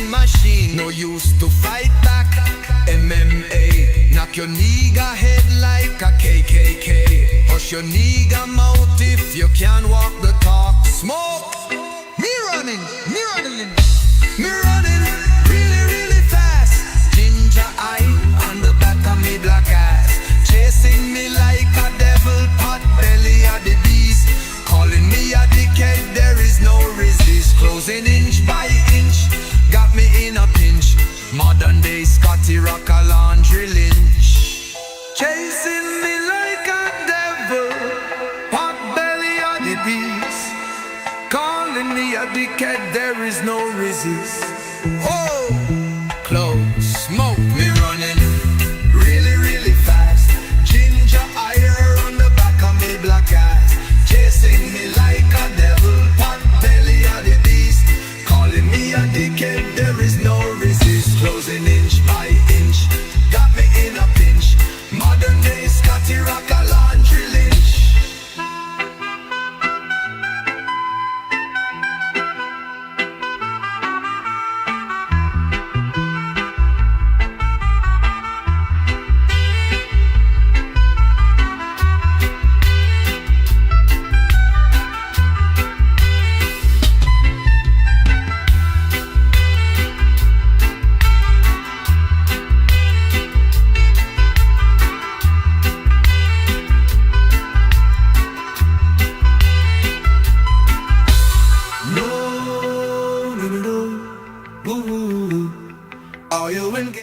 killing machine. No use to fight back. MMA, knock your nigga head like a KKK. Hush your nigga mouth if you can't walk the talk. Smoke. Me running, me running, me running really, really fast. Ginger eye on the back of me black ass, chasing me like a devil, pot belly of the beast. Calling me a dickhead, there is no resist. Closing inch by inch, got me in a pinch. Modern day Scotty Rock a laundry lynch. Chasing me like a devil, pot belly of the beast. Calling me a dickhead, there is no resist. Oh, close, smoke, me running really, really fast. Ginger ire on the back of me black ass, chasing me like a devil, pot belly of the beast. Calling me a dickhead, there is no resist. Closing inch by inch, got me in a pinch. Modern day Scotty Rock a laundry lynch. Are you in?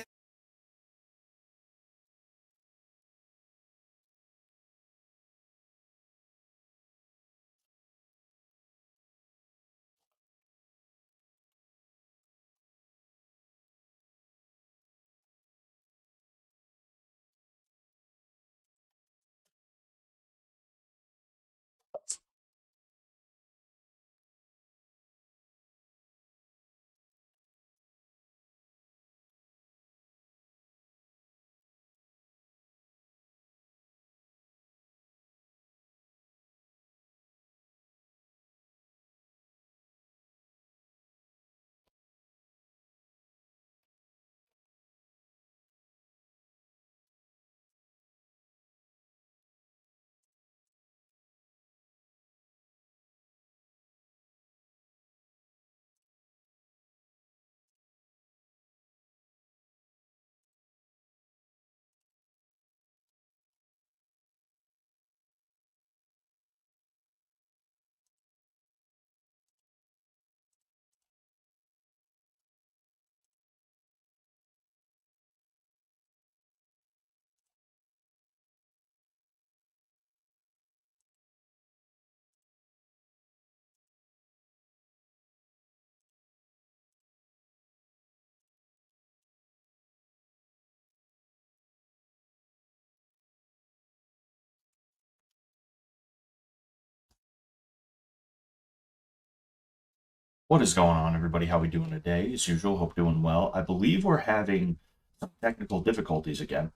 What is going on, everybody? How we doing today? As usual, hope doing well. I believe we're having some technical difficulties again.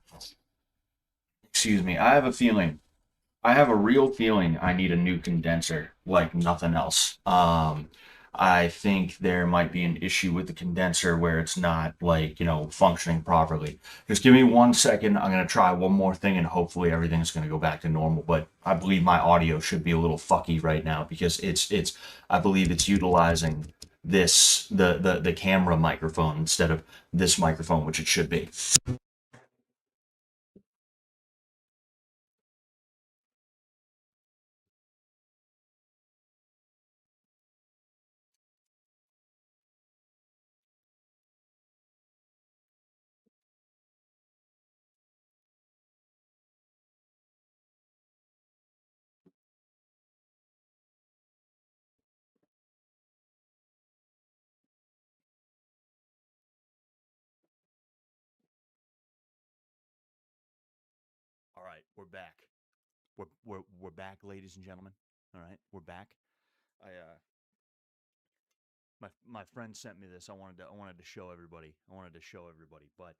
Excuse me. I have a feeling. I have a real feeling I need a new condenser, like nothing else. I think there might be an issue with the condenser where it's not like, functioning properly. Just give me 1 second. I'm gonna try one more thing and hopefully everything's gonna go back to normal. But I believe my audio should be a little fucky right now because it's I believe it's utilizing the camera microphone instead of this microphone, which it should be. All right, we're back. We're back, ladies and gentlemen. All right, we're back. I my friend sent me this. I wanted to show everybody. But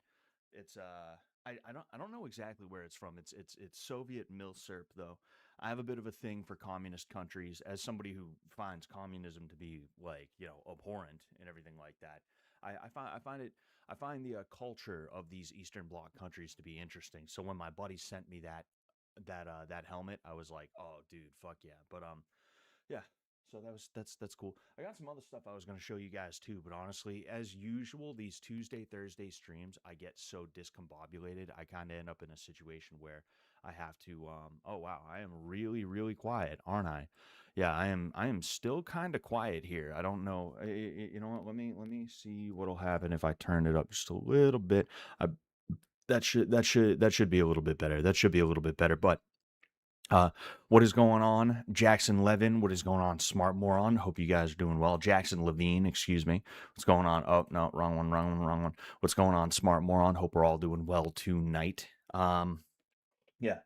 it's I don't know exactly where it's from. It's Soviet milsurp though. I have a bit of a thing for communist countries as somebody who finds communism to be like, abhorrent and everything like that. I find the culture of these Eastern Bloc countries to be interesting. So when my buddy sent me that helmet, I was like, oh, dude, fuck yeah. But yeah. So that's cool. I got some other stuff I was going to show you guys too, but honestly, as usual, these Tuesday, Thursday streams, I get so discombobulated. I kind of end up in a situation where I have to oh wow, I am really really quiet, aren't I? Yeah, I am still kind of quiet here. I don't know. You know what? Let me see what'll happen if I turn it up just a little bit. I, that should be a little bit better. That should be a little bit better, but uh, what is going on, Jackson Levin? What is going on, Smart Moron? Hope you guys are doing well. Jackson Levine, excuse me. What's going on? Oh no, wrong one, wrong one, wrong one. What's going on, Smart Moron? Hope we're all doing well tonight. Yeah,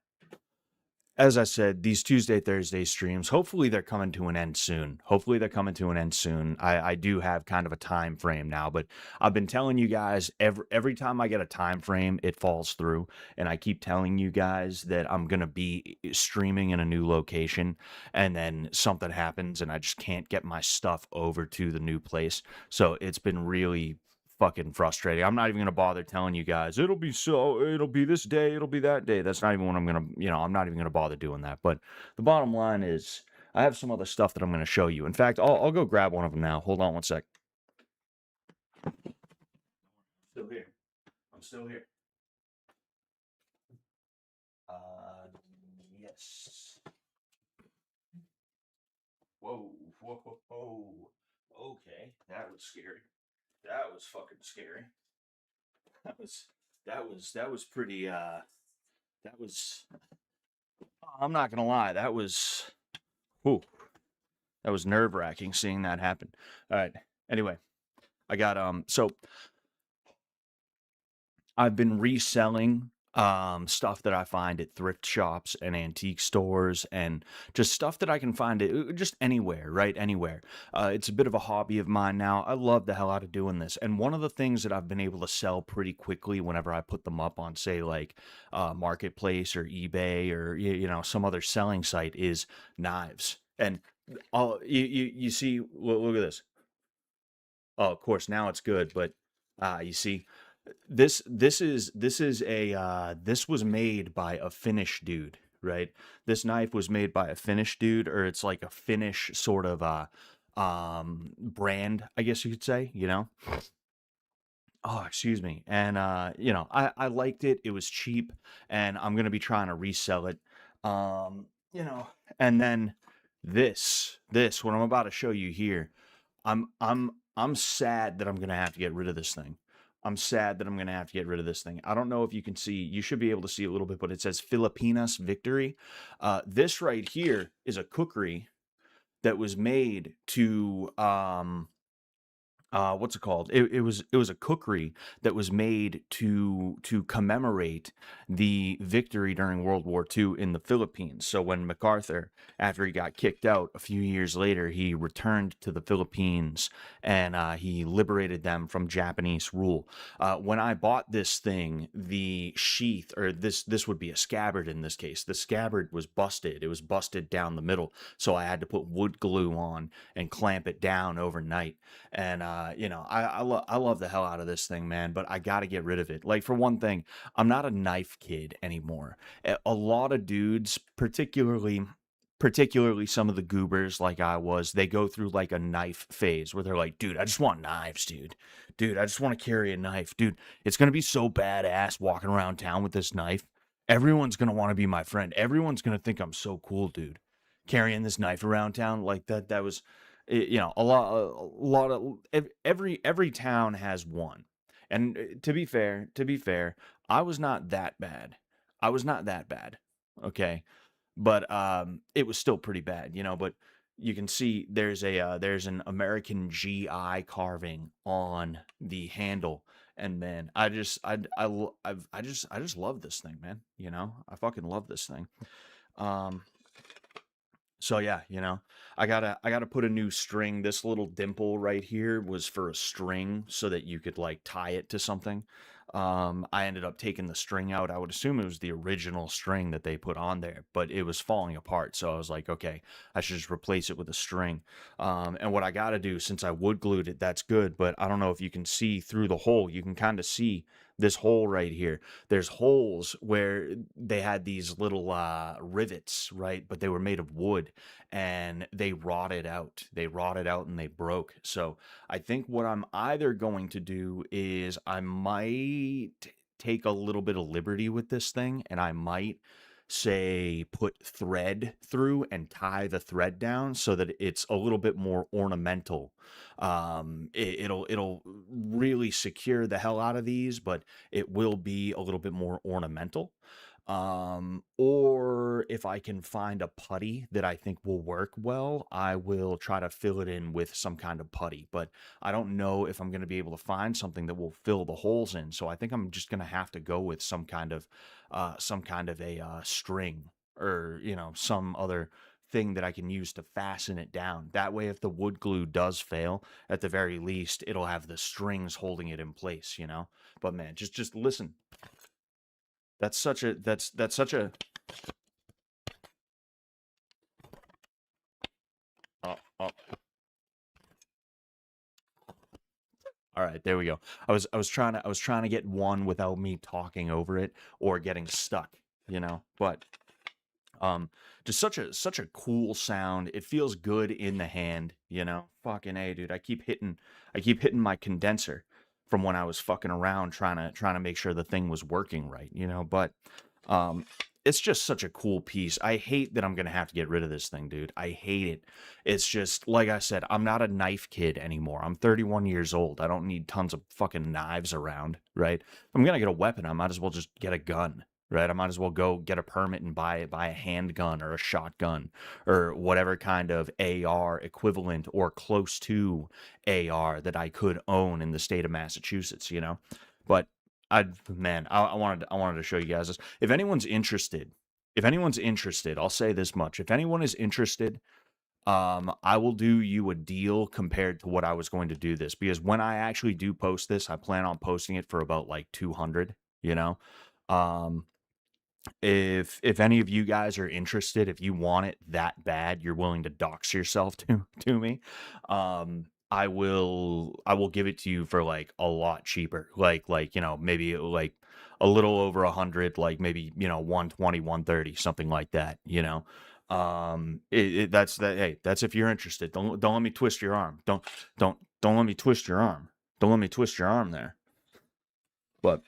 as I said, these Tuesday, Thursday streams, hopefully they're coming to an end soon. Hopefully they're coming to an end soon. I do have kind of a time frame now, but I've been telling you guys every time I get a time frame, it falls through. And I keep telling you guys that I'm going to be streaming in a new location, and then something happens and I just can't get my stuff over to the new place. So it's been really fucking frustrating. I'm not even gonna bother telling you guys it'll be this day, it'll be that day. That's not even what I'm gonna, I'm not even gonna bother doing that. But the bottom line is I have some other stuff that I'm gonna show you. In fact, I'll go grab one of them now. Hold on one sec. Still here. I'm still here. Yes. Whoa, whoa, whoa, whoa. Okay, that was scary. That was fucking scary. That was that was pretty that was I'm not gonna lie, whew, that was nerve-wracking seeing that happen. All right. Anyway, I got so I've been reselling stuff that I find at thrift shops and antique stores, and just stuff that I can find it just anywhere, right? Anywhere. It's a bit of a hobby of mine now. I love the hell out of doing this. And one of the things that I've been able to sell pretty quickly whenever I put them up on, say, like Marketplace or eBay or some other selling site is knives. And you see, look at this. Oh, of course, now it's good, but you see, this was made by a Finnish dude, right? This knife was made by a Finnish dude, or it's like a Finnish sort of brand, I guess you could say, Oh, excuse me. And I liked it. It was cheap, and I'm gonna be trying to resell it. Um, you know, and then this what I'm about to show you here, I'm sad that I'm gonna have to get rid of this thing. I'm sad that I'm gonna have to get rid of this thing. I don't know if you can see, you should be able to see a little bit, but it says Filipinas Victory. This right here is a cookery that was made to what's it called? It was a cookery that was made to commemorate the victory during World War II in the Philippines. So when MacArthur, after he got kicked out a few years later, he returned to the Philippines, and he liberated them from Japanese rule. When I bought this thing, the sheath, or this would be a scabbard in this case, the scabbard was busted. It was busted down the middle, so I had to put wood glue on and clamp it down overnight. And I love the hell out of this thing, man, but I got to get rid of it. Like, for one thing, I'm not a knife kid anymore. A lot of dudes, particularly some of the goobers like I was, they go through like a knife phase where they're like, dude, I just want knives, dude. Dude, I just want to carry a knife. Dude, it's going to be so badass walking around town with this knife. Everyone's going to want to be my friend. Everyone's going to think I'm so cool, dude. Carrying this knife around town like that was a lot of every town has one. And to be fair, I was not that bad. I was not that bad. Okay. But it was still pretty bad, but you can see there's an American GI carving on the handle. And man, I just love this thing, man. I fucking love this thing. Um so yeah, I gotta put a new string. This little dimple right here was for a string so that you could like tie it to something. I ended up taking the string out. I would assume it was the original string that they put on there, but it was falling apart. So I was like, okay, I should just replace it with a string. And what I got to do, since I wood glued it, that's good. But I don't know if you can see through the hole. You can kind of see this hole right here. There's holes where they had these little rivets, right? But they were made of wood and they rotted out. They rotted out and they broke. So I think what I'm either going to do is I might take a little bit of liberty with this thing and I might say put thread through and tie the thread down so that it's a little bit more ornamental. It'll really secure the hell out of these, but it will be a little bit more ornamental. Or if I can find a putty that I think will work well, I will try to fill it in with some kind of putty. But I don't know if I'm going to be able to find something that will fill the holes in. So I think I'm just going to have to go with some kind of a string, or some other thing that I can use to fasten it down. That way, if the wood glue does fail, at the very least, it'll have the strings holding it in place. But man, just listen. That's such a oh, oh. All right, there we go. I was trying to get one without me talking over it or getting stuck. But um just such a cool sound. It feels good in the hand. Fucking A, dude. I keep hitting my condenser from when I was fucking around trying to make sure the thing was working right. But um it's just such a cool piece. I hate that I'm gonna have to get rid of this thing, dude. I hate it. It's just like I said, I'm not a knife kid anymore. I'm 31 years old. I don't need tons of fucking knives around, right? If I'm gonna get a weapon, I might as well just get a gun, right? I might as well go get a permit and buy a handgun or a shotgun or whatever kind of AR equivalent or close to AR that I could own in the state of Massachusetts. But I wanted to show you guys this. If anyone's interested, I'll say this much. If anyone is interested, I will do you a deal compared to what I was going to do this, because when I actually do post this, I plan on posting it for about like 200, you know. Um if any of you guys are interested, if you want it that bad, you're willing to dox yourself to me, I will give it to you for like a lot cheaper, like maybe like a little over 100, like maybe 120, 130, something like that. That's that. Hey, that's if you're interested. Don't let me twist your arm. Don't let me twist your arm. Don't let me twist your arm there. But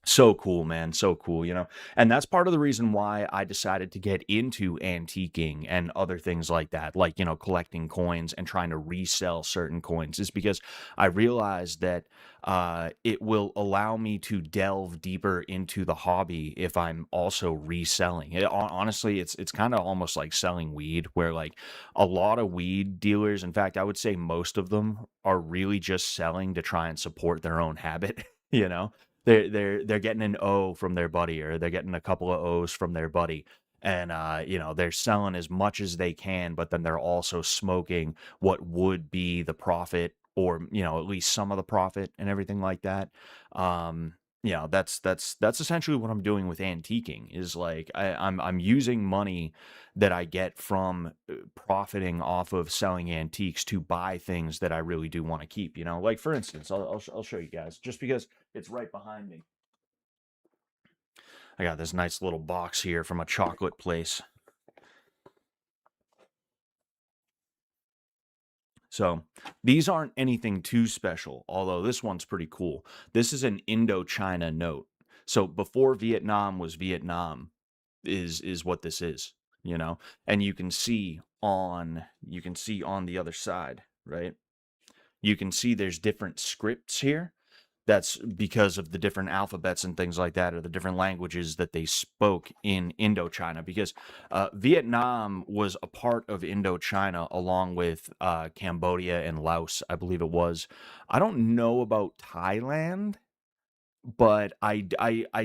so cool, man. So cool. And that's part of the reason why I decided to get into antiquing and other things like that, like collecting coins and trying to resell certain coins, is because I realized that it will allow me to delve deeper into the hobby if I'm also reselling. Honestly, it's kind of almost like selling weed, where like a lot of weed dealers, in fact, I would say most of them, are really just selling to try and support their own habit. You know, they're getting an O from their buddy, or they're getting a couple of O's from their buddy, and they're selling as much as they can, but then they're also smoking what would be the profit, or at least some of the profit and everything like that. That's essentially what I'm doing with antiquing, is like I'm using money that I get from profiting off of selling antiques to buy things that I really do want to keep. Like for instance, I'll show you guys, just because it's right behind me. I got this nice little box here from a chocolate place. So these aren't anything too special, although this one's pretty cool. This is an Indochina note. So before Vietnam was Vietnam, is what this is. And you can see on the other side, right? You can see there's different scripts here. That's because of the different alphabets and things like that, or the different languages that they spoke in Indochina. Because Vietnam was a part of Indochina along with Cambodia and Laos, I believe it was. I don't know about Thailand, but I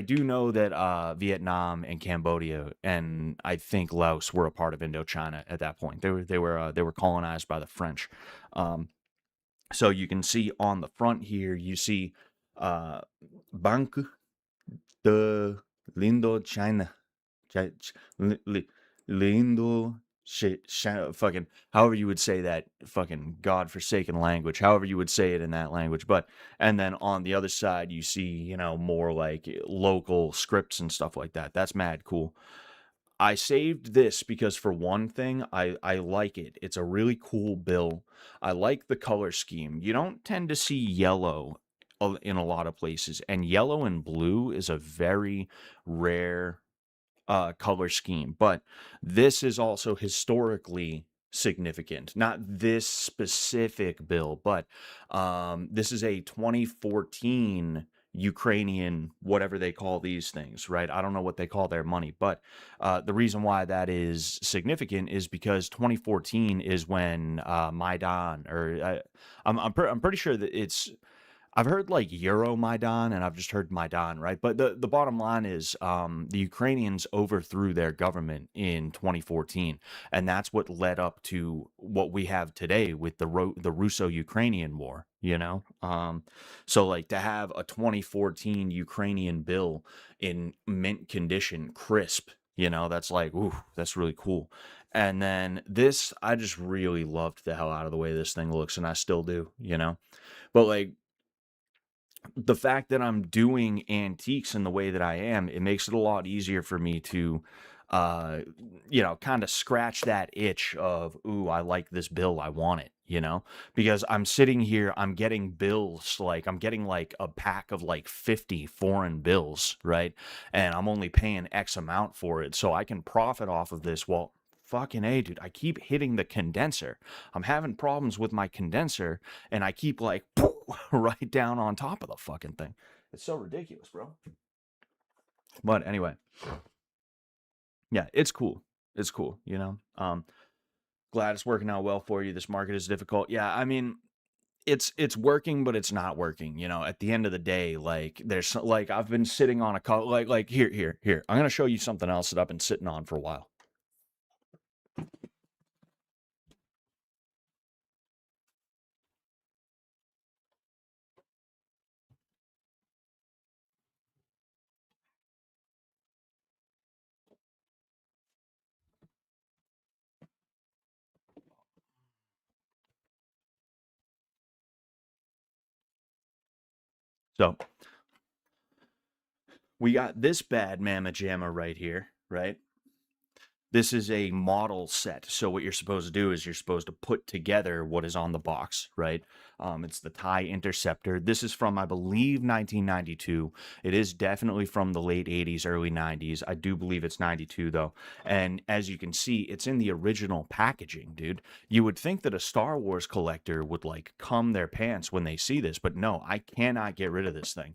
do know that Vietnam and Cambodia and I think Laos were a part of Indochina at that point. They were colonized by the French. Um, so you can see on the front here, you see Uh, Bank de Lindo China. Lindo fucking however you would say that fucking godforsaken language, however you would say it in that language. But and then on the other side you see, more like local scripts and stuff like that. That's mad cool. I saved this because for one thing, I like it. It's a really cool bill. I like the color scheme. You don't tend to see yellow in a lot of places, and yellow and blue is a very rare color scheme. But this is also historically significant. Not this specific bill, but this is a 2014 Ukrainian, whatever they call these things, right? I don't know what they call their money, but the reason why that is significant is because 2014 is when Maidan, or I'm pretty sure that I've heard like Euromaidan and I've just heard Maidan, right? But the bottom line is the Ukrainians overthrew their government in 2014, and that's what led up to what we have today with the Russo-Ukrainian war. So like to have a 2014 Ukrainian bill in mint condition, crisp, that's like, ooh, that's really cool. And then this, I just really loved the hell out of the way this thing looks, and I still do. But like the fact that I'm doing antiques in the way that I am, it makes it a lot easier for me to, uh, kind of scratch that itch of, ooh, I like this bill, I want it, because I'm sitting here, I'm getting bills, like I'm getting like a pack of like 50 foreign bills, right? And I'm only paying X amount for it, so I can profit off of this. Well, fucking A, dude, I keep hitting the condenser. I'm having problems with my condenser, and I keep like right down on top of the fucking thing. It's so ridiculous, bro. But anyway, yeah, it's cool. It's cool. Glad it's working out well for you. This market is difficult. Yeah, I mean, it's working, but it's not working. At the end of the day, like like I've been sitting on a call. Like here. I'm gonna show you something else that I've been sitting on for a while. So we got this bad mamma jamma right here, right? This is a model set. So what you're supposed to do is you're supposed to put together what is on the box, right? It's the Thai Interceptor. This is from, I believe, 1992. It is definitely from the late 80s, early 90s. I do believe it's 92, though. And as you can see, it's in the original packaging, dude. You would think that a Star Wars collector would, like, cum their pants when they see this, but no, I cannot get rid of this thing.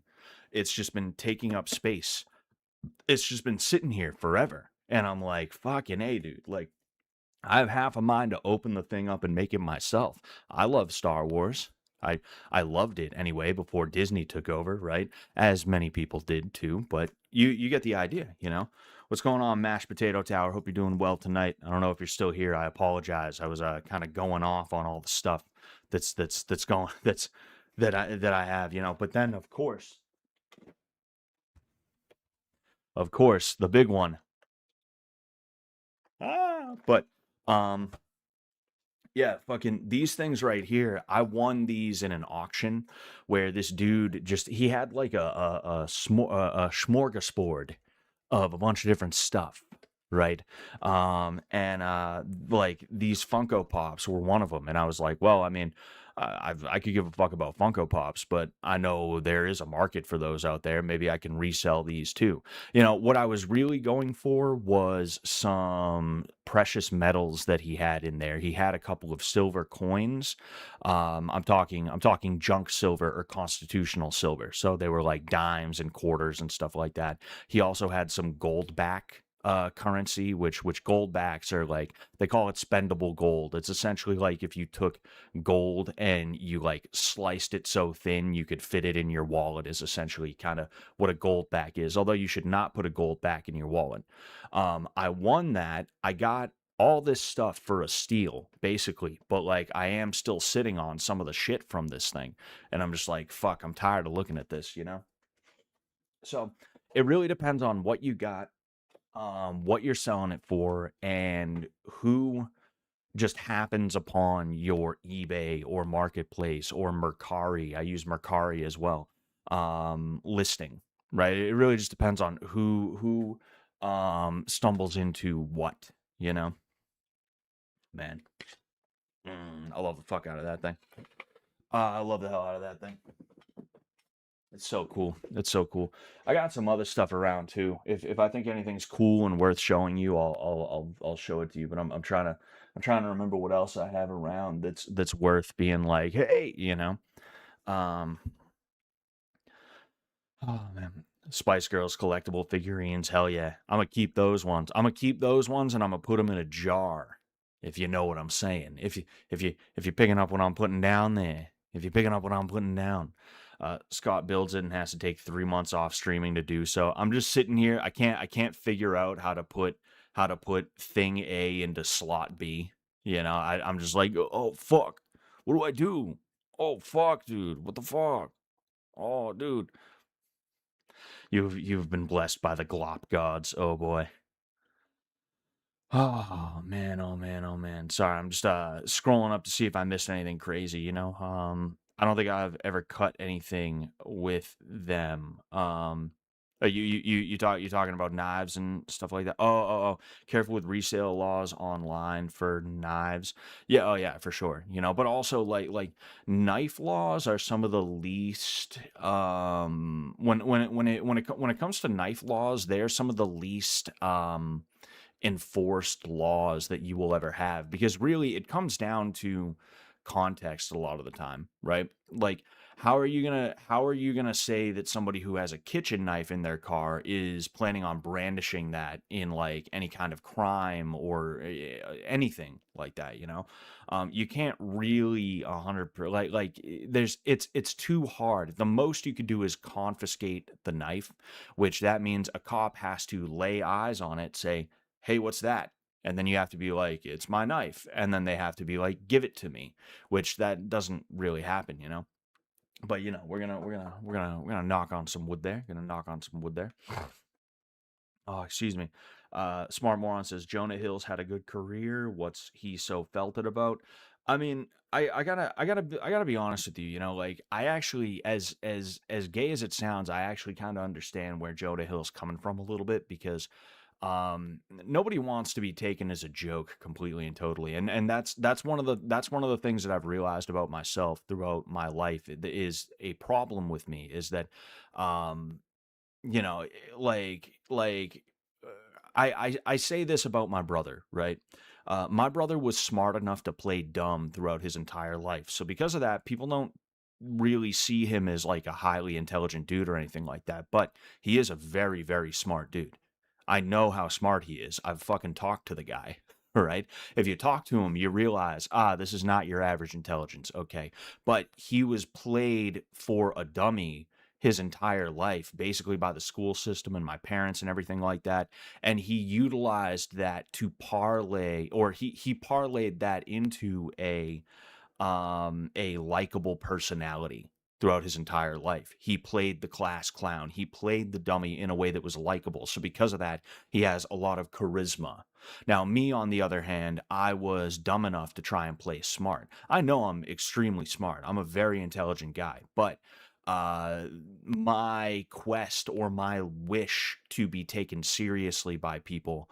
It's just been taking up space. It's just been sitting here forever. And I'm like, fucking A, dude. Like, I have half a mind to open the thing up and make it myself. I love Star Wars. I loved it anyway before Disney took over, right? As many people did too. But you get the idea. What's going on, Mashed Potato Tower? Hope you're doing well tonight. I don't know if you're still here. I apologize. I was kind of going off on all the stuff that's going that I have. But then of course, the big one. But um yeah, fucking these things right here. I won these in an auction where this dude he had like a smorgasbord of a bunch of different stuff, right? And like these Funko Pops were one of them, and I was like, well, I mean, I could give a fuck about Funko Pops, but I know there is a market for those out there. Maybe I can resell these too. What I was really going for was some precious metals that he had in there. He had a couple of silver coins. I'm talking junk silver or constitutional silver. So they were like dimes and quarters and stuff like that. He also had some gold back currency, which gold backs are like, they call it spendable gold. It's essentially like if you took gold and you like sliced it so thin you could fit it in your wallet, is essentially kind of what a gold back is, although you should not put a gold back in your wallet. I won that. I got all this stuff for a steal, basically. But like, I am still sitting on some of the shit from this thing, and I'm just like, fuck, I'm tired of looking at this, you know. So it really depends on what you got, what you're selling it for, and who just happens upon your eBay or marketplace or Mercari. I use Mercari as well. Listing, right? It really just depends on who stumbles into what, you know. Man, I love the fuck out of that thing. I love the hell out of that thing. It's so cool. It's so cool. I got some other stuff around too. If I think anything's cool and worth showing you, I'll show it to you. But I'm trying to remember what else I have around that's worth being like, hey, you know. Um, oh man, Spice Girls collectible figurines. Hell yeah, I'm gonna keep those ones. I'm gonna keep those ones, and I'm gonna put them in a jar. If you know what I'm saying. If you're picking up what I'm putting down there. If you're picking up what I'm putting down. Scott builds it and has to take 3 months off streaming to do so. I'm just sitting here. I can't figure out how to put thing A into slot B. You know, I'm just like, oh fuck, what do I do? Oh fuck, dude, what the fuck? Oh, dude, you've been blessed by the glop gods. Oh boy. Oh man, oh man, oh man. Sorry, I'm just scrolling up to see if I missed anything crazy, you know. I don't think I've ever cut anything with them. You talking about knives and stuff like that. Oh, careful with resale laws online for knives. Yeah, oh yeah, for sure. You know, but also like knife laws are some of the least when it comes to knife laws, they're some of the least enforced laws that you will ever have, because really it comes down to context a lot of the time, right? Like, how are you going to say that somebody who has a kitchen knife in their car is planning on brandishing that in like any kind of crime or anything like that, you know? You can't really 100% there's it's too hard. The most you could do is confiscate the knife, which that means a cop has to lay eyes on it, say, hey, what's that? And then you have to be like, it's my knife. And then they have to be like, give it to me, which that doesn't really happen, you know? But you know, we're gonna knock on some wood there. Gonna knock on some wood there. Oh, excuse me. Smart Moron says Jonah Hill's had a good career. What's he so felted about? I mean, I gotta be honest with you. You know, like I actually, as gay as it sounds, I actually kind of understand where Jonah Hill's coming from a little bit, because nobody wants to be taken as a joke completely and totally, and that's one of the things that I've realized about myself throughout my life. It is a problem with me is that um you know, I say this about my brother, right? My brother was smart enough to play dumb throughout his entire life. So because of that, people don't really see him as like a highly intelligent dude or anything like that, but he is a very, very smart dude. I know how smart he is. I've fucking talked to the guy, right? If you talk to him, you realize, this is not your average intelligence, okay? But he was played for a dummy his entire life, basically by the school system and my parents and everything like that. And he utilized that to parlay, or he parlayed that into a likable personality throughout his entire life. He played the class clown. He played the dummy in a way that was likable. So because of that, he has a lot of charisma. Now, me, on the other hand, I was dumb enough to try and play smart. I know I'm extremely smart. I'm a very intelligent guy, but uh my quest or my wish to be taken seriously by people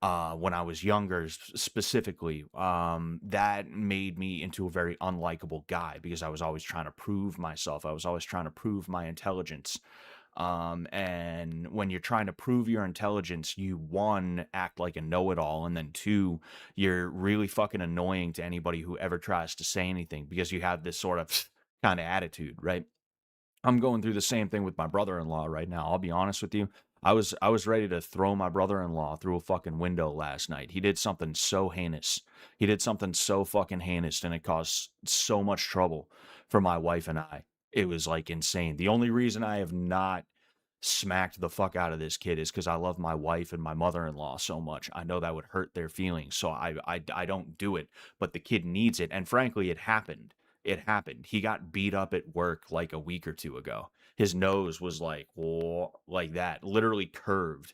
when I was younger, specifically, that made me into a very unlikable guy, because I was always trying to prove myself. I was always trying to prove my intelligence. And when you're trying to prove your intelligence, you, one, act like a know-it-all, and then two, you're really fucking annoying to anybody who ever tries to say anything, because you have this sort of kind of attitude, right? I'm going through the same thing with my brother-in-law right now. I'll be honest with you. I was ready to throw my brother-in-law through a fucking window last night. He did something so heinous. He did something so fucking heinous, and it caused so much trouble for my wife and I. It was like insane. The only reason I have not smacked the fuck out of this kid is because I love my wife and my mother-in-law so much. I know that would hurt their feelings, so I don't do it. But the kid needs it, and frankly, it happened. It happened. He got beat up at work like a week or two ago. His nose was like, whoa, like that, literally curved.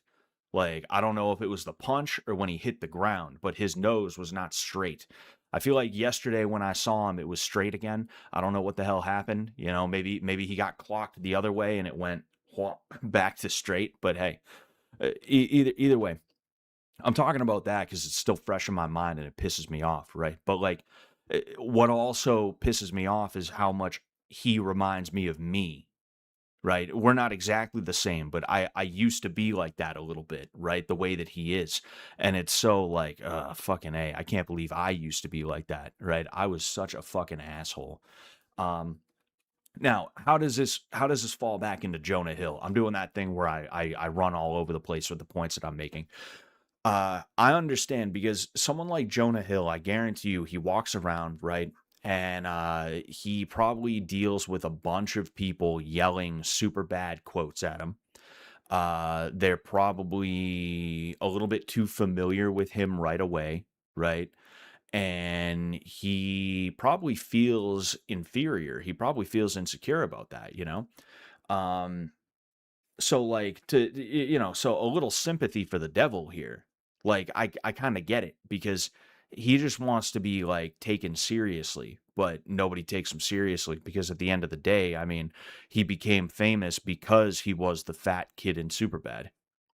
Like, I don't know if it was the punch or when he hit the ground, but his nose was not straight. I feel like yesterday when I saw him, it was straight again. I don't know what the hell happened. You know, maybe he got clocked the other way and it went back to straight. But hey, either way, I'm talking about that because it's still fresh in my mind and it pisses me off, right? But like, what also pisses me off is how much he reminds me of me, right? We're not exactly the same, but I used to be like that a little bit, right? The way that he is. And it's so like, fucking A, I can't believe I used to be like that, right? I was such a fucking asshole. Um, Now, how does this fall back into Jonah Hill? I'm doing that thing where I run all over the place with the points that I'm making. I understand because someone like Jonah Hill, I guarantee you, he walks around, right? And he probably deals with a bunch of people yelling super bad quotes at him. They're probably a little bit too familiar with him right away, right? And he probably feels inferior. He probably feels insecure about that, you know? Um, so like so a little sympathy for the devil here. Like I kind of get it because he just wants to be like taken seriously, but nobody takes him seriously because at the end of the day, I mean, he became famous because he was the fat kid in Superbad.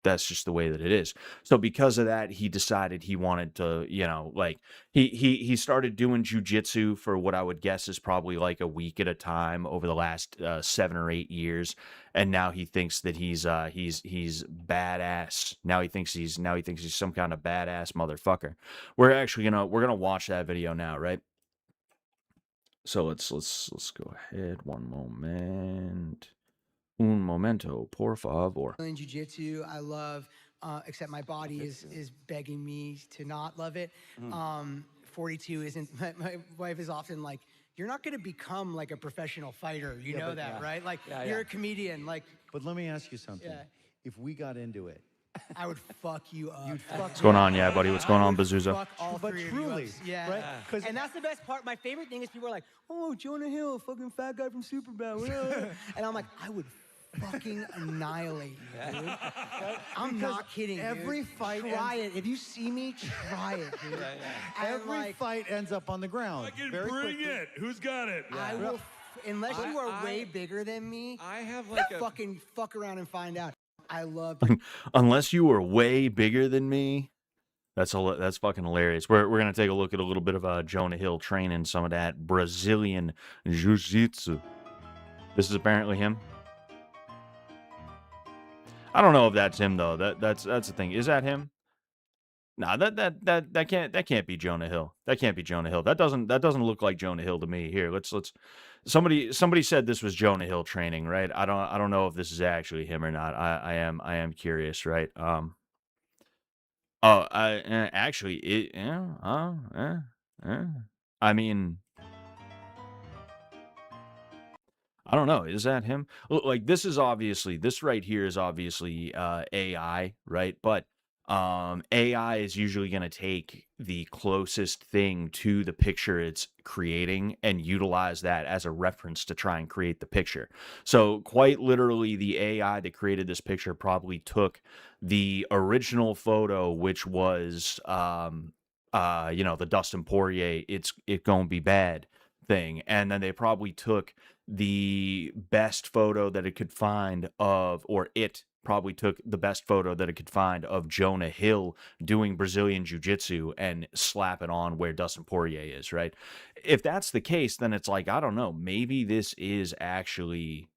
That's just the way that it is. So because of that, he decided he wanted to, like he started doing jujitsu for what I would guess is probably like a week at a time over the last 7 or 8 years, and now he thinks that he's badass. Now he thinks he's some kind of badass motherfucker. We're gonna watch that video now, right? So let's go ahead. One moment. Un momento, por favor. In jiu-jitsu, I love, except my body is begging me to not love it. 42 isn't, my wife is often like, you're not going to become like a professional fighter. You know that, right? Like, you're a comedian. Like, But let me ask you something. Yeah. If we got into it, I would fuck you up. you'd fuck What's going on, yeah, buddy? What's going on, Bazooza? Fuck all But three truly, of you up. Yeah. right? 'Cause- And that's the best part. My favorite thing is people are like, oh, Jonah Hill, fucking fat guy from Superbad. And I'm like, I would fucking annihilate you, dude. I'm not kidding, every dude. fight Try it. If you see me, try it, dude. And every like, fight ends up on the ground. Fucking very bring quickly. it. Who's got it? I will, unless you are way bigger than me, I have like a fucking fuck around and find out. I love Unless you were way bigger than me. That's fucking hilarious. We're gonna take a look at a little bit of Jonah Hill training some of that Brazilian jiu-jitsu. This is apparently him. I don't know if that's him though. That's the thing. Is that him? Nah, that can't be Jonah Hill. That can't be Jonah Hill. That doesn't look like Jonah Hill to me. Here, let's somebody said this was Jonah Hill training, right? I don't know if this is actually him or not. I am curious, right? Actually it I mean, I don't know. Is that him? Like this right here is obviously AI, right? But AI is usually going to take the closest thing to the picture it's creating and utilize that as a reference to try and create the picture. So quite literally, the AI that created this picture probably took the original photo, which was the Dustin Poirier "It Gonna Be Bad" thing, and then they probably took the best photo that it could find of, or it probably took the best photo that it could find of Jonah Hill doing Brazilian Jiu-Jitsu and slap it on where Dustin Poirier is, right? If that's the case, then it's like, I don't know, maybe this is actually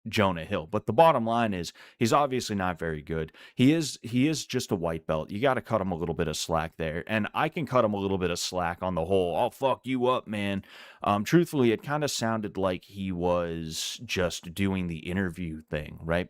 Jonah Hill. But the bottom line is he's obviously not very good. He is just a white belt. You got to cut him a little bit of slack there. And I can cut him a little bit of slack on the whole, I'll fuck you up, man. Truthfully, it kind of sounded like he was just doing the interview thing, right?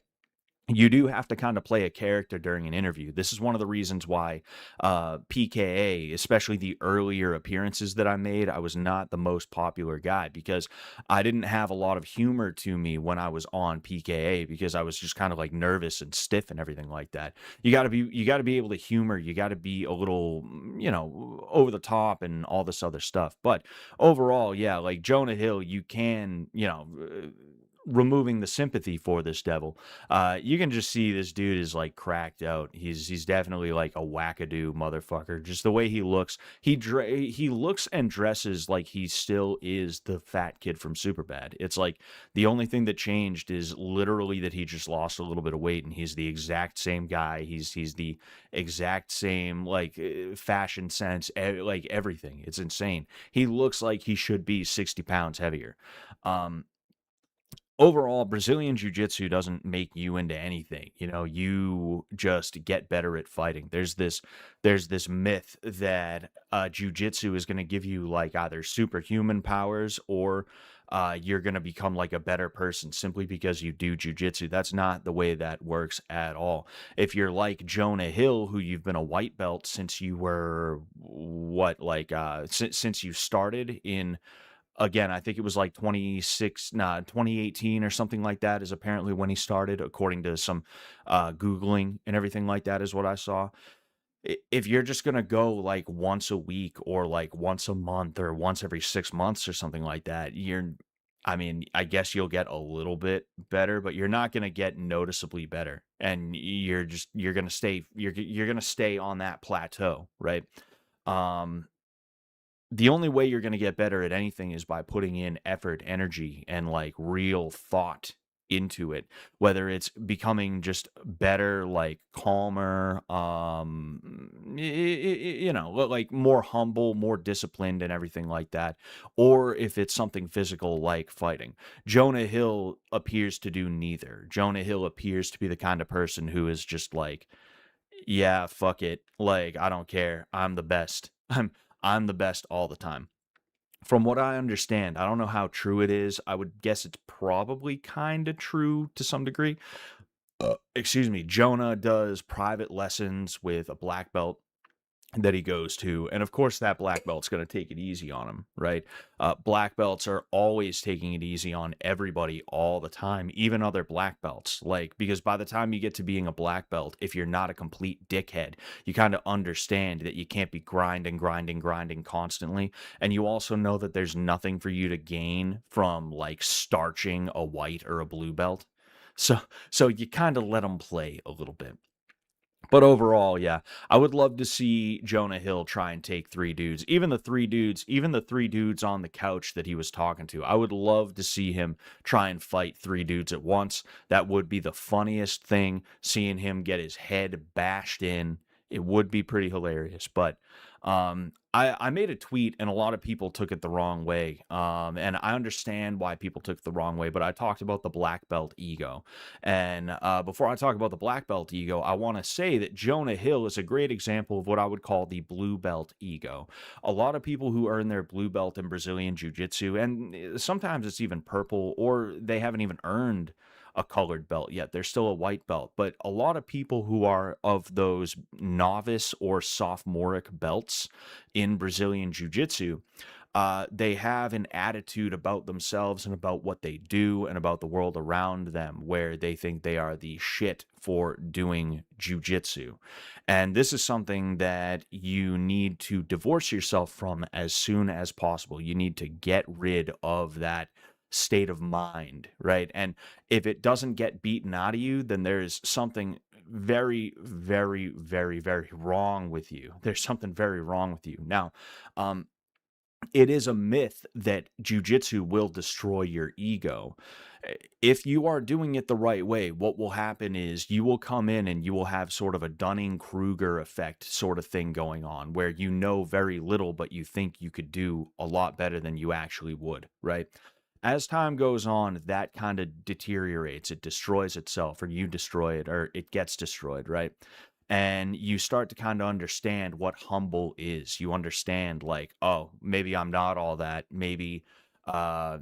you do have to kind of play a character during an interview. This is one of the reasons why PKA, especially the earlier appearances that I made, I was not the most popular guy because I didn't have a lot of humor to me when I was on PKA because I was just kind of like nervous and stiff and everything like that. You got to be able to humor, you got to be a little, over the top and all this other stuff. But overall, yeah, like Jonah Hill, you can, removing the sympathy for this devil, you can just see this dude is like cracked out. He's definitely like a wackadoo motherfucker. Just the way he looks, he looks and dresses like he still is the fat kid from Superbad. It's like the only thing that changed is literally that he just lost a little bit of weight, and he's the exact same guy. He's the exact same like fashion sense, like everything. It's insane. He looks like he should be 60 pounds heavier. Um, Overall, Brazilian jiu-jitsu doesn't make you into anything. You just get better at fighting. There's this myth that jiu-jitsu is going to give you like either superhuman powers or you're going to become like a better person simply because you do jiu-jitsu. That's not the way that works at all. If you're like Jonah Hill, who you've been a white belt since you were since you started in, again, I think it was like 2018 or something like that is apparently when he started, according to some Googling and everything like that is what I saw. If you're just going to go like once a week or like once a month or once every 6 months or something like that, I mean, I guess you'll get a little bit better, but you're not going to get noticeably better. And you're going to you're going to stay on that plateau, right? Um, the only way you're going to get better at anything is by putting in effort, energy, and like real thought into it, whether it's becoming just better, like calmer, like more humble, more disciplined and everything like that, or if it's something physical like fighting. Jonah Hill appears to do neither. Jonah Hill appears to be the kind of person who is just like, yeah, fuck it. Like, I don't care. I'm the best. I'm the best all the time. From what I understand, I don't know how true it is. I would guess it's probably kind of true to some degree. Excuse me. Jonah does private lessons with a black belt that he goes to, and of course that black belt's going to take it easy on him, right? Black belts are always taking it easy on everybody all the time, even other black belts, like, because by the time you get to being a black belt, if you're not a complete dickhead, you kind of understand that you can't be grinding constantly, and you also know that there's nothing for you to gain from like starching a white or a blue belt. So you kind of let them play a little bit. But overall, yeah, I would love to see Jonah Hill try and take three dudes. Even the three dudes on the couch that he was talking to. I would love to see him try and fight three dudes at once. That would be the funniest thing, seeing him get his head bashed in. It would be pretty hilarious. But I made a tweet and a lot of people took it the wrong way. And I understand why people took it the wrong way, but I talked about the black belt ego. And before I talk about the black belt ego, I want to say that Jonah Hill is a great example of what I would call the blue belt ego. A lot of people who earn their blue belt in Brazilian Jiu-Jitsu, and sometimes it's even purple, or they haven't even earned a colored belt yet. They're still a white belt. But a lot of people who are of those novice or sophomoric belts in Brazilian Jiu-Jitsu, they have an attitude about themselves and about what they do and about the world around them where they think they are the shit for doing jujitsu. And this is something that you need to divorce yourself from as soon as possible. You need to get rid of that state of mind, right? And if it doesn't get beaten out of you, then there's something very, very, very, very wrong with you. There's something very wrong with you. Now, it is a myth that jujitsu will destroy your ego. If you are doing it the right way, what will happen is you will come in and you will have sort of a Dunning-Kruger effect sort of thing going on where you know very little, but you think you could do a lot better than you actually would, right? As time goes on, that kind of deteriorates. It destroys itself, or you destroy it, or it gets destroyed, right? And you start to kind of understand what humble is. You understand, like, oh, maybe I'm not all that. Maybe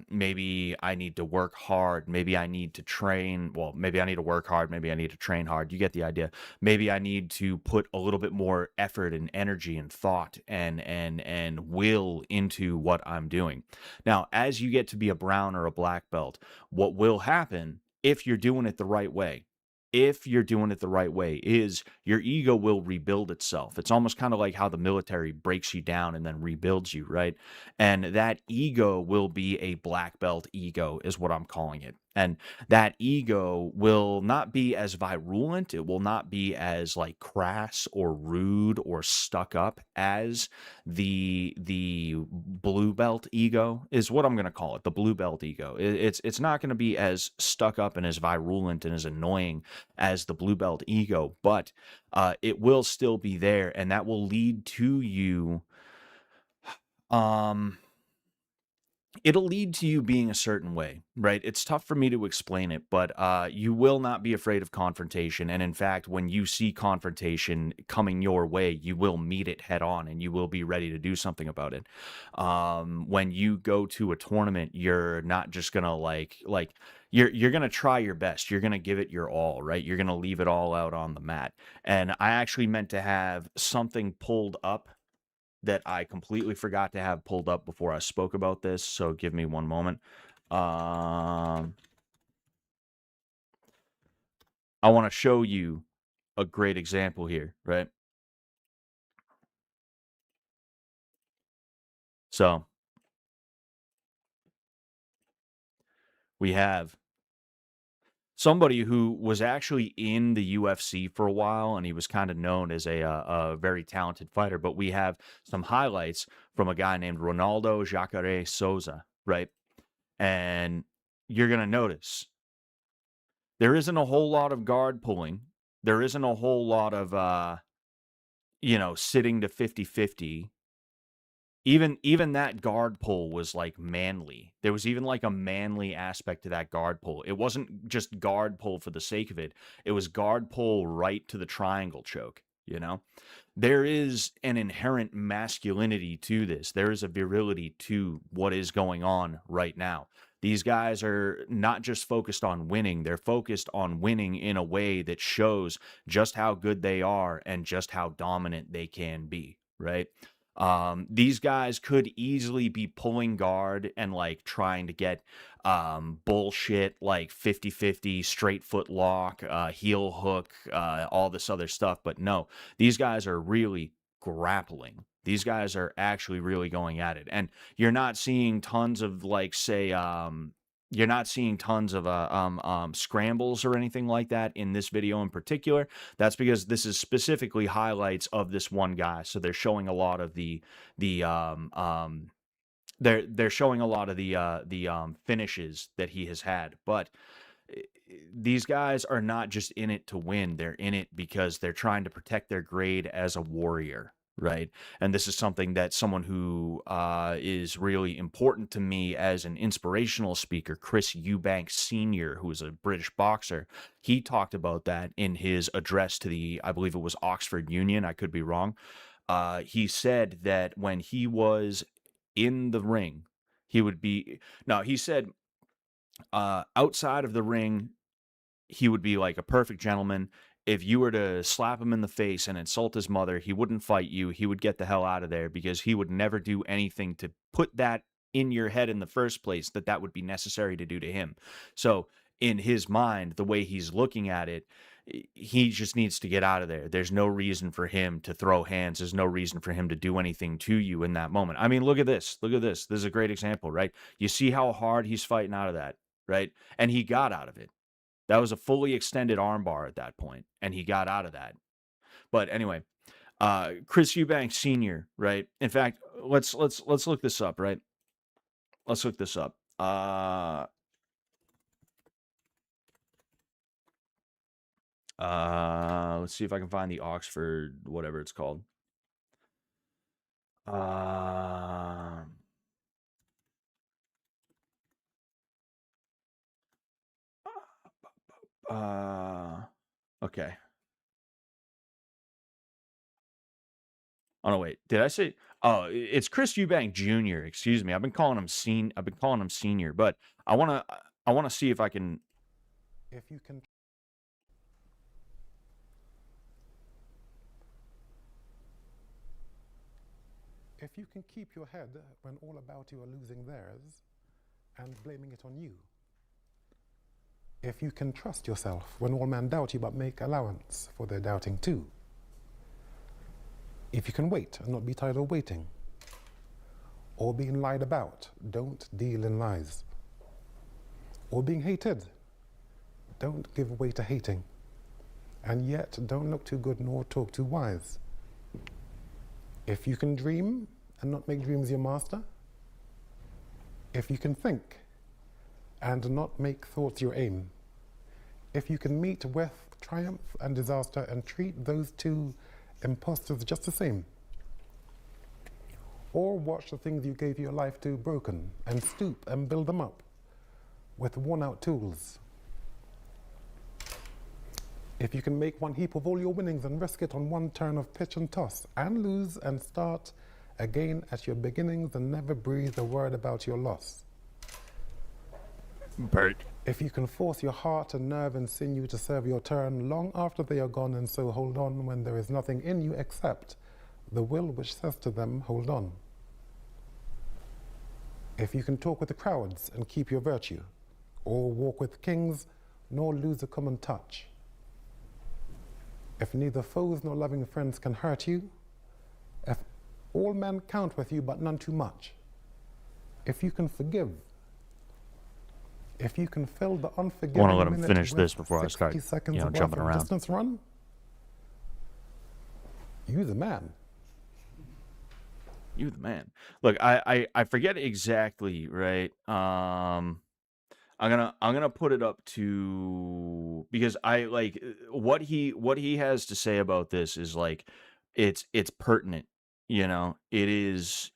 Maybe I need to work hard. Maybe I need to train. Well, maybe I need to work hard. Maybe I need to train hard. You get the idea. Maybe I need to put a little bit more effort and energy and thought and will into what I'm doing. Now, as you get to be a brown or a black belt, what will happen if you're doing it the right way? If you're doing it the right way, is your ego will rebuild itself. It's almost kind of like how the military breaks you down and then rebuilds you, right? And that ego will be a black belt ego, is what I'm calling it. And that ego will not be as virulent. It will not be as like crass or rude or stuck up as the blue belt ego, is what I'm going to call it. The blue belt ego. It's not going to be as stuck up and as virulent and as annoying as the blue belt ego, but it will still be there, and that will lead to you. Um, It'll lead to you being a certain way, right? It's tough for me to explain it, but you will not be afraid of confrontation. And in fact, when you see confrontation coming your way, you will meet it head on and you will be ready to do something about it. When you go to a tournament, you're not just gonna you're gonna try your best. You're gonna give it your all, right? You're gonna leave it all out on the mat. And I actually meant to have something pulled up that I completely forgot to have pulled up before I spoke about this, so give me one moment. I want to show you a great example here, right? So we have somebody who was actually in the UFC for a while, and he was kind of known as a very talented fighter. But we have some highlights from a guy named Ronaldo Jacare Souza, right? And you're gonna notice there isn't a whole lot of guard pulling. There isn't a whole lot of sitting to 50-50. Even that guard pull was like manly. There was even like a manly aspect to that guard pull. It wasn't just guard pull for the sake of it. It was guard pull right to the triangle choke, you know? There is an inherent masculinity to this. There is a virility to what is going on right now. These guys are not just focused on winning, they're focused on winning in a way that shows just how good they are and just how dominant they can be, right? These guys could easily be pulling guard and like trying to get bullshit like 50-50 straight foot lock, heel hook, all this other stuff. But no, these guys are really grappling. These guys are actually really going at it. And you're not seeing tons of like say you're not seeing tons of scrambles or anything like that in this video in particular. That's because this is specifically highlights of this one guy. So they're showing a lot of the they're showing a lot of the finishes that he has had. But these guys are not just in it to win. They're in it because they're trying to protect their grade as a warrior, right? And this is something that someone who is really important to me as an inspirational speaker, Chris Eubanks Sr., who is a British boxer, he talked about that in his address to the, I believe it was Oxford Union. I could be wrong. He said that when he was in the ring, he would be, no, he said outside of the ring, he would be like a perfect gentleman. If you were to slap him in the face and insult his mother, he wouldn't fight you. He would get the hell out of there because he would never do anything to put that in your head in the first place that would be necessary to do to him. So in his mind, the way he's looking at it, he just needs to get out of there. There's no reason for him to throw hands. There's no reason for him to do anything to you in that moment. I mean, look at this. Look at this. This is a great example, right? You see how hard he's fighting out of that, right? And he got out of it. That was a fully extended armbar at that point, and he got out of that. But anyway, Chris Eubanks Sr., right? In fact, let's look this up, right? Let's look this up. Let's see if I can find the Oxford, whatever it's called. Okay. Oh no, wait. Did I say? Oh, it's Chris Eubank Jr. Excuse me. I've been calling him senior, but I wanna see if I can. If you can if you can keep your head when all about you are losing theirs and blaming it on you. If you can trust yourself when all men doubt you but make allowance for their doubting too. If you can wait and not be tired of waiting or being lied about, don't deal in lies. Or being hated, don't give way to hating. And yet don't look too good nor talk too wise. If you can dream and not make dreams your master, if you can think and not make thoughts your aim, if you can meet with triumph and disaster and treat those two impostors just the same, or watch the things you gave your life to broken and stoop and build them up with worn out tools, if you can make one heap of all your winnings and risk it on one turn of pitch and toss and lose and start again at your beginnings and never breathe a word about your loss. Bert. If you can force your heart and nerve and sinew to serve your turn long after they are gone, and so hold on when there is nothing in you except the will which says to them, hold on. If you can talk with the crowds and keep your virtue, or walk with kings nor lose a common touch. If neither foes nor loving friends can hurt you, if all men count with you but none too much, if you can forgive, if you can fill the unforgiving Want to let him minute finish with this before I 60 start, seconds you know, worth jumping of around. distance run, you the man. You the man. Look, I forget exactly, right? I'm gonna put it up to, because I like what he has to say about this is like it's pertinent, you know. It is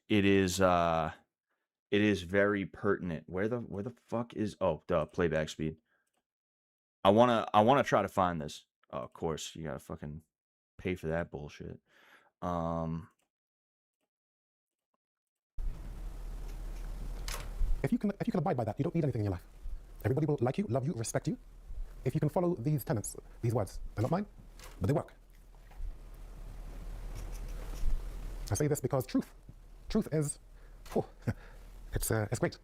very pertinent. Where the fuck is, oh, the playback speed. I wanna try to find this. Oh, of course, you gotta fucking pay for that bullshit. Um If you can abide by that, you don't need anything in your life. Everybody will like you, love you, respect you. If you can follow these tenets, these words, they're not mine, but they work. I say this because truth is, oh, it's great.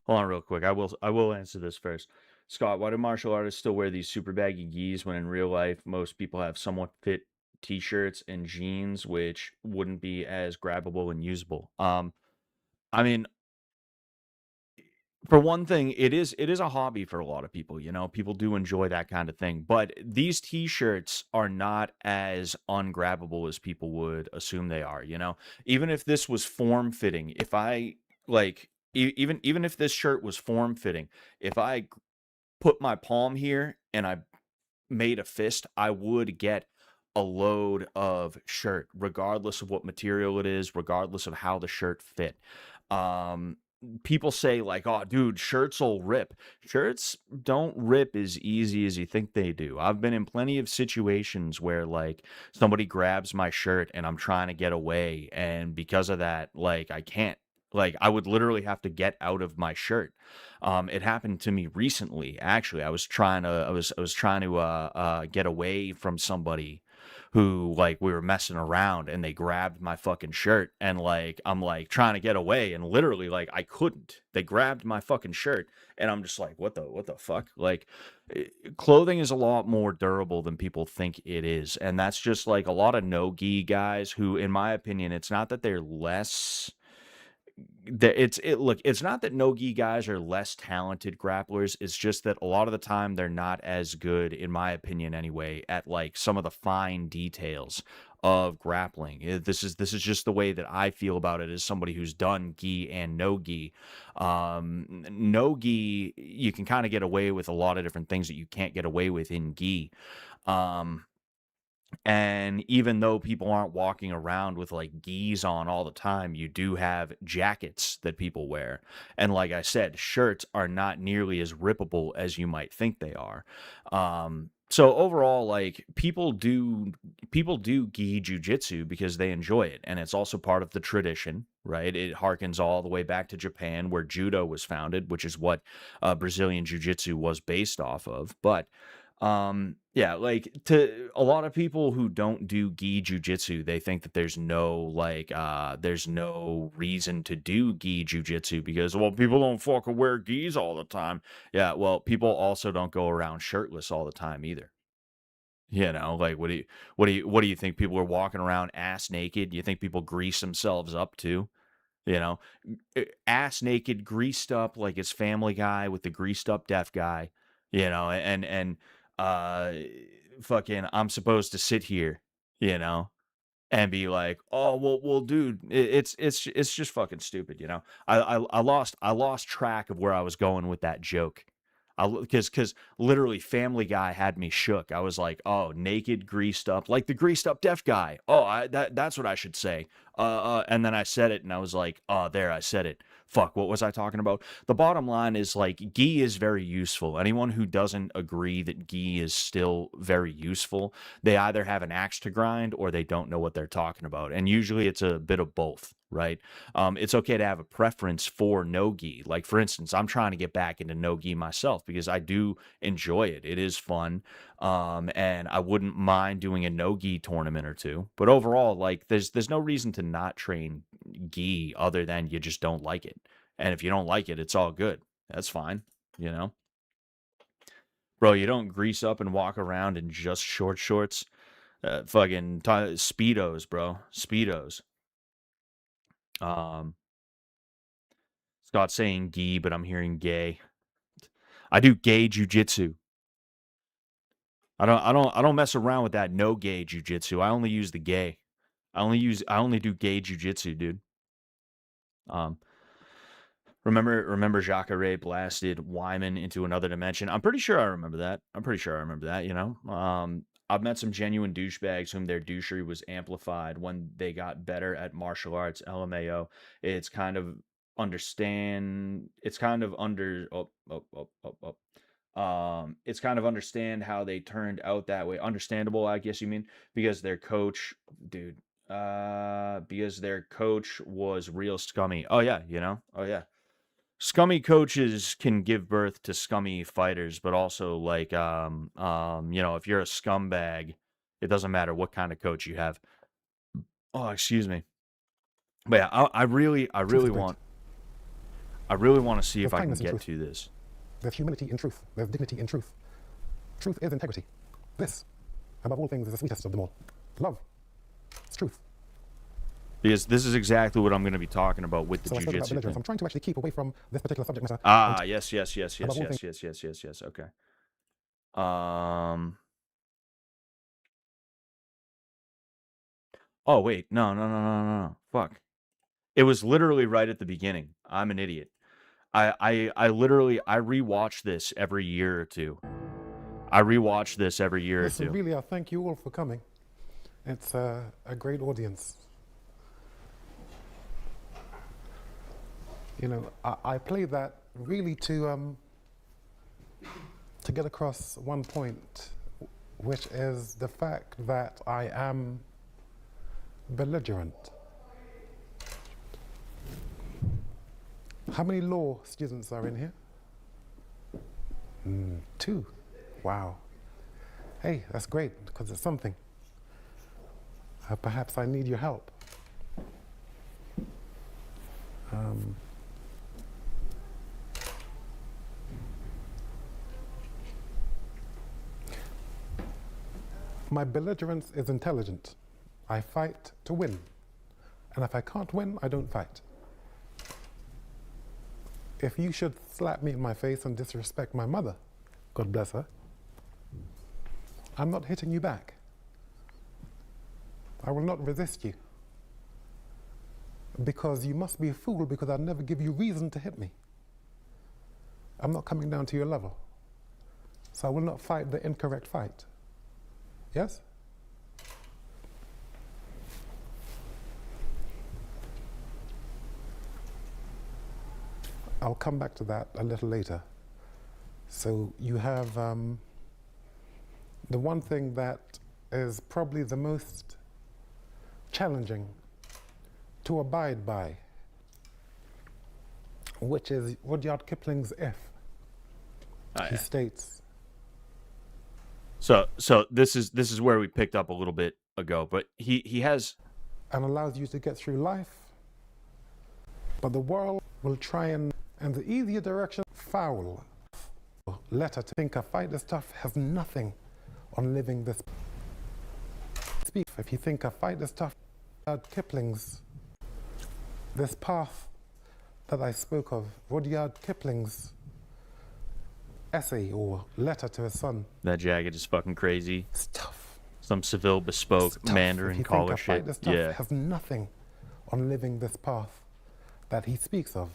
Hold on real quick. I will answer this first. Scott, why do martial artists still wear these super baggy gis when in real life most people have somewhat fit t-shirts and jeans which wouldn't be as grabbable and usable? I mean, for one thing, it is a hobby for a lot of people, you know. People do enjoy that kind of thing. But these t-shirts are not as ungrabbable as people would assume they are, you know. Even if this was form fitting, if I like even if this shirt was form fitting, if I put my palm here and I made a fist, I would get a load of shirt, regardless of what material it is, regardless of how the shirt fit. Um, People say like, "Oh, dude, shirts will rip." Shirts don't rip as easy as you think they do. I've been in plenty of situations where like somebody grabs my shirt and I'm trying to get away, and because of that, like I can't. Like I would literally have to get out of my shirt. It happened to me recently. Actually, I was trying to get away from somebody who like we were messing around and they grabbed my fucking shirt, and like I'm like trying to get away and literally like I couldn't. They grabbed my fucking shirt and I'm just like what the fuck? Like clothing is a lot more durable than people think it is, and that's just like a lot of no-gi guys who in my opinion it's not that they're less look, it's not that no-gi guys are less talented grapplers. It's just that a lot of the time they're not as good, in my opinion anyway, at like some of the fine details of grappling. This is just the way that I feel about it as somebody who's done gi and no-gi. No-gi, you can kind of get away with a lot of different things that you can't get away with in gi. And even though people aren't walking around with like gis on all the time, you do have jackets that people wear. And like I said, shirts are not nearly as rippable as you might think they are. So overall, like people do gi jujitsu because they enjoy it, and it's also part of the tradition, right? It harkens all the way back to Japan, where judo was founded, which is what Brazilian jiu-jitsu was based off of. But yeah, like to a lot of people who don't do gi jujitsu, they think that there's no reason to do gi jujitsu because, well, people don't fucking wear gis all the time. Yeah, well, people also don't go around shirtless all the time either. Like what do you think people are walking around ass naked? You think people grease themselves up too? You know, ass naked, greased up like it's Family Guy with the greased up deaf guy. And uh, fucking, I'm supposed to sit here, you know, and be like, oh well, dude, it's just fucking stupid. I lost track of where I was going with that joke. Because literally Family Guy had me shook. I was like, oh, naked, greased up, like the greased up deaf guy. Oh, that's what I should say. And then I said it, and I was like, oh, there, I said it. Fuck, what was I talking about? The bottom line is like gi is very useful. Anyone who doesn't agree that gi is still very useful, they either have an axe to grind or they don't know what they're talking about. And usually it's a bit of both, right? It's okay to have a preference for no gi. Like, for instance, I'm trying to get back into no gi myself because I do enjoy it. It is fun. And I wouldn't mind doing a no gi tournament or two. But overall, like, there's no reason to not train gi other than you just don't like it. And if you don't like it, it's all good. That's fine, you know? Bro, you don't grease up and walk around in just short shorts. Speedos, bro. Speedos. Um, Scott's saying gi, but I'm hearing gay. I do gay jujitsu. I don't mess around with that no gay jujitsu. I only use the gay. I only do gay jujitsu, dude. Um, remember Jacare blasted Wyman into another dimension. I'm pretty sure I remember that. I've met some genuine douchebags whom their douchery was amplified when they got better at martial arts, LMAO. It's kind of it's kind of understand how they turned out that way. Understandable, I guess you mean, because their coach, dude, because their coach was real scummy. Oh yeah, Oh yeah. Scummy coaches can give birth to scummy fighters, but also like if you're a scumbag, it doesn't matter what kind of coach you have. Oh, excuse me. But yeah, I really Truth is great. want to see There's if I can kindness in get truth. to this. There's humility in truth. There's dignity in truth. Truth is integrity. This, above all things, is the sweetest of them all. Love. It's truth. Because this is exactly what I'm going to be talking about with the So I spoke about jujitsu belligerence. thing. I'm trying to actually keep away from this particular subject matter. Yes. Above all things. Okay. Um. Oh wait, no. Fuck. It was literally right at the beginning. I'm an idiot. I literally I rewatch this every year or two. Listen, really, I thank you all for coming. It's a great audience. I play that really to get across one point, which is the fact that I am belligerent. How many law students are in here? 2. Wow. Hey, that's great, because it's something. Perhaps I need your help. My belligerence is intelligent. I fight to win. And if I can't win, I don't fight. If you should slap me in my face and disrespect my mother, God bless her, I'm not hitting you back. I will not resist you. Because you must be a fool, because I'd never give you reason to hit me. I'm not coming down to your level. So I will not fight the incorrect fight. Yes? I'll come back to that a little later. So you have the one thing that is probably the most challenging to abide by, which is Rudyard Kipling's If. He states. So this is where we picked up a little bit ago, but he has, and allows you to get through life, but the world will try and the easier direction, foul. Letter to think a fight this tough has nothing on living this. Speak if you think a fight this tough. Kipling's this path that I spoke of, Rudyard Kipling's essay or letter to his son. that jacket is fucking crazy. It's tough. Some Seville bespoke It's tough. Mandarin If you collar think a fight shit. this tough Yeah. has nothing on living this path that he speaks of.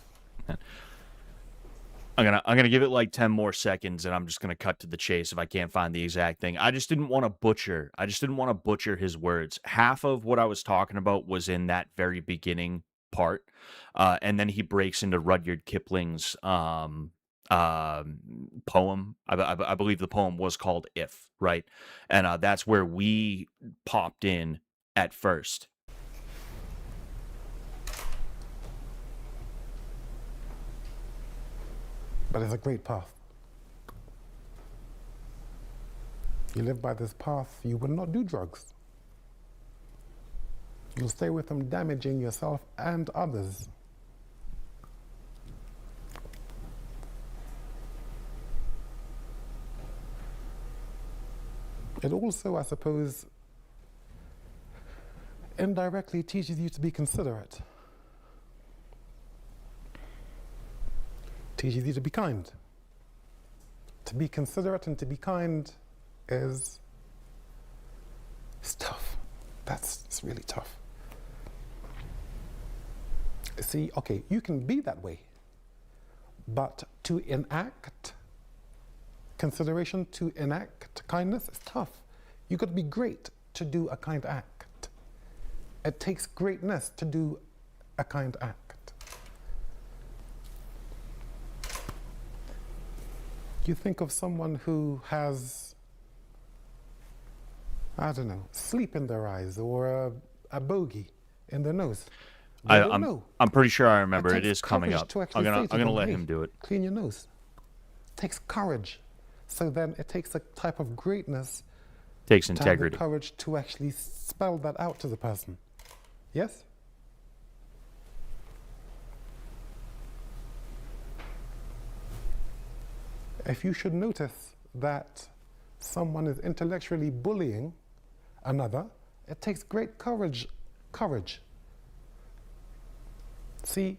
I'm gonna give it like 10 more seconds, and I'm just gonna cut to the chase if I can't find the exact thing. I just didn't want to butcher his words. Half of what I was talking about was in that very beginning part, and then he breaks into Rudyard Kipling's poem. I believe the poem was called If, right? And that's where we popped in at first. But it's a great path. You live by this path, you will not do drugs. You'll stay with them, damaging yourself and others. It also, I suppose, indirectly teaches you to be considerate. Teaches you to be kind. To be considerate and to be kind is it's tough. It's really tough. See, okay, you can be that way, but to enact consideration, to enact kindness, is tough. You've got to be great to do a kind act. It takes greatness to do a kind act. You think of someone who has, I don't know, sleep in their eyes or a bogey in their nose. I'm pretty sure I remember. It takes is coming courage up. to I'm actually gonna say to I'm gonna them, let "Hey, him do it. Clean your nose. It takes courage. So then it takes a type of greatness Takes to have the integrity. courage to actually spell that out to the person. Yes? If you should notice that someone is intellectually bullying another, it takes great courage. See,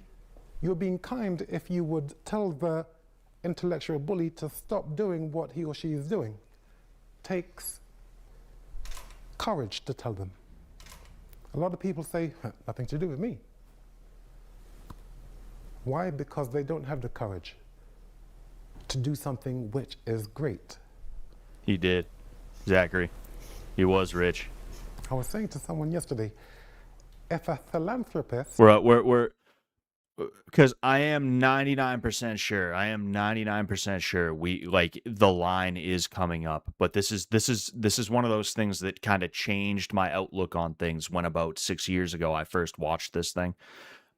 you're being kind if you would tell the intellectual bully to stop doing what he or she is doing. Takes courage to tell them. A lot of people say, nothing to do with me. Why? Because they don't have the courage to do something which is great. He did, Zachary. He was rich. I was saying to someone yesterday, if a philanthropist We're because I am 99% sure. I am 99% sure we like the line is coming up. But this is one of those things that kind of changed my outlook on things when about 6 years ago I first watched this thing.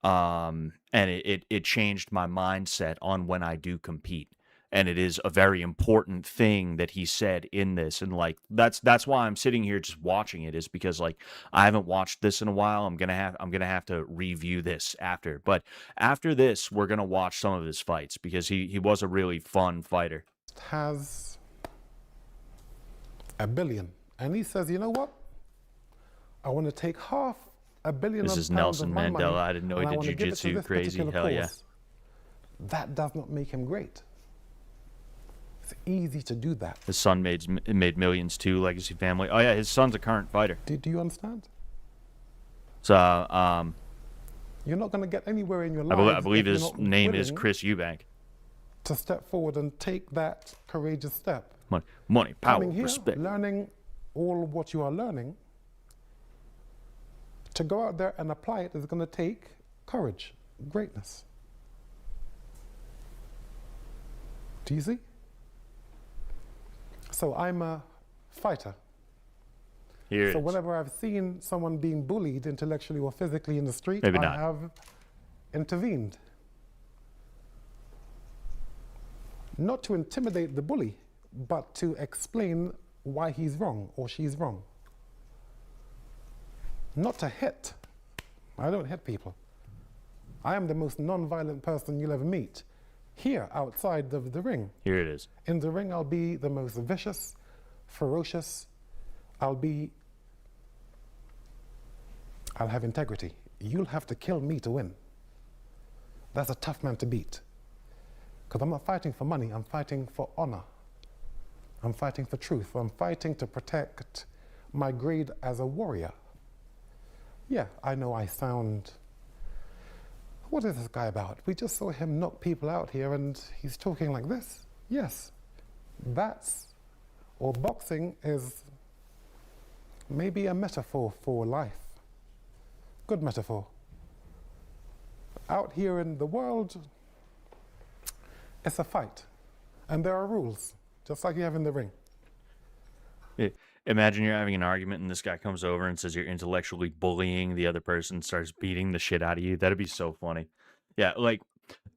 And it changed my mindset on when I do compete. And it is a very important thing that he said in this, and like that's why I'm sitting here just watching it, is because like I haven't watched this in a while. I'm gonna have to review this after. But after this, we're gonna watch some of his fights because he was a really fun fighter. has $1 billion, and he says, you know what? I want to take half $1 billion. This is pounds Nelson of my money, Mandela. I didn't know he and I did wanna give it to jujitsu. this Crazy. particular Hell yeah. cause. That does not make him great. It's easy to do that. His son made millions too. Legacy family. Oh yeah, his son's a current fighter. Do you understand? So You're not going to get anywhere in your I life. believe if his you're not name is willing Chris Eubank. to step forward and take that courageous step. Money, power, Coming here, respect. learning all what you are learning, to go out there and apply it is going to take courage, greatness. Do you see? So I'm a fighter. Here it So is. whenever I've seen someone being bullied intellectually or physically in the street, Maybe I not. have intervened. Not to intimidate the bully, but to explain why he's wrong or she's wrong. Not to hit. I don't hit people. I am the most non-violent person you'll ever meet. Here, outside of the ring. Here it is. In the ring, I'll be the most vicious, ferocious. I'll have integrity. You'll have to kill me to win. That's a tough man to beat. Because I'm not fighting for money, I'm fighting for honor. I'm fighting for truth. I'm fighting to protect my grade as a warrior. Yeah, I know I sound... What is this guy about? We just saw him knock people out here and he's talking like this. Yes, boxing is maybe a metaphor for life. Good metaphor. Out here in the world, it's a fight. And there are rules, just like you have in the ring. Imagine you're having an argument and this guy comes over and says you're intellectually bullying the other person, starts beating the shit out of you. That'd be so funny. Yeah, like,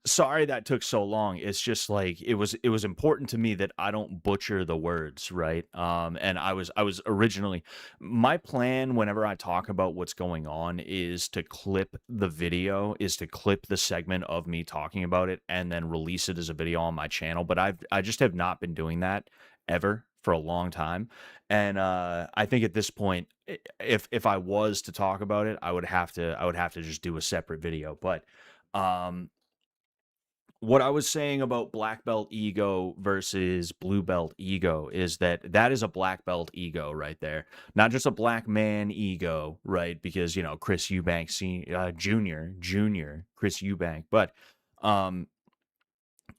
sorry that took so long. It's just like it was important to me that I don't butcher the words, right? And I was originally, my plan whenever I talk about what's going on is to clip the video, is to clip the segment of me talking about it and then release it as a video on my channel. But I just have not been doing that ever for a long time. And I think at this point, if I was to talk about it, I would have to just do a separate video. But what I was saying about black belt ego versus blue belt ego is that is a black belt ego right there, not just a black man ego, right? Because Chris Eubank Junior Chris Eubank, but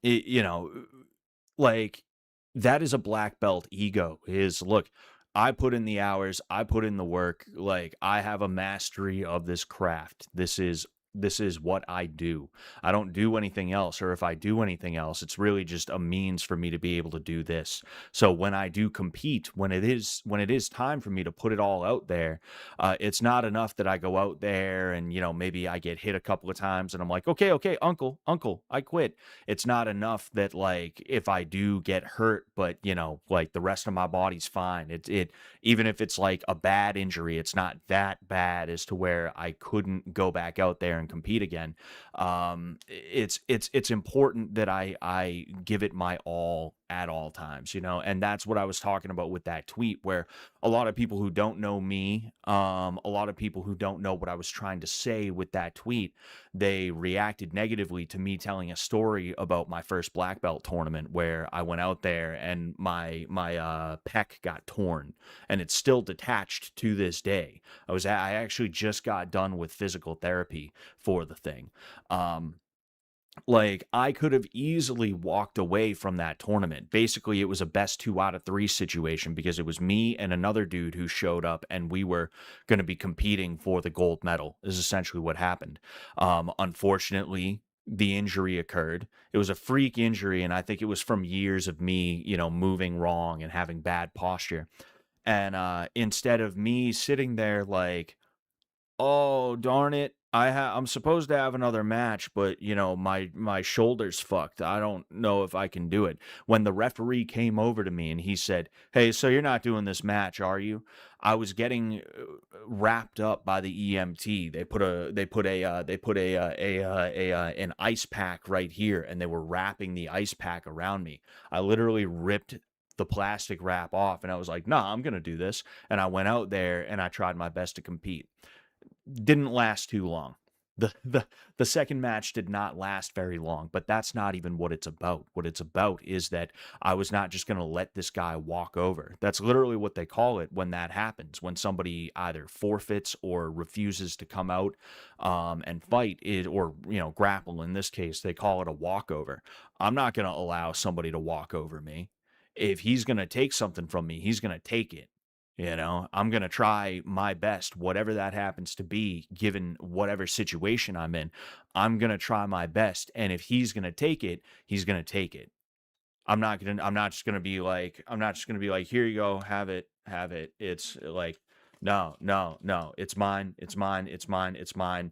it, like that is a black belt ego. Is look, I put in the hours, I put in the work, like I have a mastery of this craft. This is what I do. I don't do anything else, or if I do anything else, it's really just a means for me to be able to do this. So when I do compete, when it is time for me to put it all out there, it's not enough that I go out there and maybe I get hit a couple of times and I'm like, okay, uncle, I quit. It's not enough that like if I do get hurt, but like the rest of my body's fine. It even if it's like a bad injury, it's not that bad as to where I couldn't go back out there and compete again. It's important that I give it my all at all times, and that's what I was talking about with that tweet, where a lot of people who don't know me, a lot of people who don't know what I was trying to say with that tweet, they reacted negatively to me telling a story about my first black belt tournament where I went out there and my pec got torn and it's still detached to this day. I actually just got done with physical therapy for the thing. Like I could have easily walked away from that tournament. Basically, it was a best 2 out of 3 situation because it was me and another dude who showed up and we were going to be competing for the gold medal is essentially what happened. Unfortunately, the injury occurred. It was a freak injury, and I think it was from years of me, moving wrong and having bad posture. And instead of me sitting there like, oh darn it, I'm supposed to have another match, but my shoulder's fucked. I don't know if I can do it. When the referee came over to me and he said, hey, so you're not doing this match, are you? I was getting wrapped up by the EMT. They put an ice pack right here, and they were wrapping the ice pack around me. I literally ripped the plastic wrap off, and I was like, nah, I'm gonna do this. And I went out there and I tried my best to compete. Didn't last too long. The second match did not last very long, but that's not even what it's about. What it's about is that I was not just going to let this guy walk over. That's literally what they call it when that happens, when somebody either forfeits or refuses to come out and fight it, or grapple. In this case, they call it a walkover. I'm not going to allow somebody to walk over me. If he's going to take something from me, he's going to take it. I'm going to try my best, whatever that happens to be, given whatever situation I'm in. I'm going to try my best. And if he's going to take it, he's going to take it. I'm not just gonna be like, here you go, have it. It's like, no, no, no, it's mine, it's mine, it's mine, it's mine.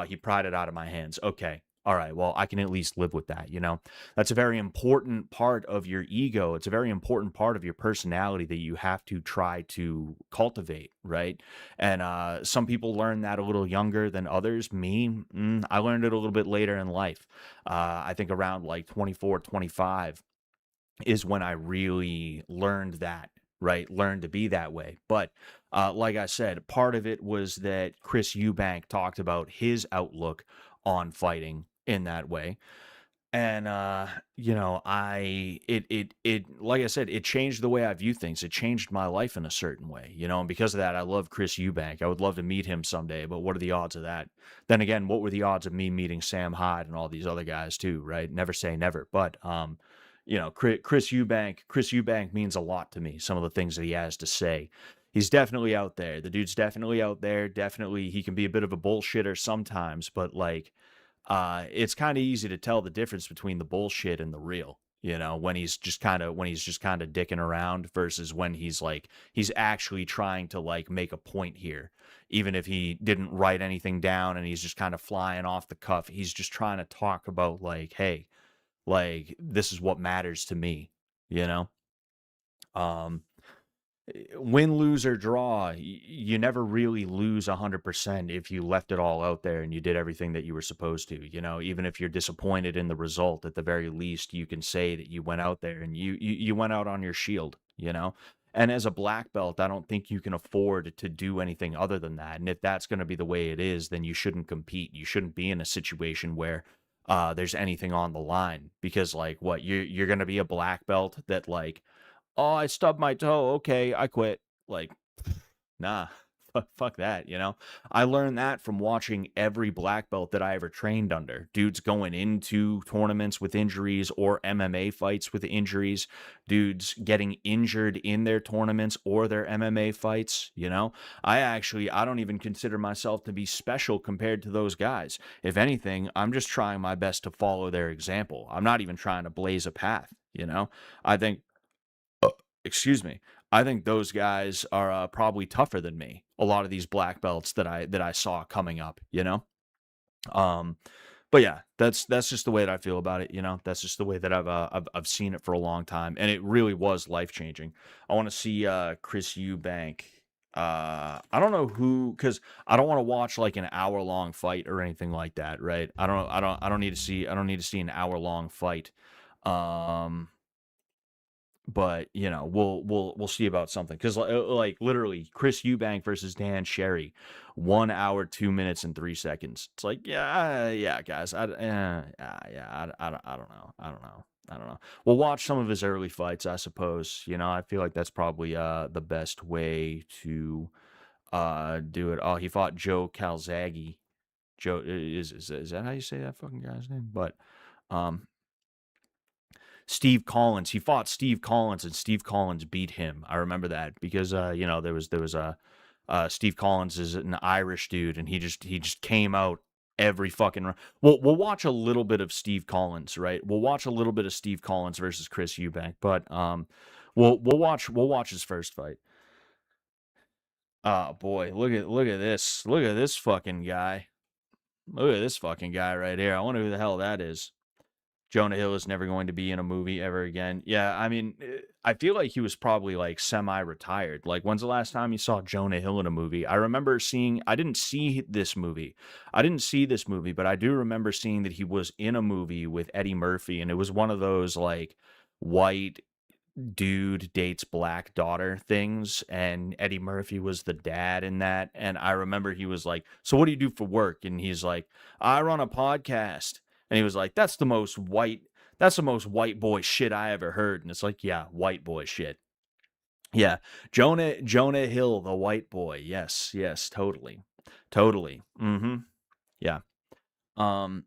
He pried it out of my hands. Okay. All right. Well, I can at least live with that, you know? That's a very important part of your ego. It's a very important part of your personality that you have to try to cultivate, right? And some people learn that a little younger than others. Me, I learned it a little bit later in life. I think around like 24, 25 is when I really learned that, right? Learned to be that way. But like I said, part of it was that Chris Eubank talked about his outlook on fighting in that way. And you know, like I said, it changed the way I view things. It changed my life in a certain way, you know, and because of that, I love Chris Eubank. I would love to meet him someday, but what are the odds of that? Then again, what were the odds of me meeting Sam Hyde and all these other guys too, right? Never say never. But you know, Chris Eubank means a lot to me. Some of the things that he has to say. He's definitely out there. The dude's definitely out there. Definitely, he can be a bit of a bullshitter sometimes, but like, it's kind of easy to tell the difference between the bullshit and the real, you know, when he's just kind of dicking around versus when he's actually trying to like make a point here, even if he didn't write anything down and he's just kind of flying off the cuff. He's just trying to talk about like, hey, like this is what matters to me, you know. um Win, lose, or draw, you never really lose 100% if you left it all out there and you did everything that you were supposed to. You know, even if you're disappointed in the result, at the very least, you can say that you went out there and you went out on your shield, you know? And as a black belt, I don't think you can afford to do anything other than that. And if that's going to be the way it is, then you shouldn't compete. You shouldn't be in a situation where there's anything on the line, because like what you're going to be a black belt that like, oh, I stubbed my toe. Okay, I quit. Like, nah, fuck that, you know? I learned that from watching every black belt that I ever trained under. Dudes going into tournaments with injuries or MMA fights with injuries. Dudes getting injured in their tournaments or their MMA fights, you know? I don't even consider myself to be special compared to those guys. If anything, I'm just trying my best to follow their example. I'm not even trying to blaze a path, you know? I think excuse me. I think those guys are probably tougher than me. A lot of these black belts that I saw coming up, you know. Um, but yeah, that's just the way that I feel about it. You know, that's just the way that I've seen it for a long time, and it really was life changing. I want to see Chris Eubank. I don't know who, because I don't want to watch like an hour long fight or anything like that, right? I don't need to see an hour long fight. Um, but you know, we'll see about something, because like literally Chris Eubank versus Dan Sherry, 1 hour 2 minutes and 3 seconds. It's like, yeah guys, I don't know, I don't know. We'll watch some of his early fights, I suppose. You know, I feel like that's probably the best way to do it. Oh, he fought Joe Calzaghe. Joe is that how you say that fucking guy's name? But um Steve Collins. He fought Steve Collins, and Steve Collins beat him. I remember that because you know, there was a Steve Collins is an Irish dude, and he just came out every fucking round. We'll watch a little bit of Steve Collins, right? We'll watch a little bit of Steve Collins versus Chris Eubank, but we'll watch his first fight. Oh boy, look at this fucking guy. Look at this fucking guy right here. I wonder who the hell that is. Jonah Hill is never going to be in a movie ever again. Yeah, I mean, I feel like he was probably like semi-retired. Like, when's the last time you saw Jonah Hill in a movie? I remember seeing, I didn't see this movie. But I do remember seeing that he was in a movie with Eddie Murphy, and it was one of those like white dude dates black daughter things, and Eddie Murphy was the dad in that. And I remember he was like, so what do you do for work? And he's like, I run a podcast. And he was like, that's the most white boy shit I ever heard. And it's like, yeah, white boy shit. Yeah. Jonah Hill, the white boy. Yes, totally. Mm-hmm. Yeah. I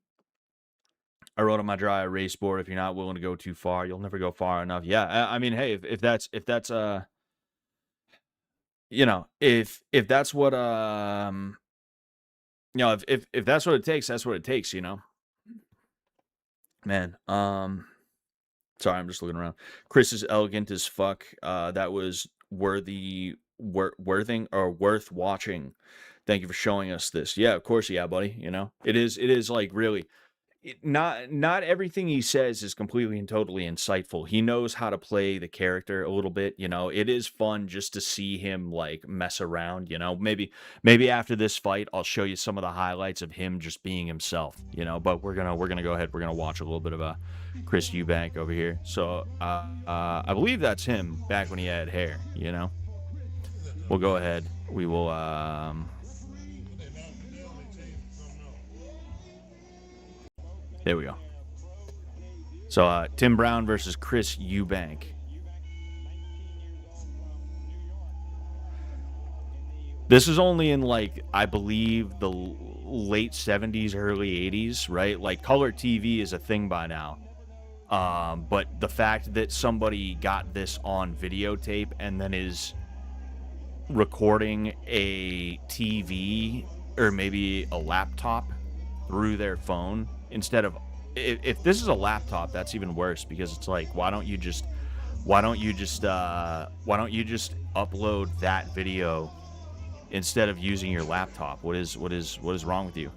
wrote on my dry erase board, if you're not willing to go too far, you'll never go far enough. Yeah, I mean, hey, if that's you know, if that's what you know, if that's what it takes, that's what it takes, you know. Man, Sorry, I'm just looking around. Chris is elegant as fuck. That was worth watching. Thank you for showing us this. Yeah, of course, yeah, buddy. You know, it is like really not everything he says is completely and totally insightful. He knows how to play the character a little bit, you know. It is fun just to see him like mess around, you know. Maybe after this fight I'll show you some of the highlights of him just being himself, you know. But we're gonna go ahead, we're gonna watch a little bit of Chris Eubank over here. So I believe that's him back when he had hair, you know. We'll go ahead, we will there we go. So Tim Brown versus Chris Eubank. This is only in, like, I believe the late 70s, early 80s, right? Like, color TV is a thing by now. But the fact that somebody got this on videotape and then is recording a TV or maybe a laptop through their phone instead of, if this is a laptop, that's even worse, because it's like, why don't you just upload that video instead of using your laptop? What is wrong with you?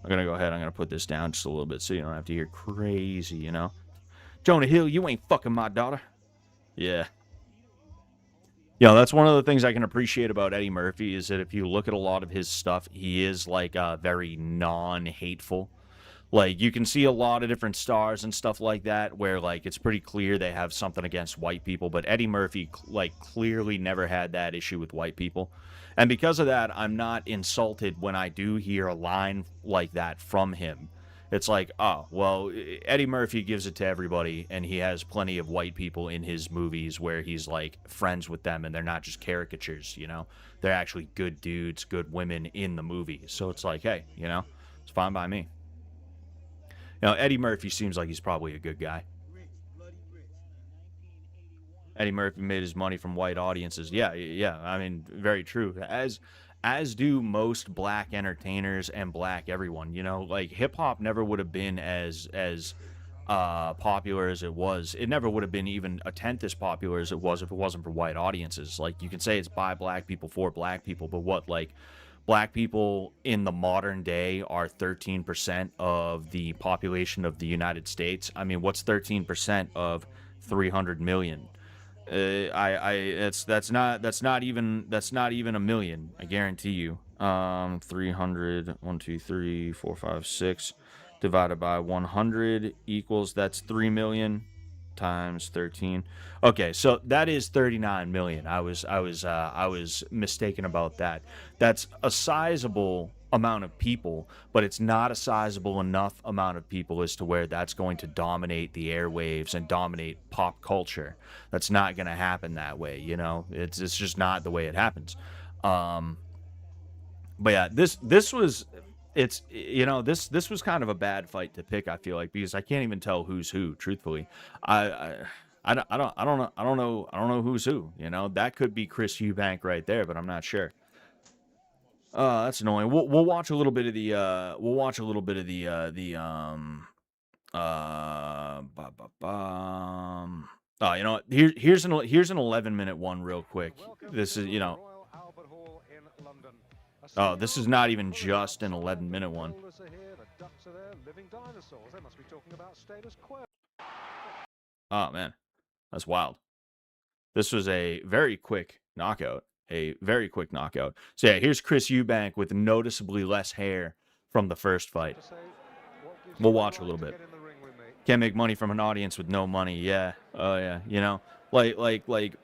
I'm gonna go ahead, I'm gonna put this down just a little bit so you don't have to hear crazy, you know. Jonah Hill, you ain't fucking my daughter. Yeah. You know, that's one of the things I can appreciate about Eddie Murphy, is that if you look at a lot of his stuff, he is like very non-hateful. Like, you can see a lot of different stars and stuff like that where, like, it's pretty clear they have something against white people, but Eddie Murphy, like, clearly never had that issue with white people. And because of that, I'm not insulted when I do hear a line like that from him. It's like, oh, well, Eddie Murphy gives it to everybody, and he has plenty of white people in his movies where he's, like, friends with them, and they're not just caricatures, you know? They're actually good dudes, good women in the movie. So it's like, hey, you know, it's fine by me. You know, Eddie Murphy seems like he's probably a good guy. Eddie Murphy made his money from white audiences. Yeah, I mean, very true. As do most black entertainers and black everyone. You know, like, hip-hop never would have been as popular as it was. It never would have been even a tenth as popular as it was if it wasn't for white audiences. Like, you can say it's by black people, for black people, but what, like, black people in the modern day are 13% of the population of the United States. I mean, what's 13% of 300 million? That's not even a million. I guarantee you. 300, 1, 2, 3, 4, 5, 6 divided by 100 equals, that's 3 million times 13. Okay, so that is 39 million. I was mistaken about that. That's a sizable amount of people, but it's not a sizable enough amount of people as to where that's going to dominate the airwaves and dominate pop culture. That's not going to happen that way, you know. It's just not the way it happens. But yeah, this was, it's, you know, this was kind of a bad fight to pick, I feel like, because I can't even tell who's who, truthfully. I don't know who's who, you know. That could be Chris Eubank right there, but I'm not sure. That's annoying. We'll watch a little bit of the you know what? Here's an 11-minute one real quick. This is, you know, oh, this is not even just an 11-minute one. Oh man, that's wild. This was a very quick knockout. So yeah, here's Chris Eubank with noticeably less hair from the first fight. We'll watch a little bit. Can't make money from an audience with no money. Yeah. Oh yeah. You know, like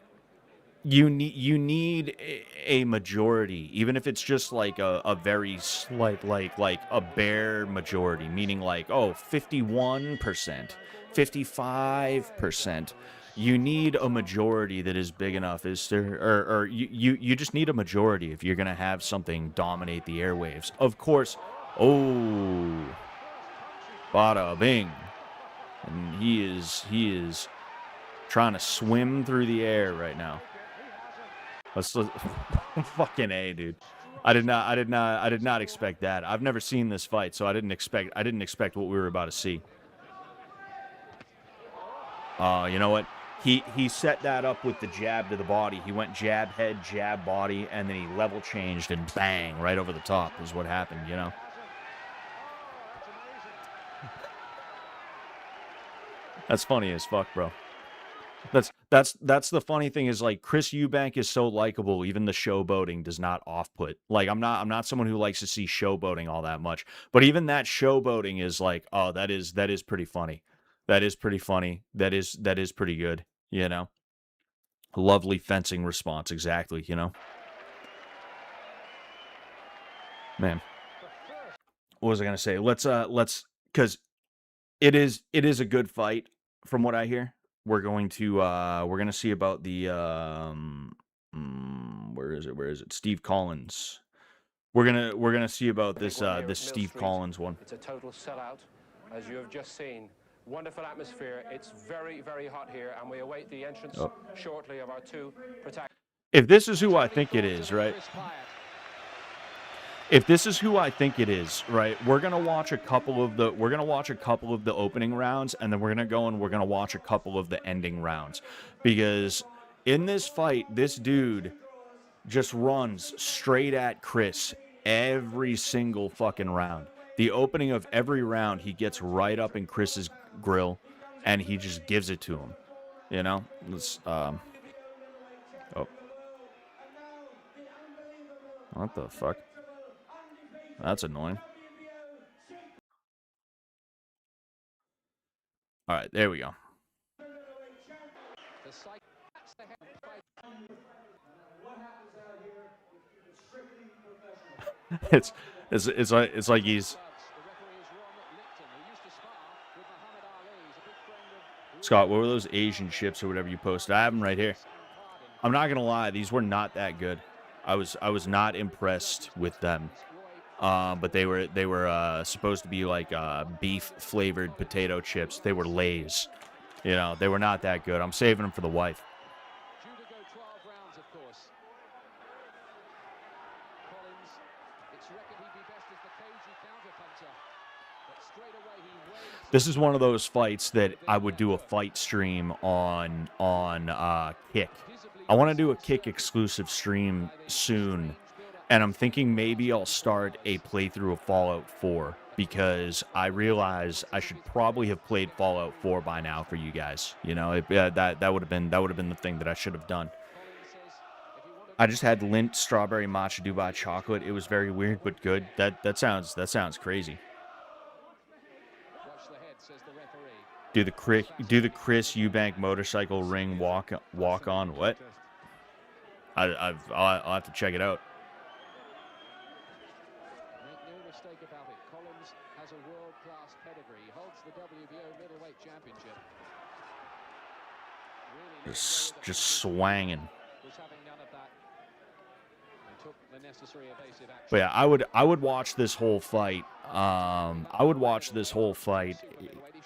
you need a majority, even if it's just like a very slight, like a bare majority, meaning like, oh, 51%, 55%. You need a majority that is big enough as to, or you just need a majority if you're gonna have something dominate the airwaves. Of course. Oh, bada bing, and he is trying to swim through the air right now. Let's fucking A, dude. I did not expect that. I've never seen this fight, so I didn't expect what we were about to see. You know what? He set that up with the jab to the body. He went jab head, jab body, and then he level changed and bang right over the top is what happened, you know? That's funny as fuck, bro. That's the funny thing is like Chris Eubank is so likable, even the showboating does not off-put. Like I'm not someone who likes to see showboating all that much. But even that showboating is like, oh, that is pretty funny. That is pretty funny. That is pretty good, you know. Lovely fencing response, exactly, you know. Man. What was I gonna say? Let's because it is a good fight from what I hear. We're gonna see about the where is it? Steve Collins. We're gonna see about this this Steve Collins one. It's a total sellout, as you have just seen. Wonderful atmosphere. It's very, very hot here, and we await the entrance shortly of our two protagonists. If this is who I think it is, right? If this is who I think it is, right? We're gonna watch a couple of the opening rounds, and then we're gonna watch a couple of the ending rounds, because in this fight, this dude just runs straight at Chris every single fucking round. The opening of every round, he gets right up in Chris's grill, and he just gives it to him. You know, let's oh, what the fuck? That's annoying. All right, there we go. It's like he's Scott. What were those Asian chips or whatever you posted? I have them right here. I'm not gonna lie, these were not that good. I was not impressed with them. But they were supposed to be like beef flavored potato chips. They were Lay's. You know, they were not that good. I'm saving them for the wife. This is one of those fights that I would do a fight stream on Kick. I want to do a Kick exclusive stream soon, and I'm thinking maybe I'll start a playthrough of Fallout 4, because I realize I should probably have played Fallout 4 by now for you guys. You know, that would have been the thing that I should have done. I just had Lindt strawberry matcha Dubai chocolate. It was very weird but good. That sounds crazy. Do the Chris Eubank motorcycle ring walk on what? I'll have to check it out. Make no mistake about it. Collins has a world-class pedigree. He holds the WBO middleweight championship. Really Just swanging. was having none of that. And took the necessary evasive action. But yeah, I would watch this whole fight. I would watch this whole fight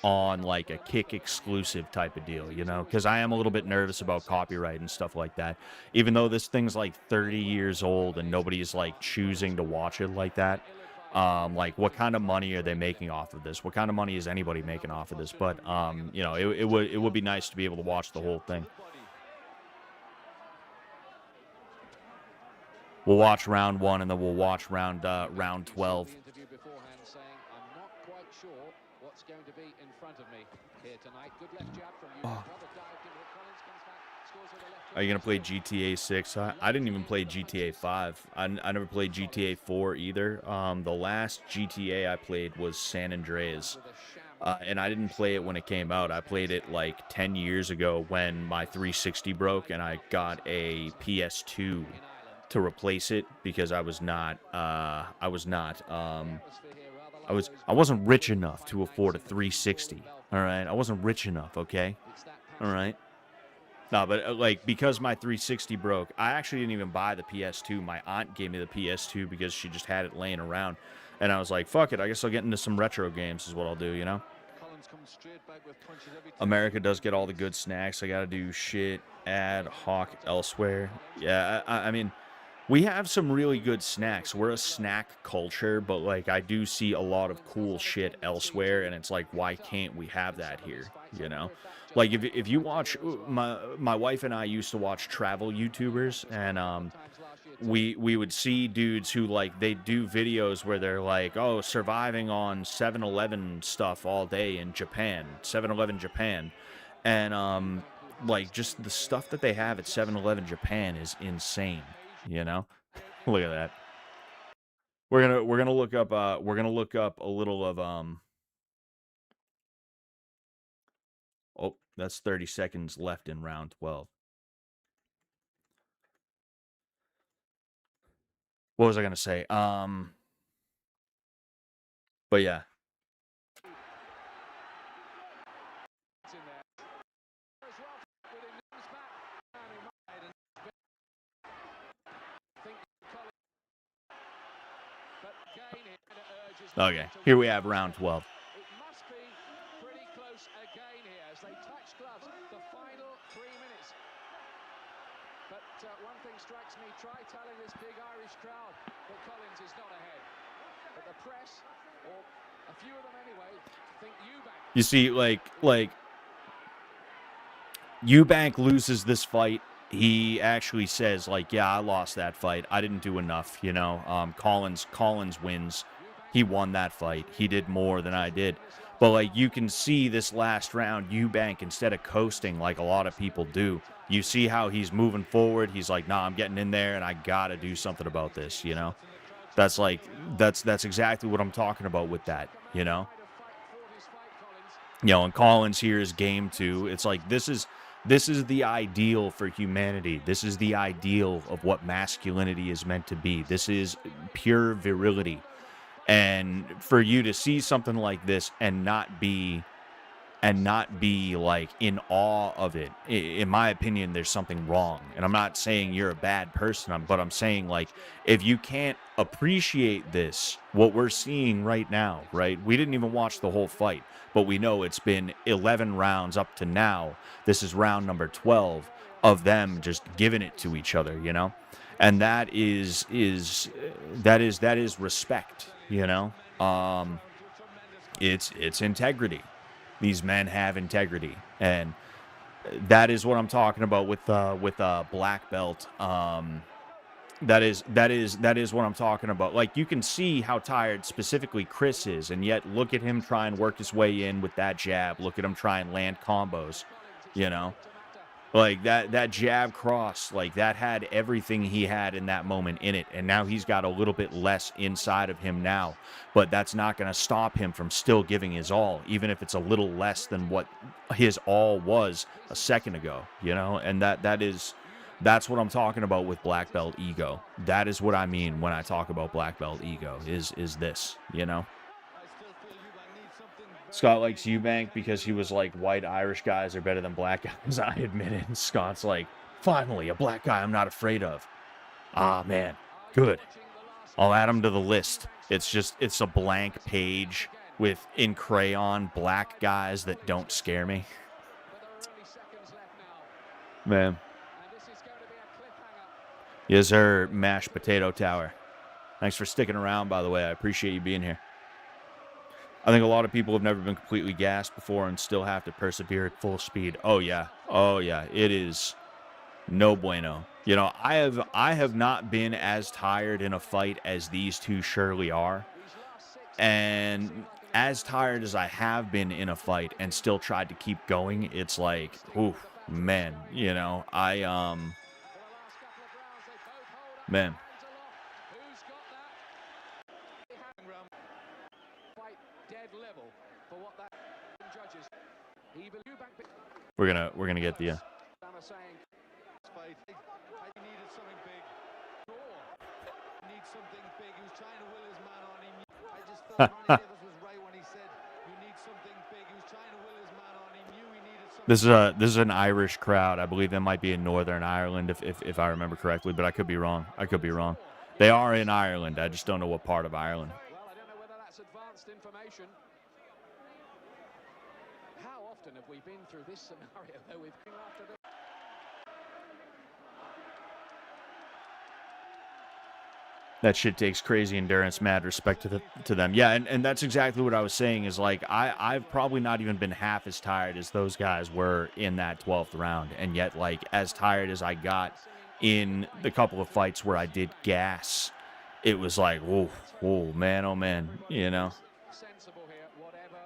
on like a Kick exclusive type of deal, you know, because I am a little bit nervous about copyright and stuff like that. Even though this thing's like 30 years old and nobody's like choosing to watch it like that. Like, what kind of money are they making off of this? What kind of money is anybody making off of this? But you know, it would be nice to be able to watch the whole thing. We'll watch round 1, and then we'll watch round 12. Interview beforehand saying, I'm not quite sure what's going to be in front of me here tonight. Good left jab from you. Rather dived into it. Collins comes back, scores with a left. Are you gonna play GTA 6? I didn't even play GTA 5. I never played GTA 4 either. The last GTA I played was San Andreas. And I didn't play it when it came out. I played it like 10 years ago when my 360 broke, and I got a PS2 to replace it because I wasn't rich enough to afford a 360. All right, I wasn't rich enough. Okay, all right. No, but like, because my 360 broke, I actually didn't even buy the PS2. My aunt gave me the PS2 because she just had it laying around, and I was like, fuck it, I guess I'll get into some retro games is what I'll do, you know. America does get all the good snacks. I gotta do shit ad hoc elsewhere. Yeah, I mean, we have some really good snacks. We're a snack culture, but like, I do see a lot of cool shit elsewhere, and it's like, why can't we have that here? You know, Like if you watch my wife and I used to watch travel YouTubers, and we would see dudes who like they do videos where they're like, oh, surviving on 7-Eleven stuff all day in Japan, 7-Eleven Japan, and like just the stuff that they have at 7-Eleven Japan is insane, you know? Look at that. We're gonna look up a little of oh, that's 30 seconds left in round 12. What was I gonna say? But yeah. Okay, here we have round 12. It must be pretty close again here as they touch gloves the final 3 minutes. But one thing strikes me, try telling this big Irish crowd that Collins is not ahead. But the press, or a few of them anyway, think Eubank. You see, like Eubank loses this fight. He actually says, like, yeah, I lost that fight. I didn't do enough, you know. Collins wins. He won that fight. He did more than I did. But, like, you can see this last round, Eubank, instead of coasting like a lot of people do, you see how he's moving forward. He's like, nah, I'm getting in there, and I got to do something about this, you know. That's like, that's exactly what I'm talking about with that, you know. You know, and Collins here is game 2. It's like, this is the ideal for humanity. This is the ideal of what masculinity is meant to be. This is pure virility. And for you to see something like this and not be like in awe of it, in my opinion, there's something wrong. And I'm not saying you're a bad person, but I'm saying, like, if you can't appreciate this, what we're seeing right now, right? We didn't even watch the whole fight, but we know it's been 11 rounds up to now. This is round number 12 of them just giving it to each other, you know? And that is respect, you know? It's integrity. These men have integrity, and that is what I'm talking about with black belt. That is what I'm talking about. Like, you can see how tired specifically Chris is, and yet look at him try and work his way in with that jab. Look at him try and land combos, you know? Like, that jab cross, like, that had everything he had in that moment in it, and now he's got a little bit less inside of him now, but that's not going to stop him from still giving his all, even if it's a little less than what his all was a second ago, you know? And that's what I'm talking about with black belt ego. That is what I mean when I talk about black belt ego, is this, you know? Scott likes Eubank because he was like, white Irish guys are better than black guys. I admit it. And Scott's like, finally, a black guy I'm not afraid of. Ah, man. Good. I'll add him to the list. It's a blank page with, in crayon, black guys that don't scare me. Man. Yes, sir, Mashed Potato Tower. Thanks for sticking around, by the way. I appreciate you being here. I think a lot of people have never been completely gassed before and still have to persevere at full speed. Oh yeah. It is no bueno. You know, I have not been as tired in a fight as these two surely are. And as tired as I have been in a fight and still tried to keep going, it's like, ooh, man, you know, man. We're gonna get the This is an Irish crowd. I believe they might be in Northern Ireland if I remember correctly, but I could be wrong. They are in Ireland. I just don't know what part of Ireland. Well, I don't know whether that's advanced information. How often have we been through this scenario, though, we've been after this? That shit takes crazy endurance. Mad respect to them. Yeah, and that's exactly what I was saying. Is like I've probably not even been half as tired as those guys were in that 12th round, and yet like as tired as I got in the couple of fights where I did gas, it was like whoa, man, oh man, you know. Sensible here, whatever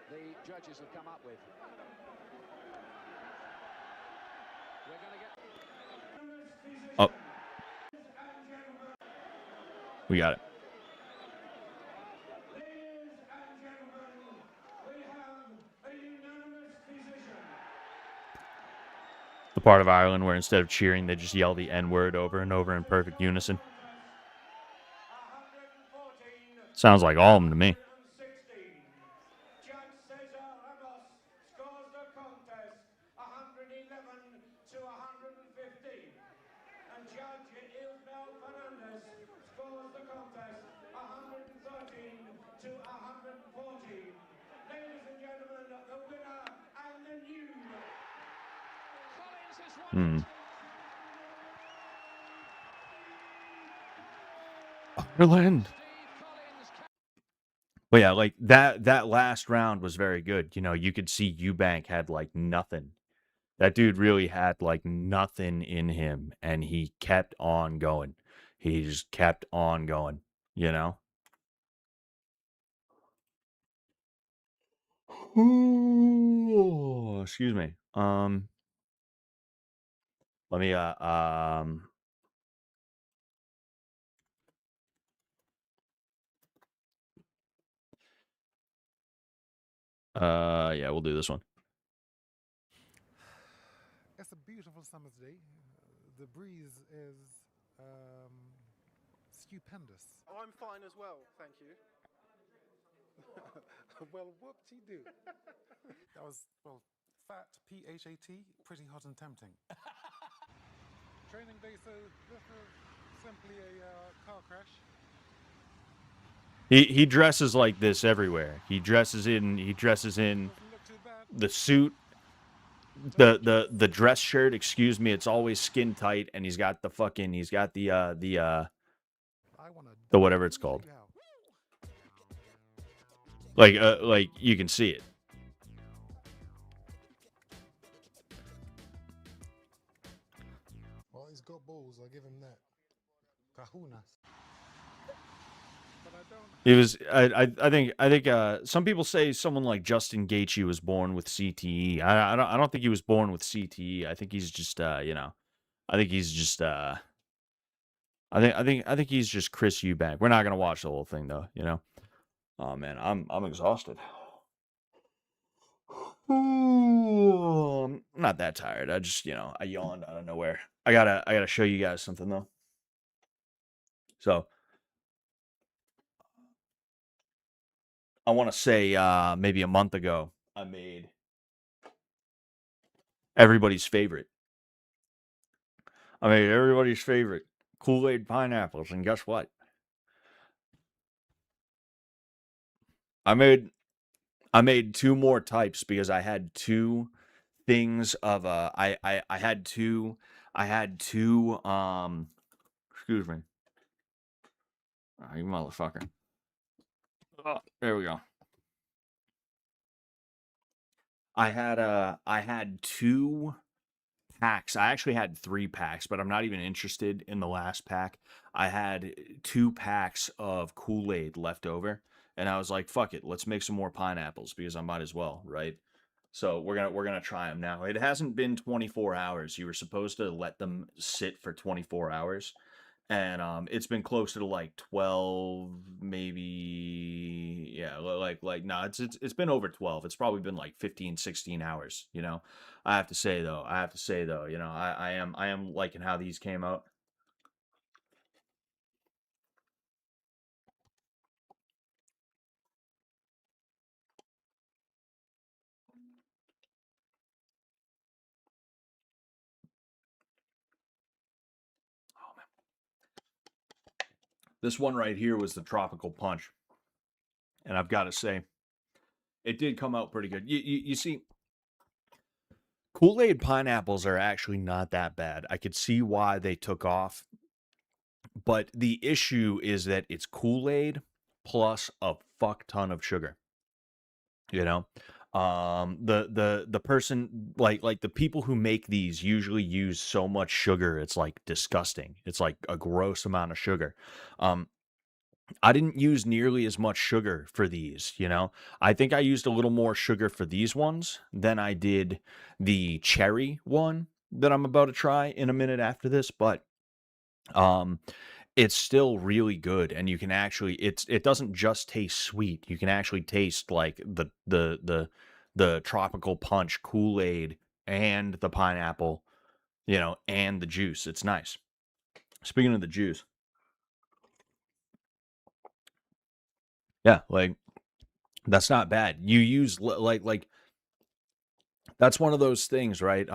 the judges have come up with. We're going to get. Oh, we got it. The part of Ireland where instead of cheering, they just yell the N-word over and over in perfect unison. Sounds like all of them to me. Hmm. Ireland. But yeah, like that last round was very good. You know, you could see Eubank had like nothing. That dude really had like nothing in him, and he kept on going. He just kept on going, you know? Ooh, excuse me. Let me yeah, we'll do this one. It's a beautiful summer's day. The breeze is stupendous. Oh, I'm fine as well, thank you. Well, whoop-de-doo. That was, well, fat, P-H-A-T, pretty hot and tempting. Training day, so this is simply a car crash. He dresses like this everywhere. He dresses in the suit, the dress shirt, excuse me, it's always skin tight, and he's got the whatever it's called. Like you can see it. Well, he's got balls, I'll give him that. Kahunas. He was. I think. Some people say someone like Justin Gaethje was born with CTE. I don't think he was born with CTE. I think he's just. You know. I think he's just. I think he's just Chris Eubank. We're not gonna watch the whole thing though. You know. Oh man, I'm exhausted. Ooh, I'm not that tired. I just I yawned out of nowhere. I gotta show you guys something though. So. I want to say maybe a month ago, I made everybody's favorite. Kool-Aid pineapples, and guess what? I made two more types because I had two things of I had two excuse me. Oh, you motherfucker. Oh, there we go. I had two packs. I actually had 3 packs, but I'm not even interested in the last pack. I had 2 packs of Kool-Aid left over, and I was like, "Fuck it, let's make some more pineapples because I might as well, right?" So we're gonna try them now. It hasn't been 24 hours. You were supposed to let them sit for 24 hours. And it's been closer to like 12, maybe, yeah, no, it's been over 12. It's probably been like 15, 16 hours, you know. I have to say though, you know, I am liking how these came out. Oh man. This one right here was the tropical punch. And I've got to say, it did come out pretty good. You see, Kool-Aid pineapples are actually not that bad. I could see why they took off But the issue is that it's Kool-Aid plus a fuck ton of sugar. You know, the person like the people who make these usually use so much sugar, it's like disgusting. It's like a gross amount of sugar. Um, I didn't use nearly as much sugar for these, you know. I think I used a little more sugar for these ones than I did the cherry one that I'm about to try in a minute after this, but um it's still really good, and you can actually it doesn't just taste sweet. You can actually taste like the tropical punch Kool-Aid and the pineapple, you know, and the juice. It's nice. Speaking of the juice, yeah, like that's not bad. You use like that's one of those things, right?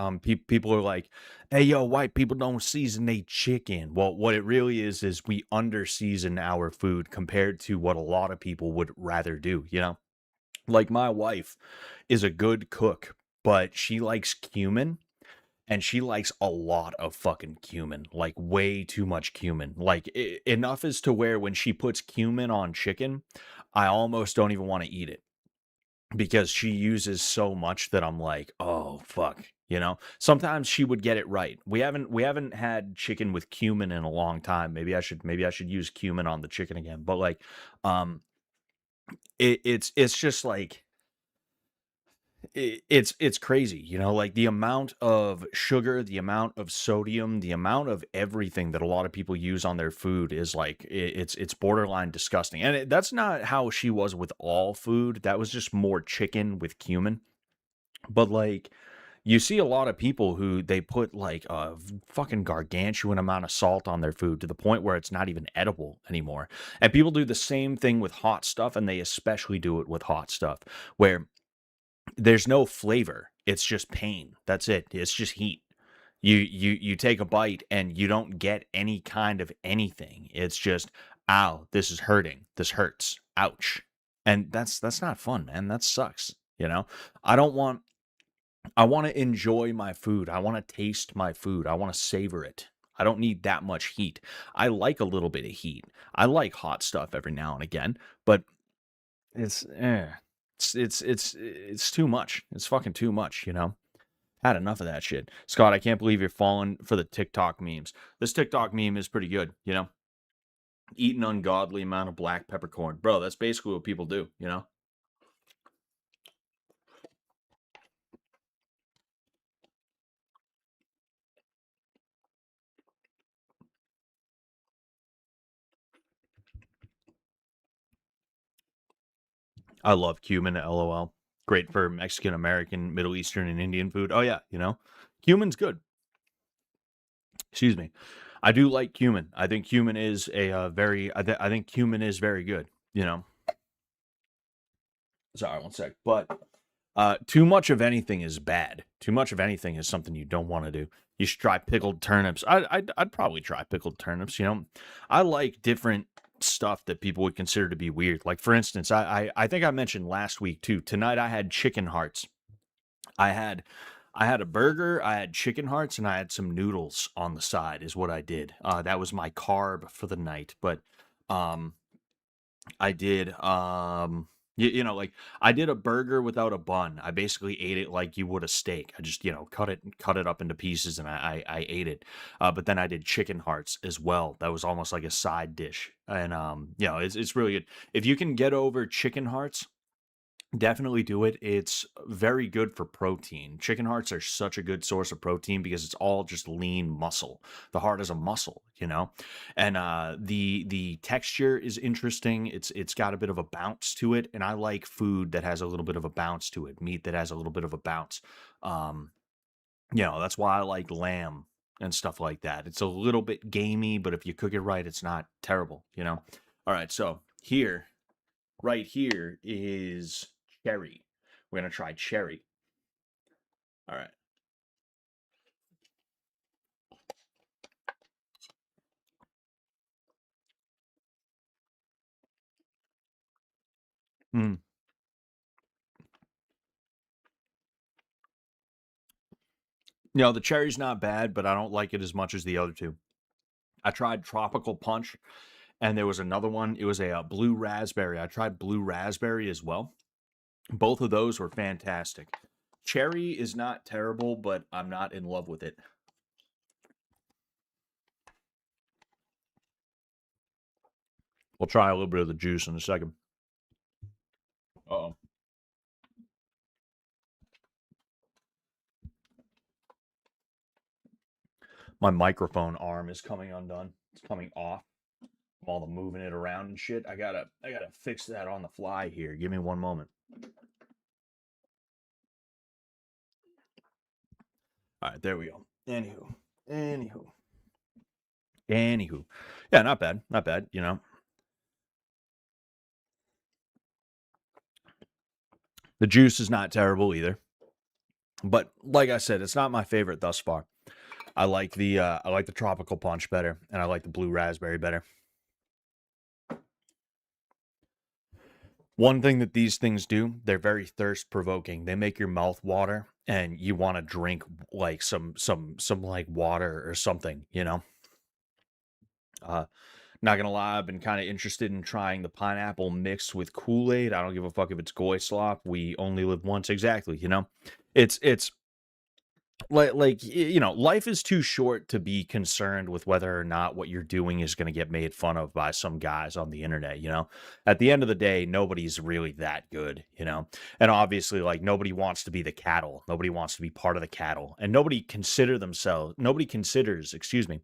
People are like, "Hey, yo, white people don't season they chicken." Well, what it really is we under season our food compared to what a lot of people would rather do. You know, like my wife is a good cook, but she likes cumin, and she likes a lot of fucking cumin, like way too much cumin. Like enough is to where when she puts cumin on chicken, I almost don't even want to eat it because she uses so much that I'm like, "Oh, fuck." You know? Sometimes she would get it right. We haven't had chicken with cumin in a long time. Maybe I should use cumin on the chicken again. But like um it's just like it's crazy, you know, like the amount of sugar, the amount of sodium, the amount of everything that a lot of people use on their food is like it's borderline disgusting. And that's not how she was with all food. That was just more chicken with cumin. But like you see a lot of people who they put like a fucking gargantuan amount of salt on their food to the point where it's not even edible anymore. And people do the same thing with hot stuff, and they especially do it with hot stuff where there's no flavor. It's just pain. That's it. It's just heat. You take a bite and you don't get any kind of anything. It's just, ow, this is hurting. This hurts. Ouch. And that's not fun, man. That sucks. You know? I don't want I want to enjoy my food. I want to taste my food. I want to savor it. I don't need that much heat. I like a little bit of heat. I like hot stuff every now and again, but it's it's too much. It's fucking too much, you know? Had enough of that shit. Scott, I can't believe you're falling for the TikTok memes. This TikTok meme is pretty good, you know? Eat an ungodly amount of black peppercorn. Bro, that's basically what people do, you know? I love cumin, LOL. Great for Mexican, American, Middle Eastern, and Indian food. Oh yeah, you know? Cumin's good. Excuse me. I do like cumin. I think cumin is a I think cumin is very good, you know? Sorry, one sec. But too much of anything is bad. Too much of anything is something you don't want to do. You should try pickled turnips. I'd probably try pickled turnips. You know, I like different stuff that people would consider to be weird. Like for instance, I think I mentioned last week too. Tonight I had chicken hearts. I had I had a burger, I had chicken hearts, and I had some noodles on the side. Is what I did. That was my carb for the night. But um, I did, you know, like I did a burger without a bun. I basically ate it like you would a steak. I just, you know, cut it up into pieces, and I ate it. But then I did chicken hearts as well. That was almost like a side dish, and you know, it's really good. If you can get over chicken hearts, definitely do it. It's very good for protein. Chicken hearts are such a good source of protein because it's all just lean muscle. The heart is a muscle, you know? And the texture is interesting. It's got a bit of a bounce to it, and I like food that has a little bit of a bounce to it. Meat that has a little bit of a bounce. Um, you know, that's why I like lamb and stuff like that. It's a little bit gamey, but if you cook it right, it's not terrible, you know? All right, so here right here is cherry. We're gonna try cherry. All right. Mm. You know, the cherry's not bad, but I don't like it as much as the other two. I tried tropical punch, and there was another one. It was a blue raspberry. I tried blue raspberry as well. Both of those were fantastic. Cherry is not terrible, but I'm not in love with it. We'll try a little bit of the juice in a second. Uh-oh. My microphone arm is coming undone. It's coming off. All the moving it around and shit. I gotta fix that on the fly here. Give me one moment. All right, there we go. Anywho. Yeah, not bad. Not bad, you know. The juice is not terrible either. But like I said, it's not my favorite thus far. I like the tropical punch better, and I like the blue raspberry better. One thing that these things do, they're very thirst provoking. They make your mouth water, and you want to drink like some like water or something, you know. Not gonna lie, I've been kind of interested in trying the pineapple mixed with Kool-Aid. I don't give a fuck if it's goy slop. We only live once, exactly. You know, it's you know, life is too short to be concerned with whether or not what you're doing is going to get made fun of by some guys on the internet. You know, at the end of the day, nobody's really that good. You know, and obviously, like, nobody wants to be the cattle. Nobody wants to be part of the cattle, and nobody considers, excuse me,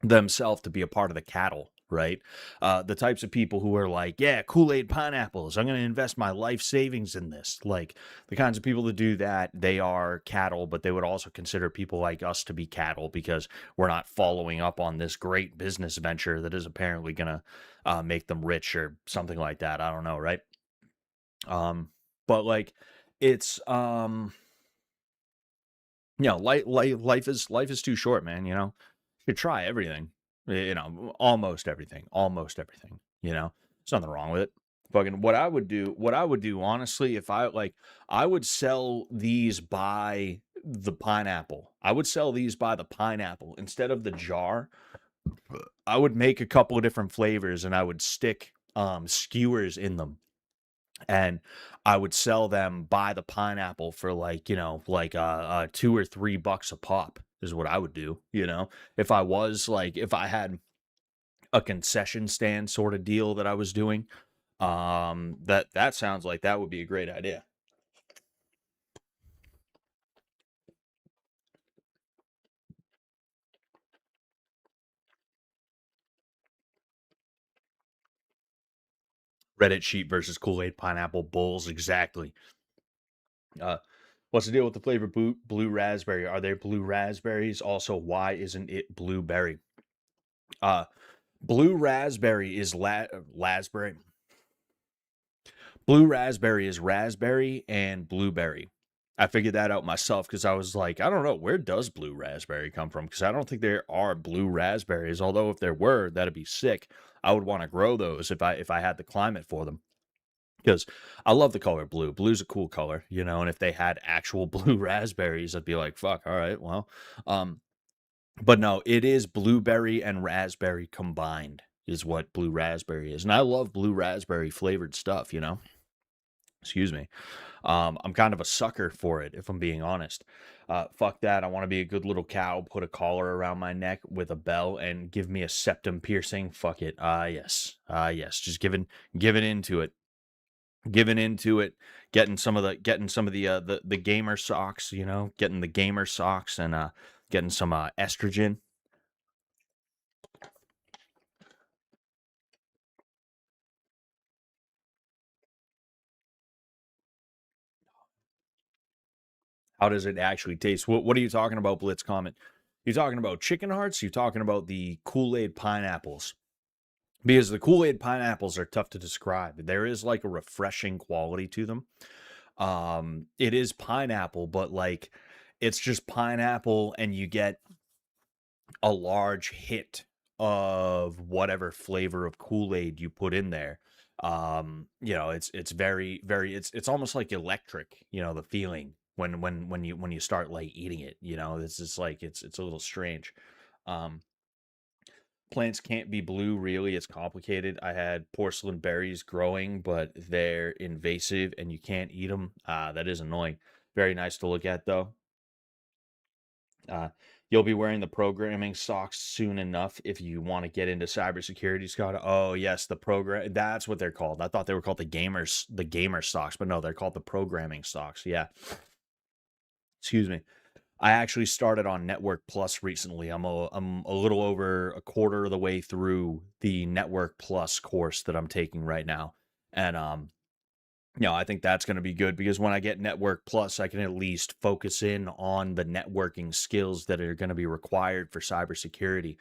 themselves to be a part of the cattle, right? The types of people who are like, yeah, Kool-Aid pineapples, I'm going to invest my life savings in this. Like, the kinds of people that do that, they are cattle, but they would also consider people like us to be cattle because we're not following up on this great business venture that is apparently going to make them rich or something like that. I don't know, right? But like, it's you know, life is too short, man. You know, you try everything, you know, almost everything, you know, there's nothing wrong with it. Fucking what I would do, honestly, if I would sell these by the pineapple. I would sell these by the pineapple instead of the jar. I would make a couple of different flavors and I would stick skewers in them, and I would sell them by the pineapple for, like, you know, like $2 or $3 a pop is what I would do, you know, if I had a concession stand sort of deal that I was doing. That sounds like that would be a great idea. Reddit sheet versus Kool-Aid pineapple bowls, exactly. What's the deal with the flavor blue raspberry? Are there blue raspberries? Also, why isn't it blueberry? Blue raspberry is raspberry. Blue raspberry is raspberry and blueberry. I figured that out myself because I was like, I don't know, where does blue raspberry come from? Because I don't think there are blue raspberries. Although if there were, that'd be sick. I would want to grow those if I had the climate for them. Because I love the color blue. Blue's a cool color, you know. And if they had actual blue raspberries, I'd be like, fuck, all right, well, but no, it is blueberry and raspberry combined is what blue raspberry is. And I love blue raspberry flavored stuff, you know. Excuse me. I'm kind of a sucker for it, if I'm being honest. Fuck that. I want to be a good little cow, put a collar around my neck with a bell, and give me a septum piercing. Fuck it. Yes. Yes. Just giving into it. Giving into it. Getting some of the gamer socks, you know, getting the gamer socks and getting some estrogen. How does it actually taste? What are you talking about, Blitz comment? You talking about chicken hearts? You talking about the Kool-Aid pineapples? Because the Kool-Aid pineapples are tough to describe. There is like a refreshing quality to them. It is pineapple, but like, it's just pineapple and you get a large hit of whatever flavor of Kool-Aid you put in there. You know, it's very, very, it's almost like electric, you know, the feeling when you start like eating it, you know, it's just like, it's a little strange. Um, plants can't be blue, really. It's complicated. I had porcelain berries growing, but they're invasive and you can't eat them. That is annoying. Very nice to look at, though. You'll be wearing the programming socks soon enough if you want to get into cybersecurity, Scott. Oh, yes, the program. That's what they're called. I thought they were called the gamer socks, but no, they're called the programming socks. Yeah. Excuse me. I actually started on Network Plus recently. I'm a little over a quarter of the way through the Network Plus course that I'm taking right now. And I think that's going to be good because when I get Network Plus, I can at least focus in on the networking skills that are going to be required for cybersecurity.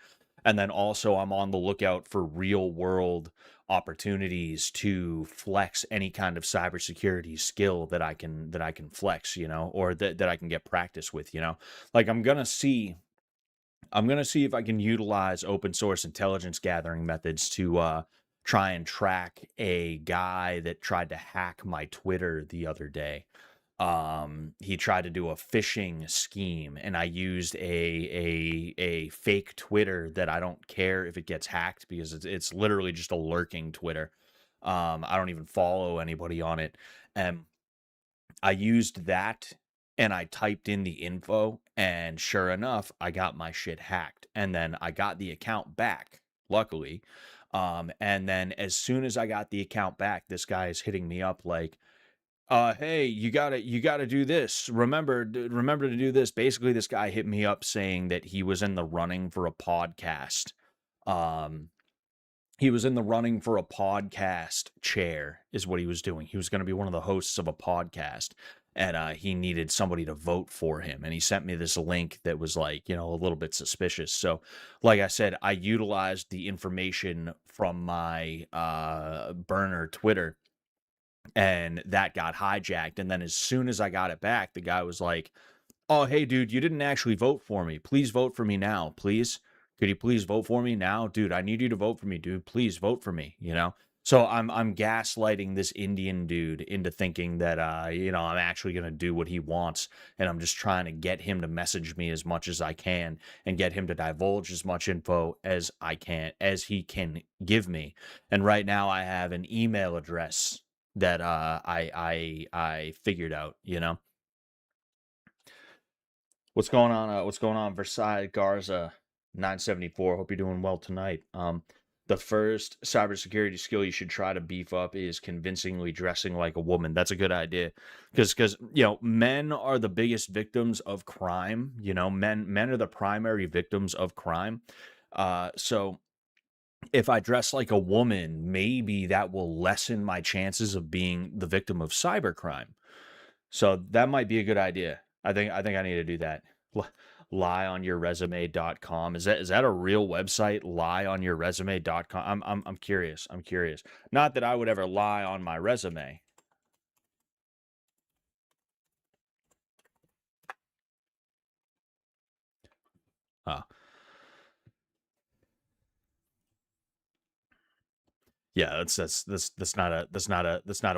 And then also, I'm on the lookout for real world opportunities to flex any kind of cybersecurity skill that I can flex, or that I can get practice with, Like I'm gonna see if I can utilize open source intelligence gathering methods to try and track a guy that tried to hack my Twitter the other day. He tried to do a phishing scheme, and I used a fake Twitter that I don't care if it gets hacked because it's literally just a lurking Twitter. I don't even follow anybody on it, and I used that and I typed in the info, and sure enough, I got my shit hacked. And then I got the account back, luckily. And then as soon as I got the account back, this guy is hitting me up like, hey, you gotta do this. Remember to do this. Basically, this guy hit me up saying that he was in the running for a podcast. Um, he was in the running for a podcast chair, is what he was doing. He was going to be one of the hosts of a podcast, and he needed somebody to vote for him. And he sent me this link that was like, a little bit suspicious. So, like I said, I utilized the information from my burner Twitter, and that got hijacked. And then as soon as I got it back, the guy was like, oh, hey, dude, you didn't actually vote for me. Please vote for me now, please. Could you please vote for me now? Dude, I need you to vote for me, dude. Please vote for me. So I'm gaslighting this Indian dude into thinking that I'm actually gonna do what he wants, and I'm just trying to get him to message me as much as I can and get him to divulge as much info as he can give me. And right now I have an email address that I figured out. What's going on? What's going on? Versailles Garza 974. Hope you're doing well tonight. The first cybersecurity skill you should try to beef up is convincingly dressing like a woman. That's a good idea, because men are the biggest victims of crime. Men are the primary victims of crime. So if I dress like a woman, maybe that will lessen my chances of being the victim of cybercrime. So that might be a good idea. I think I need to do that. Lieonyourresume.com. Is that a real website? Lieonyourresume.com. I'm curious. I'm curious. Not that I would ever lie on my resume. Oh. Yeah, that's not a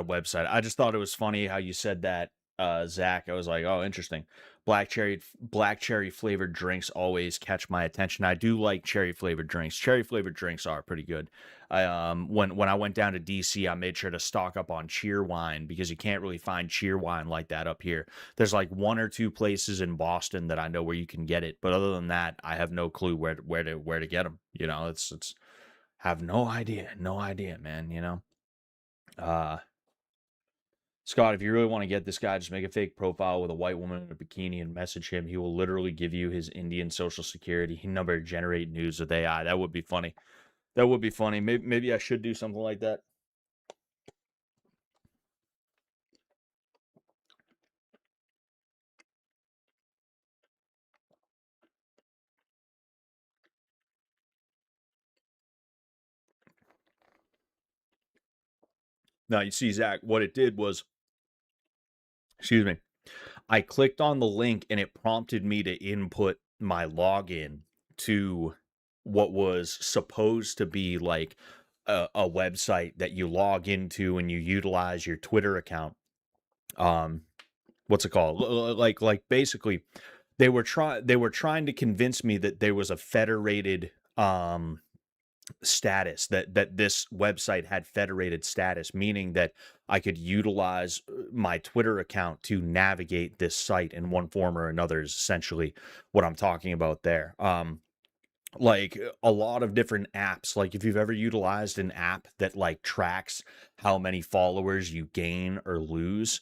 website. I just thought it was funny how you said that, Zach. I was like, oh, interesting. Black cherry flavored drinks always catch my attention. I do like cherry flavored drinks. Cherry flavored drinks are pretty good. When I went down to DC, I made sure to stock up on cheer wine because you can't really find cheer wine like that up here. There's like one or two places in Boston that I know where you can get it, but other than that, I have no clue where to get them. It's have no idea, man. Uh, Scott, if you really want to get this guy, just make a fake profile with a white woman in a bikini and message him. He will literally give you his Indian social security number, generate news with AI. That would be funny. That would be funny. Maybe I should do something like that. Now, you see, Zach, what it did was, excuse me, I clicked on the link and it prompted me to input my login to what was supposed to be like a website that you log into and you utilize your Twitter account. What's it called? Like basically they were trying to convince me that there was a federated status, that this website had federated status, meaning that I could utilize my Twitter account to navigate this site in one form or another is essentially what I'm talking about there. Like a lot of different apps, like if you've ever utilized an app that like tracks how many followers you gain or lose,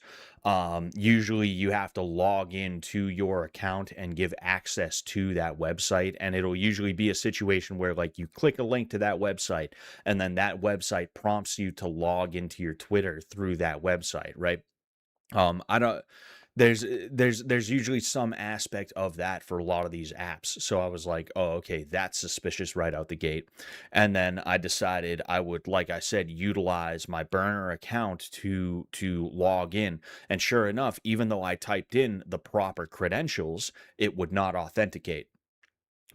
usually you have to log into your account and give access to that website, and it'll usually be a situation where like you click a link to that website and then that website prompts you to log into your Twitter through that website, right? I don't there's usually some aspect of that for a lot of these apps. So I was like, oh, okay, that's suspicious right out the gate. And then I decided I would, like I said, utilize my burner account to log in. And sure enough, even though I typed in the proper credentials, it would not authenticate,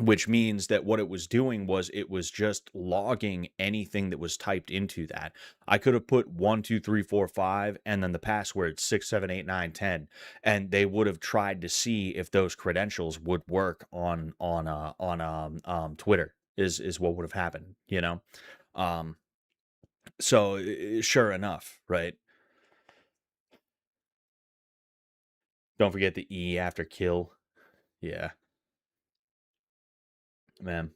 which means that what it was doing was it was just logging anything that was typed into that. I could have put 1 2 3 4 5 and then the password 6 7 8 9 10, and they would have tried to see if those credentials would work on Twitter. Is what would have happened, you know. Um, so sure enough, right? Don't forget the E after kill. Yeah, man.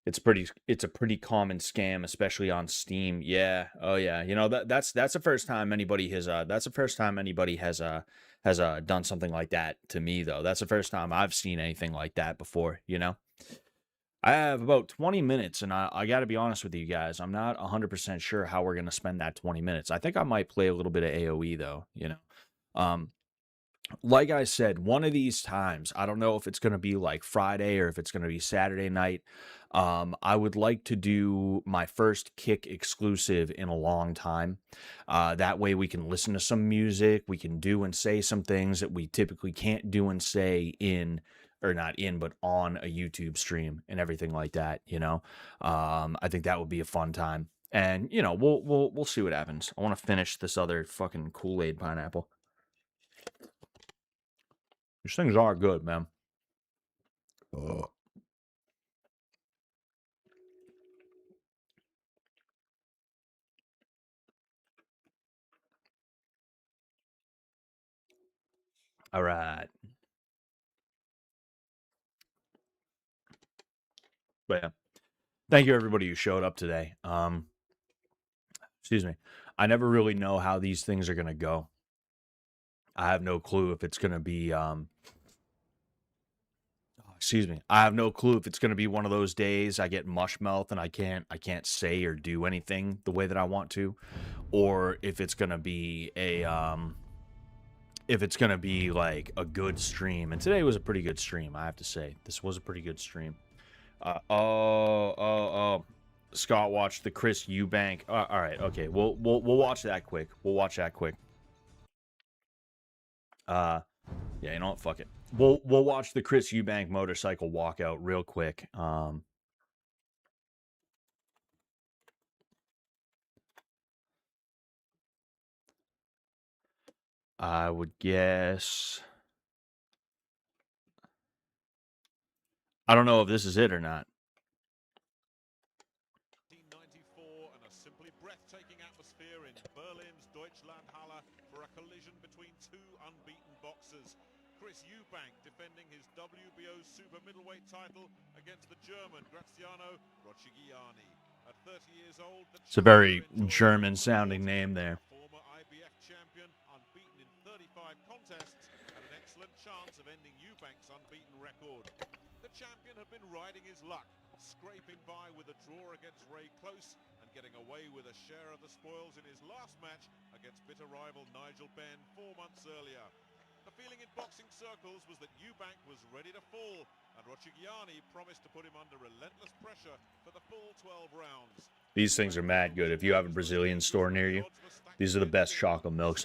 It's a pretty common scam, especially on Steam. Yeah. Oh yeah. You know, that's the first time anybody has done something like that to me though. That's the first time I've seen anything like that before, you know. I have about 20 minutes, and I got to be honest with you guys. I'm not 100% sure how we're going to spend that 20 minutes. I think I might play a little bit of AoE though, you know. Um, like I said, one of these times, I don't know if it's going to be like Friday or if it's going to be Saturday night. I would like to do my first Kick exclusive in a long time. That way we can listen to some music, we can do and say some things that we typically can't do and say in, or not in, but on a YouTube stream and everything like that, you know. I think that would be a fun time. And, you know, we'll see what happens. I want to finish this other fucking Kool-Aid pineapple. These things are good, man. Oh. All right. But yeah. Thank you everybody who showed up today. Excuse me. I never really know how these things are gonna go. I have no clue if it's gonna be excuse me. I have no clue if it's gonna be one of those days I get mush mouth and I can't say or do anything the way that I want to, or if it's gonna be a if it's gonna be like a good stream. And today was a pretty good stream, I have to say. This was a pretty good stream. Scott watched the Chris Eubank. All right, okay. We'll watch that quick. We'll watch that quick. Yeah, you know what? Fuck it. We'll watch the Chris Eubank motorcycle walkout real quick. I would guess. I don't know if this is it or not. 1994 and a simply breathtaking atmosphere in Berlin's Deutschlandhalle for a collision between two unbeaten boxers. Chris Eubank defending his WBO super middleweight title against the German Graziano Roccigiani. At 30 years old, It's a very German-sounding name there. Former IBF champion, unbeaten in 35 contests, had an excellent chance of ending Eubank's unbeaten record. The champion had been riding his luck, scraping by with a draw against Ray Close and getting away with a share of the spoils in his last match against bitter rival Nigel Benn 4 months earlier. The feeling in boxing circles was that Eubank was ready to fall, and Roccigiani promised to put him under relentless pressure for the full 12 rounds. These things are mad good. If you have a Brazilian store near you, these are the best chocolate milks.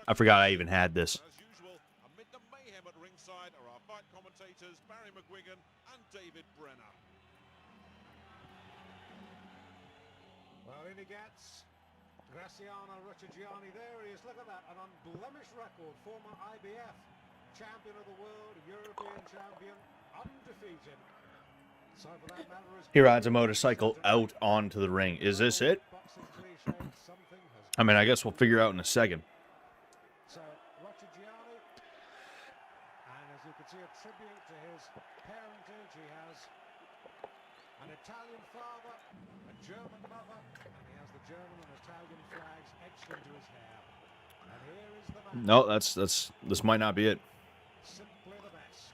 I forgot I even had this. As usual, amid the mayhem at ringside are our fight commentators Barry McGuigan and David Brenner. Well, in he gets. Graziano Roccigiani, there he is, look at that, an unblemished record, former IBF champion of the world, European champion, undefeated. So for that matter, as He rides a motorcycle out onto the ring. Is this it? boxing cliche, something has. I mean, I guess we'll figure out in a second. So Roccigiani, and as you can see, a tribute to his parentage. He has an Italian father, a German mother, and he has the German and Italian flags etched into his hair. And here is the man. No, this might not be it. Simply the best.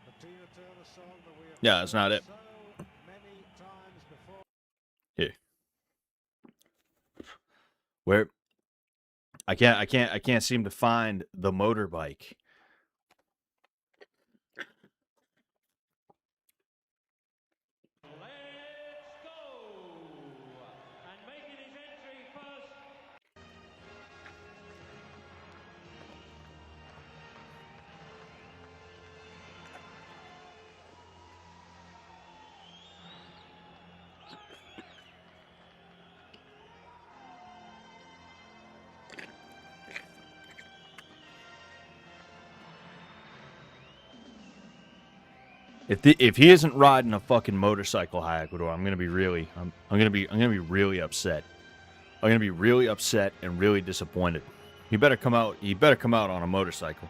The Tina Turner song that we have Yeah, that's not heard it. so many times before. Here. Where I can't seem to find the motorbike. If he isn't riding a fucking motorcycle, High Ecuador, I'm gonna be really really upset. I'm gonna be really upset and really disappointed. He better come out. He better come out on a motorcycle.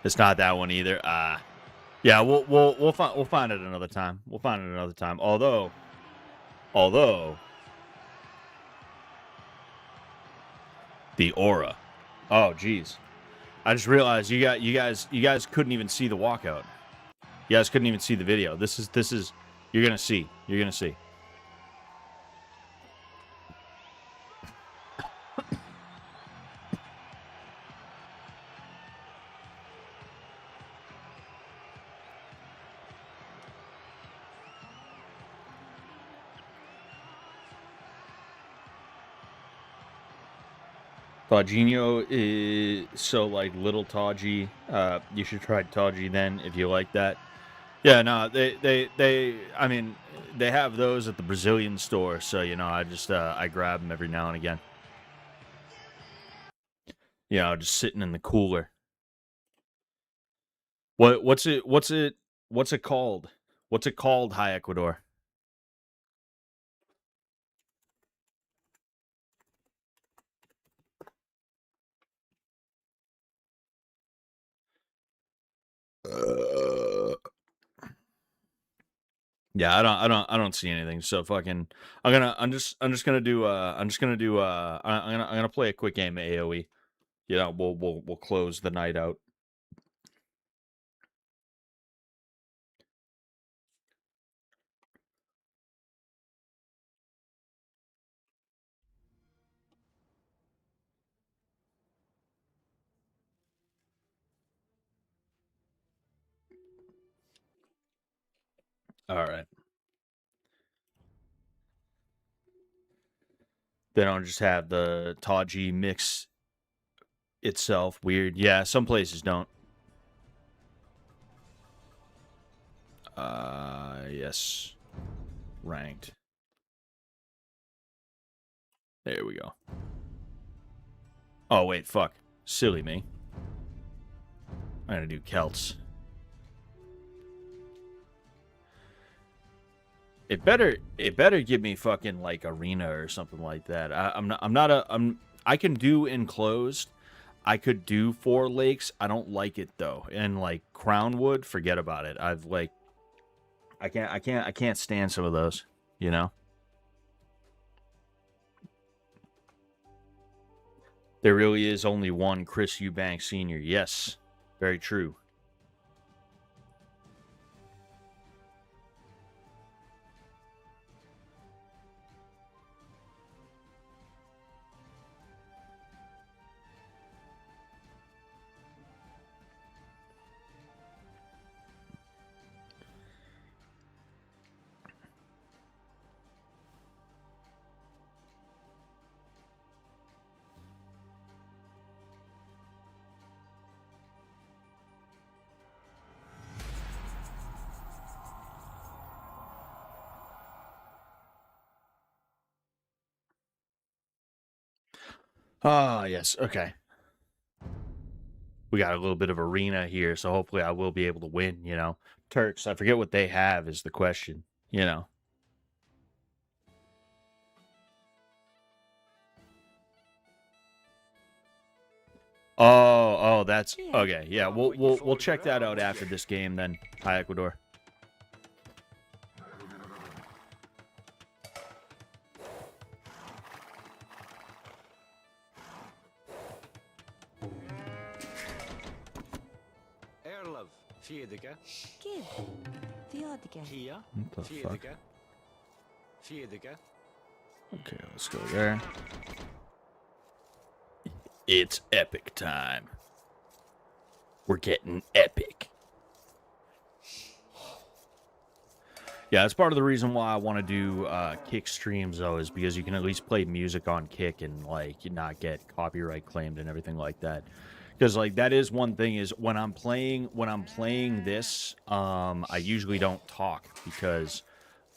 It's not that one either. Yeah, we'll find it another time. We'll find it another time. Although the aura. Oh, geez. I just realized you guys couldn't even see the walkout. You guys couldn't even see the video. This is you're gonna see. You're gonna see. Todinho is so like little Taji. You should try Taji then if you like that. Yeah, no, I mean, they have those at the Brazilian store, so you know, I grab them every now and again. You know, just sitting in the cooler. What's it called? What's it called, High Ecuador? Yeah, I don't see anything. So fucking, I'm just gonna do I'm gonna play a quick game of AOE. You know, we'll close the night out. All right. They don't just have the Taji mix itself. Weird. Yeah, some places don't. Yes. Ranked. There we go. Oh, wait, fuck. Silly me. I'm gonna do Celts. It better give me fucking like arena or something like that. I can do enclosed. I could do 4 lakes. I don't like it though. And like Crownwood, forget about it. I can't stand some of those, you know? There really is only one Chris Eubanks Sr. Yes, very true. Ah, yes. Okay. We got a little bit of arena here, so hopefully I will be able to win, you know. Turks, I forget what they have is the question, you know. Oh, that's okay. Yeah, we'll check that out after this game then. Hi, Ecuador. Erlov, Fiedeke. Kid. Theodike. Kia, What the fuck? Fiedeke. Fiedeke. Okay, let's go there. It's epic time. We're getting epic. Yeah, that's part of the reason why I want to do Kick streams, though, is because you can at least play music on Kick and, like, not get copyright claimed and everything like that. Because, like, that is one thing is when I'm playing this, I usually don't talk because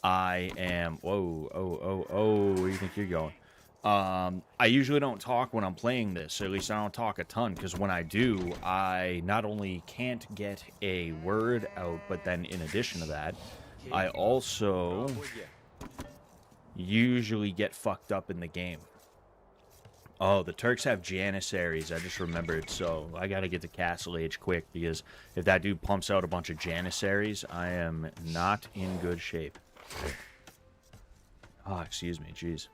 I am... Whoa, where do you think you're going? I usually don't talk when I'm playing this, or at least I don't talk a ton, because when I do, I not only can't get a word out, but then in addition to that, I also usually get fucked up in the game. Oh, the Turks have Janissaries, I just remembered, so I gotta get to Castle Age quick, because if that dude pumps out a bunch of Janissaries, I am not in good shape. Oh, excuse me, jeez.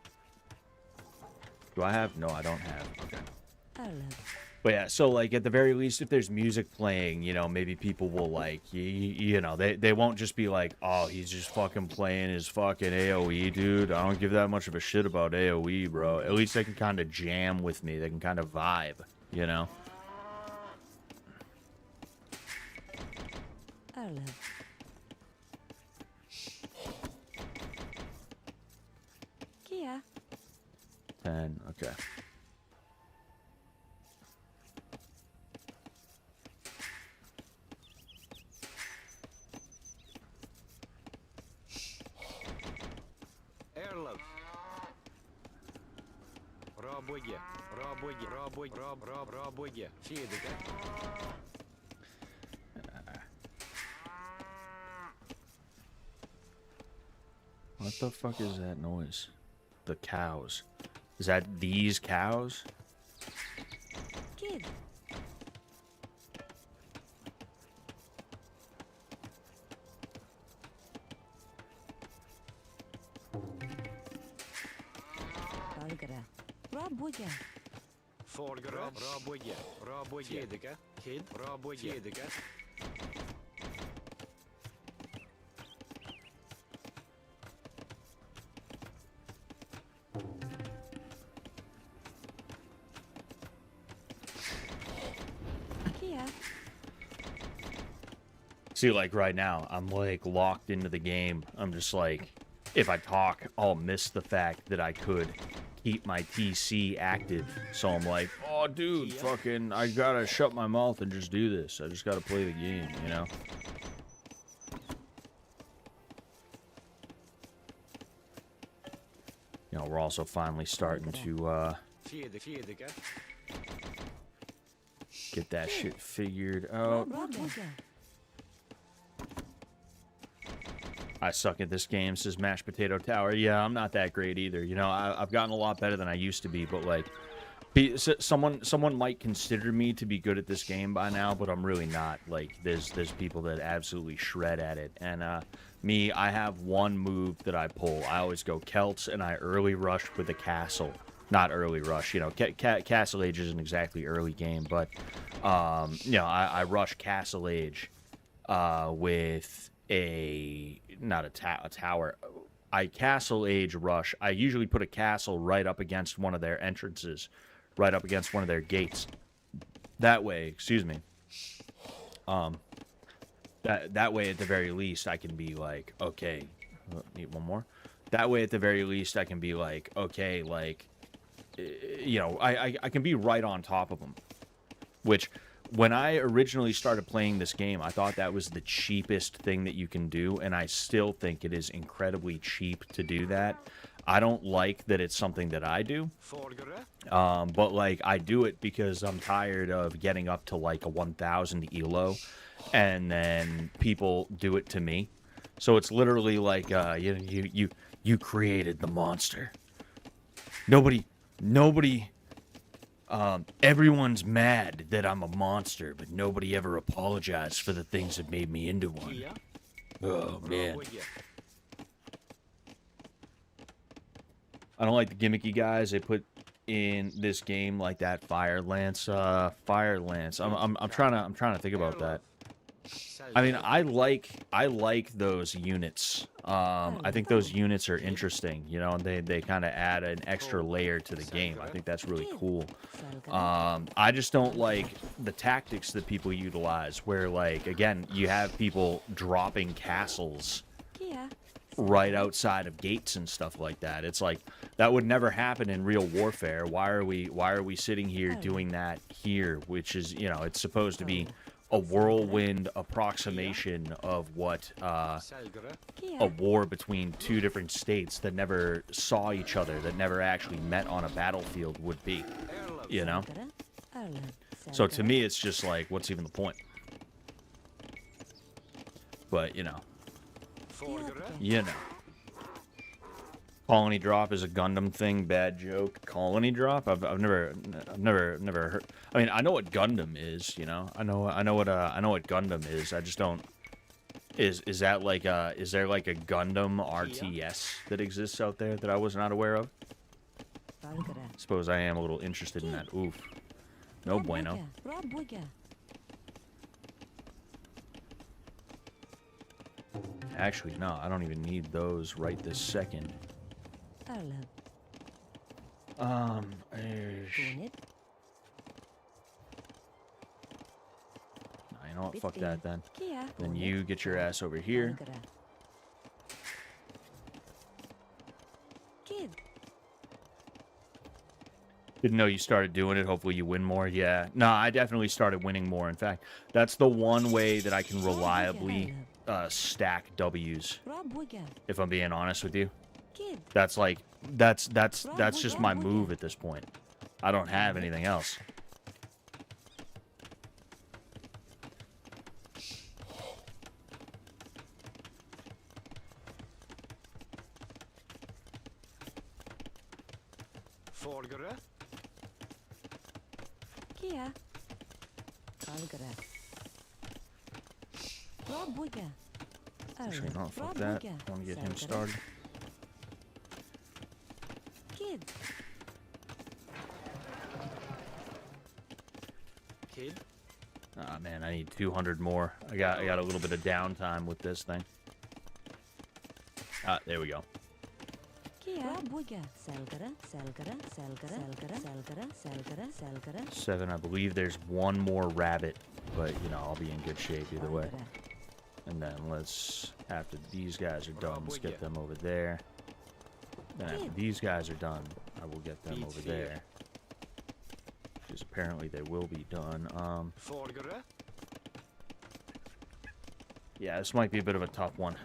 Do I have? No, I don't have. Okay. But yeah, so like at the very least, if there's music playing, you know, maybe people will like, you know, they won't just be like, oh, he's just fucking playing his fucking AoE, dude. I don't give that much of a shit about AoE, bro. At least they can kind of jam with me. They can kind of vibe, you know? Kia. 10, okay. Erlov. Roboye. Fiedeke. What the fuck is that noise? The cows. Is that these cows? Kid. Valgara. Roboye. Folgere. Roboye. Fiedeke. Kid. Roboye. Fiedeke. Kia. See, like right now, I'm like locked into the game. I'm just like, if I talk, I'll miss the fact that I could keep my TC active. So I'm like, oh, dude, fucking, I gotta shut my mouth and just do this. I just gotta play the game, you know? You know, we're also finally starting to, get that shit figured out. I suck at this game, says Mashed Potato Tower. Yeah, I'm not that great either. You know, I've gotten a lot better than I used to be, but like, someone might consider me to be good at this game by now, but I'm really not. Like, there's people that absolutely shred at it, and me, I have one move that I pull. I always go Celts, and I early rush with a castle. Not early rush, you know. Castle Age isn't exactly early game, but you know, I rush Castle Age with not a tower. I Castle Age rush. I usually put a castle right up against one of their entrances, right up against one of their gates. That way, excuse me. That way, at the very least, I can be like, okay, need one more. That way, at the very least, I can be like, okay, like, you know, I can be right on top of them. Which, when I originally started playing this game, I thought that was the cheapest thing that you can do, and I still think it is incredibly cheap to do that. I don't like that it's something that I do. But like I do it because I'm tired of getting up to like a 1,000 elo, and then people do it to me. So it's literally like you created the monster. Nobody. Everyone's mad that I'm a monster, but nobody ever apologized for the things that made me into one. Oh man. I don't like the gimmicky guys they put in this game, like that Fire Lance. I'm trying to think about that. I mean, I like those units. I think those units are interesting, you know, and they kind of add an extra layer to the game. I think that's really cool. I just don't like the tactics that people utilize, where like again, you have people dropping castles right outside of gates and stuff like that. It's like that would never happen in real warfare. Why are we sitting here doing that here, which is, you know, it's supposed to be a whirlwind approximation of what a war between two different states that never saw each other, that never actually met on a battlefield would be, you know? So to me, it's just like, what's even the point? But, you know. Colony drop is a Gundam thing. Bad joke. Colony drop. I've never heard. I mean, I know what Gundam is. You know, I know what Gundam is. I just don't. Is that like is there like a Gundam RTS that exists out there that I was not aware of? Suppose I am a little interested in that. Oof. No bueno. Actually, no, I don't even need those right this second. No, you know what? Fuck that then. Then you get your ass over here. Didn't know you started doing it. Hopefully you win more. Yeah. No, I definitely started winning more. In fact, that's the one way that I can reliably stack W's. If I'm being honest with you. That's like that's just my move at this point. I don't have anything else. Actually, no, fuck that. I want to get him started. Ah, man, I need 200 more. I got a little bit of downtime with this thing. Ah, there we go. 7, I believe there's one more rabbit, but you know, I'll be in good shape either way. And then let's, after these guys are done, let's get them over there. Then after these guys are done, I will get them over there. Because apparently they will be done. Yeah, this might be a bit of a tough one.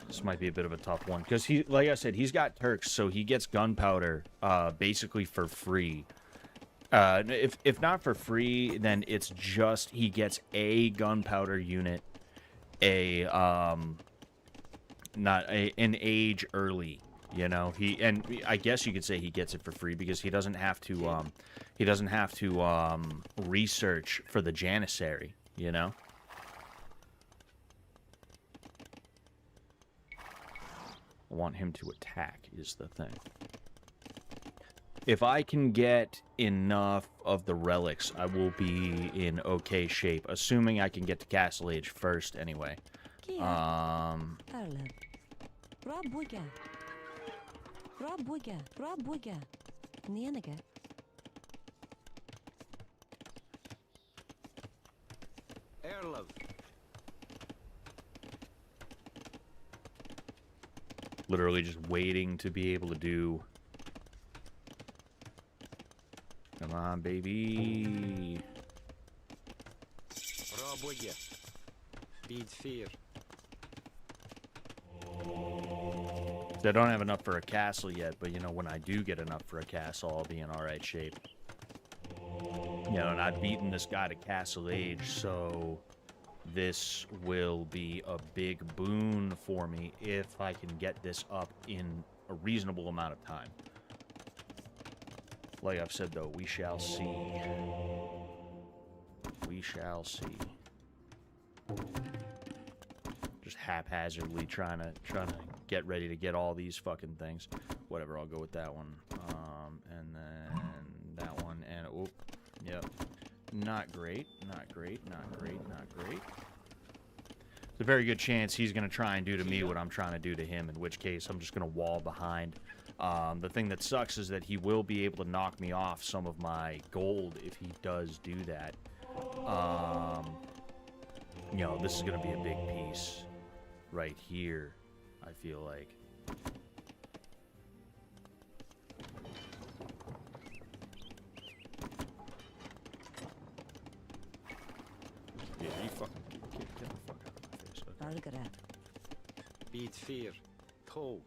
Because he, like I said, he's got Turks, so he gets gunpowder basically for free. If not for free, then it's just he gets a gunpowder unit, an age early. You know, I guess you could say he gets it for free because he doesn't have to research for the Janissary, you know? I want him to attack is the thing. If I can get enough of the relics, I will be in okay shape, assuming I can get to Castle Age first anyway. Literally just waiting to be able to do. Come on, baby. I don't have enough for a castle yet, but, you know, when I do get enough for a castle, I'll be in all right shape. You know, and I've beaten this guy to castle age, so this will be a big boon for me if I can get this up in a reasonable amount of time. Like I've said, though, we shall see. We shall see. Just haphazardly trying to get ready to get all these fucking things. Whatever, I'll go with that one. And then that one, and oh, yep. Not great, not great, not great, not great. There's a very good chance he's going to try and do to me what I'm trying to do to him, in which case I'm just going to wall behind. The thing that sucks is that he will be able to knock me off some of my gold if he does do that. You know, this is going to be a big piece right here, I feel like. Yeah, you fucking get the fuck out of my face. Okay. Beat fear. Toe.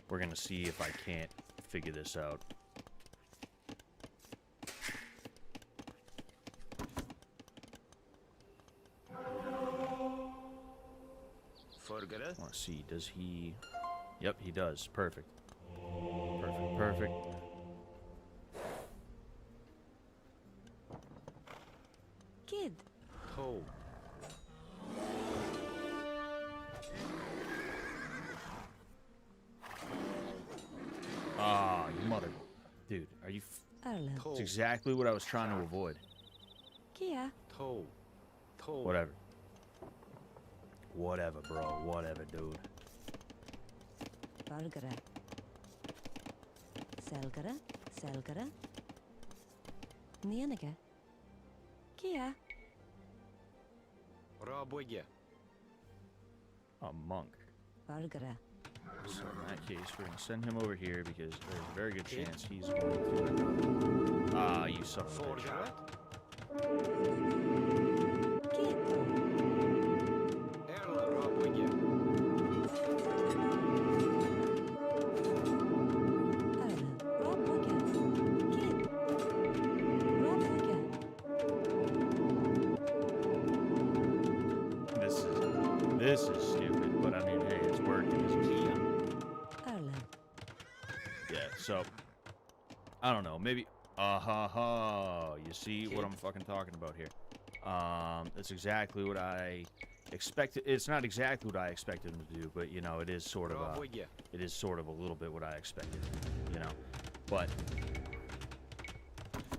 We're gonna see if I can't figure this out. I want to see, does he... Yep, he does. Perfect. Perfect, perfect. Kid. Toe. Ah, you mother... Dude, are you... It's exactly what I was trying to avoid. Kia. Toe. Toe. Whatever. Whatever, bro. Whatever, dude. Bargara. Selgara. Selgara. Nienige. Kia. Raboye. A monk. Bargara. So in that case, we're going to send him over here because there's a very good chance he's going to... Ah, you son of a bitch. This is stupid, but I mean, hey, it's working. Yeah, so I don't know, maybe you see what I'm fucking talking about here. That's exactly what I expected. It's not exactly what I expected him to do, but you know, it is sort of a little bit what I expected, you know. But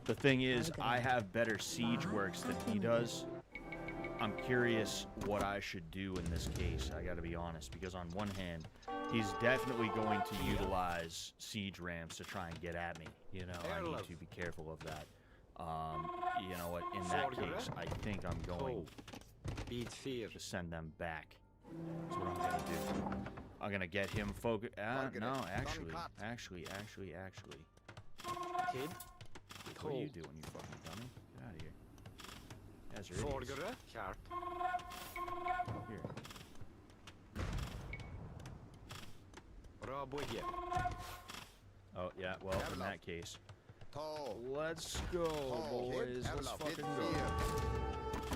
the thing is, I have better siege works than he does. I'm curious what I should do in this case, I gotta be honest, because on one hand, he's definitely going to utilize siege ramps to try and get at me. You know, I need to be careful of that. You know what, in that case, I think I'm going to send them back. That's what I'm gonna do. I'm gonna get him focused. No, actually. Kid. What are you doing, you fucking dummy? Get out of here. As your idiots. Here. Oh, yeah, well, in that case. Let's go, boys. Let's fucking go.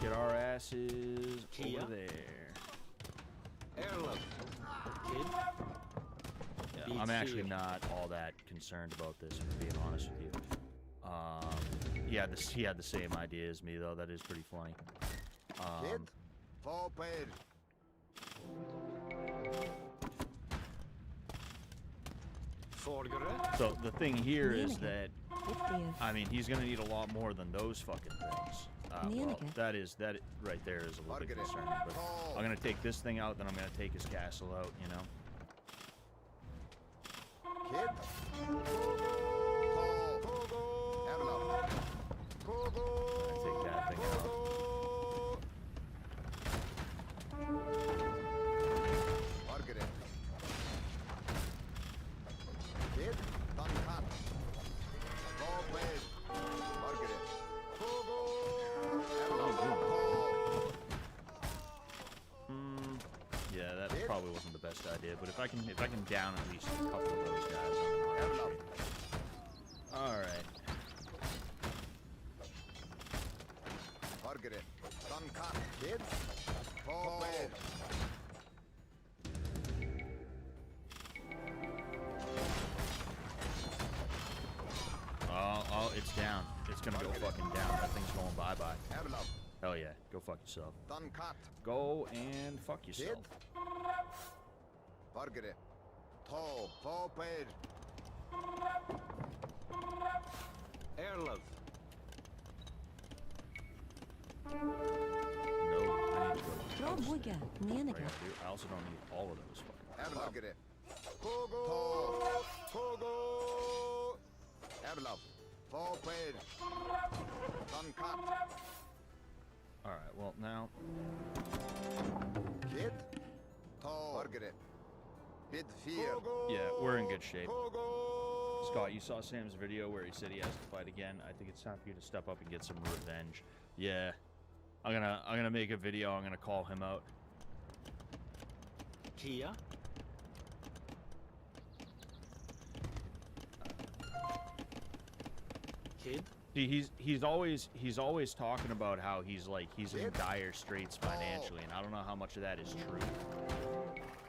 Get our asses over there. Yeah, I'm actually not all that concerned about this, if I'm being honest with you. He had the same idea as me, though. That is pretty funny. So the thing here is that, I mean, he's gonna need a lot more than those fucking things. Well, that right there is a little bit concerning. But I'm gonna take this thing out, then I'm gonna take his castle out. You know. Take that thing out. Yeah, that probably wasn't the best idea, but if I can down at least a couple of those guys, I'm in alright shape. Alright. Target it. Done cut. Kid. Forward. Oh, it's down. It's gonna go fucking down. That thing's going bye-bye. Hell yeah. Go fuck yourself. Done cut. Go and fuck yourself. Target it. Toe. Forward. Airlove. No, I need to go. Bra bygge. Meningen. I also don't need all of those fucking. Target it. Toe. Togo. Airlove. Forward. Done cut. Alright, well now. Kid. Toe. Target it. Bid fear. Yeah, we're in good shape. Scott, you saw Sam's video where he said he has to fight again. I think it's time for you to step up and get some revenge. Yeah. I'm gonna make a video, I'm gonna call him out. Kia? Kid? See, he's always talking about how he's in dire straits financially, and I don't know how much of that is true.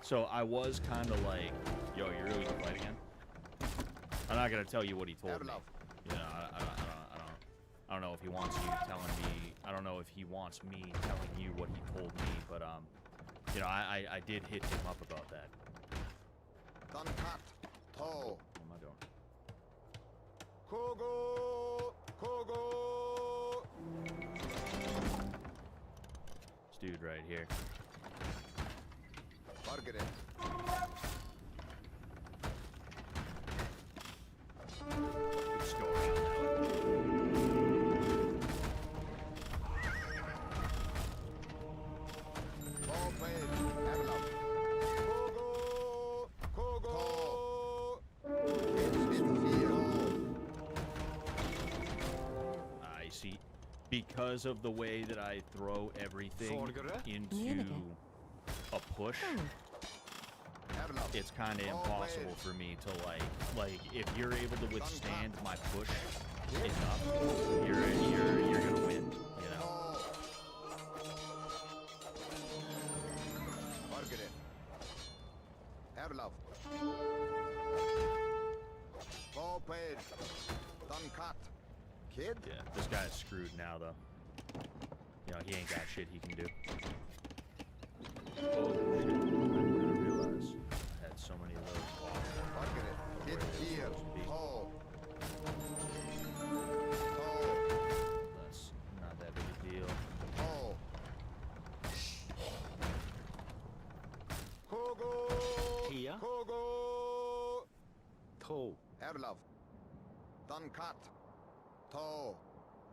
So I was kind of like, yo, you really gonna fight again? I'm not gonna tell you what he told me. You know, I don't know if he wants you telling me. I don't know if he wants me telling you what he told me, but you know, I did hit him up about that. Done cut. Toe. What am I doing? Kogo. Kogo. This dude right here. Target it. Let's go around I see. Because of the way that I throw everything into a push, it's kind of impossible for me to like if you're able to withstand my push enough, you're gonna win, you know. Target it. Have love. Forward. Done cut. Kid. Yeah, this guy's screwed now though. You know, he ain't got shit he can do. Oh shit! I didn't realize I had so many of those. Target it. Hit here. Oh. That's not that big a deal. Oh. Kogo. Kia? Kogo. Toe. Have love. Done cut. Toe.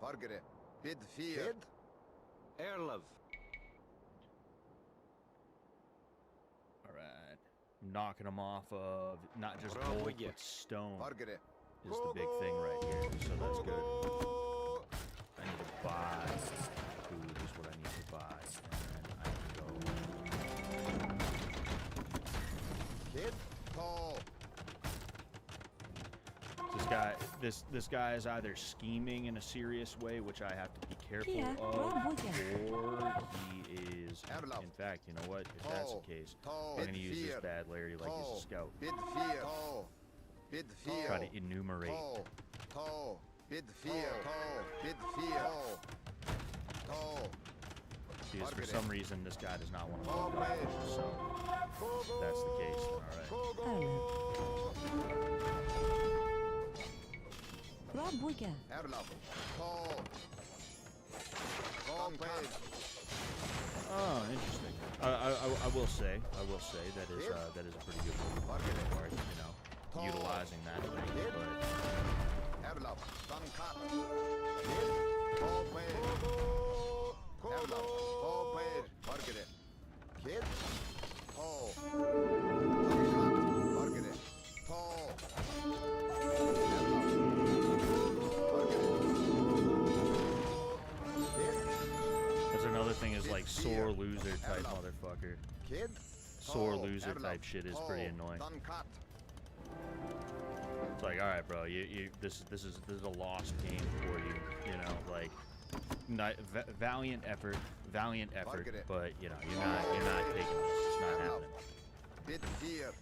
Target it. Bid fear. Bid. Air love. Alright. I'm knocking him off of not just gold, but stone. Target it. Is the big thing right here, so that's good. I need to buy food is what I need to buy. And then I can go. Kid. Toe. This guy is either scheming in a serious way, which I have to be careful of, or he is, in fact, you know what? If that's the case, I'm going to use this bad Larry like he's a scout. Bid fear. Bid fear. Try to enumerate. Toe. Bid fear. Bid fear. Because for some reason this guy does not want to fuck up, so if that's the case, then alright. Bra bygge. Oh, interesting. I will say that is a pretty good move on his part, you know, utilizing that thing. That's another thing is like sore loser type motherfucker. sore loser type shit is pretty annoying. It's like, all right, bro, this is a lost game for you. You know, like, valiant effort, but you know, you're not taking this. It's not happening.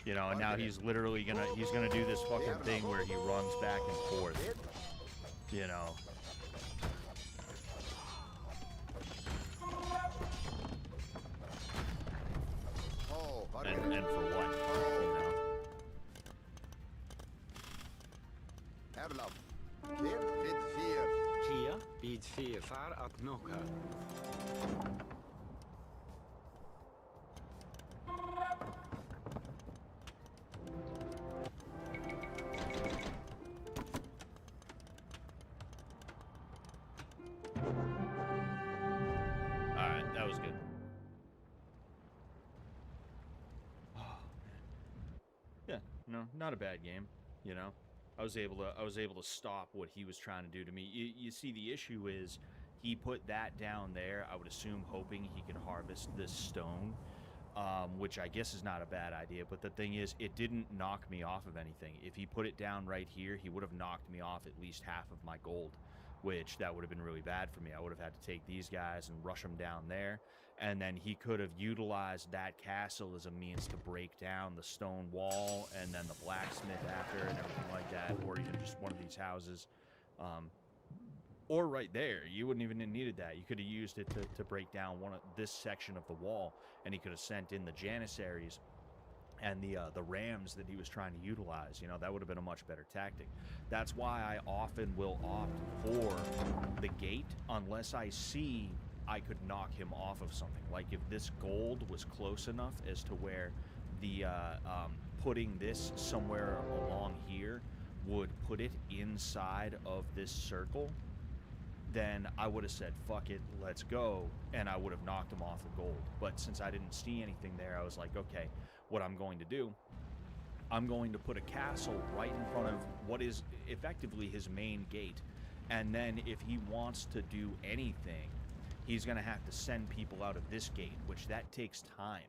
You know, and now he's literally gonna do this fucking thing where he runs back and forth. You know. And for what? You know. Kia, bid 4, far at Noka. Alright, that was good. Yeah, no, not a bad game, you know. I was able to stop what he was trying to do to me. You see, the issue is he put that down there, I would assume, hoping he could harvest this stone, which I guess is not a bad idea. But the thing is, it didn't knock me off of anything. If he put it down right here, he would have knocked me off at least half of my gold, which that would have been really bad for me. I would have had to take these guys and rush them down there, and then he could have utilized that castle as a means to break down the stone wall and then the blacksmith after and everything like that, or even just one of these houses. Or right there, you wouldn't even have needed that. You could have used it to break down this section of the wall, and he could have sent in the janissaries and the rams that he was trying to utilize. You know, that would have been a much better tactic. That's why I often will opt for the gate unless I see I could knock him off of something. Like if this gold was close enough as to where the putting this somewhere along here would put it inside of this circle, then I would have said, fuck it, let's go, and I would have knocked him off the gold. But since I didn't see anything there, I was like, okay, what I'm going to do, I'm going to put a castle right in front of what is effectively his main gate, and then if he wants to do anything, he's going to have to send people out of this gate, which that takes time.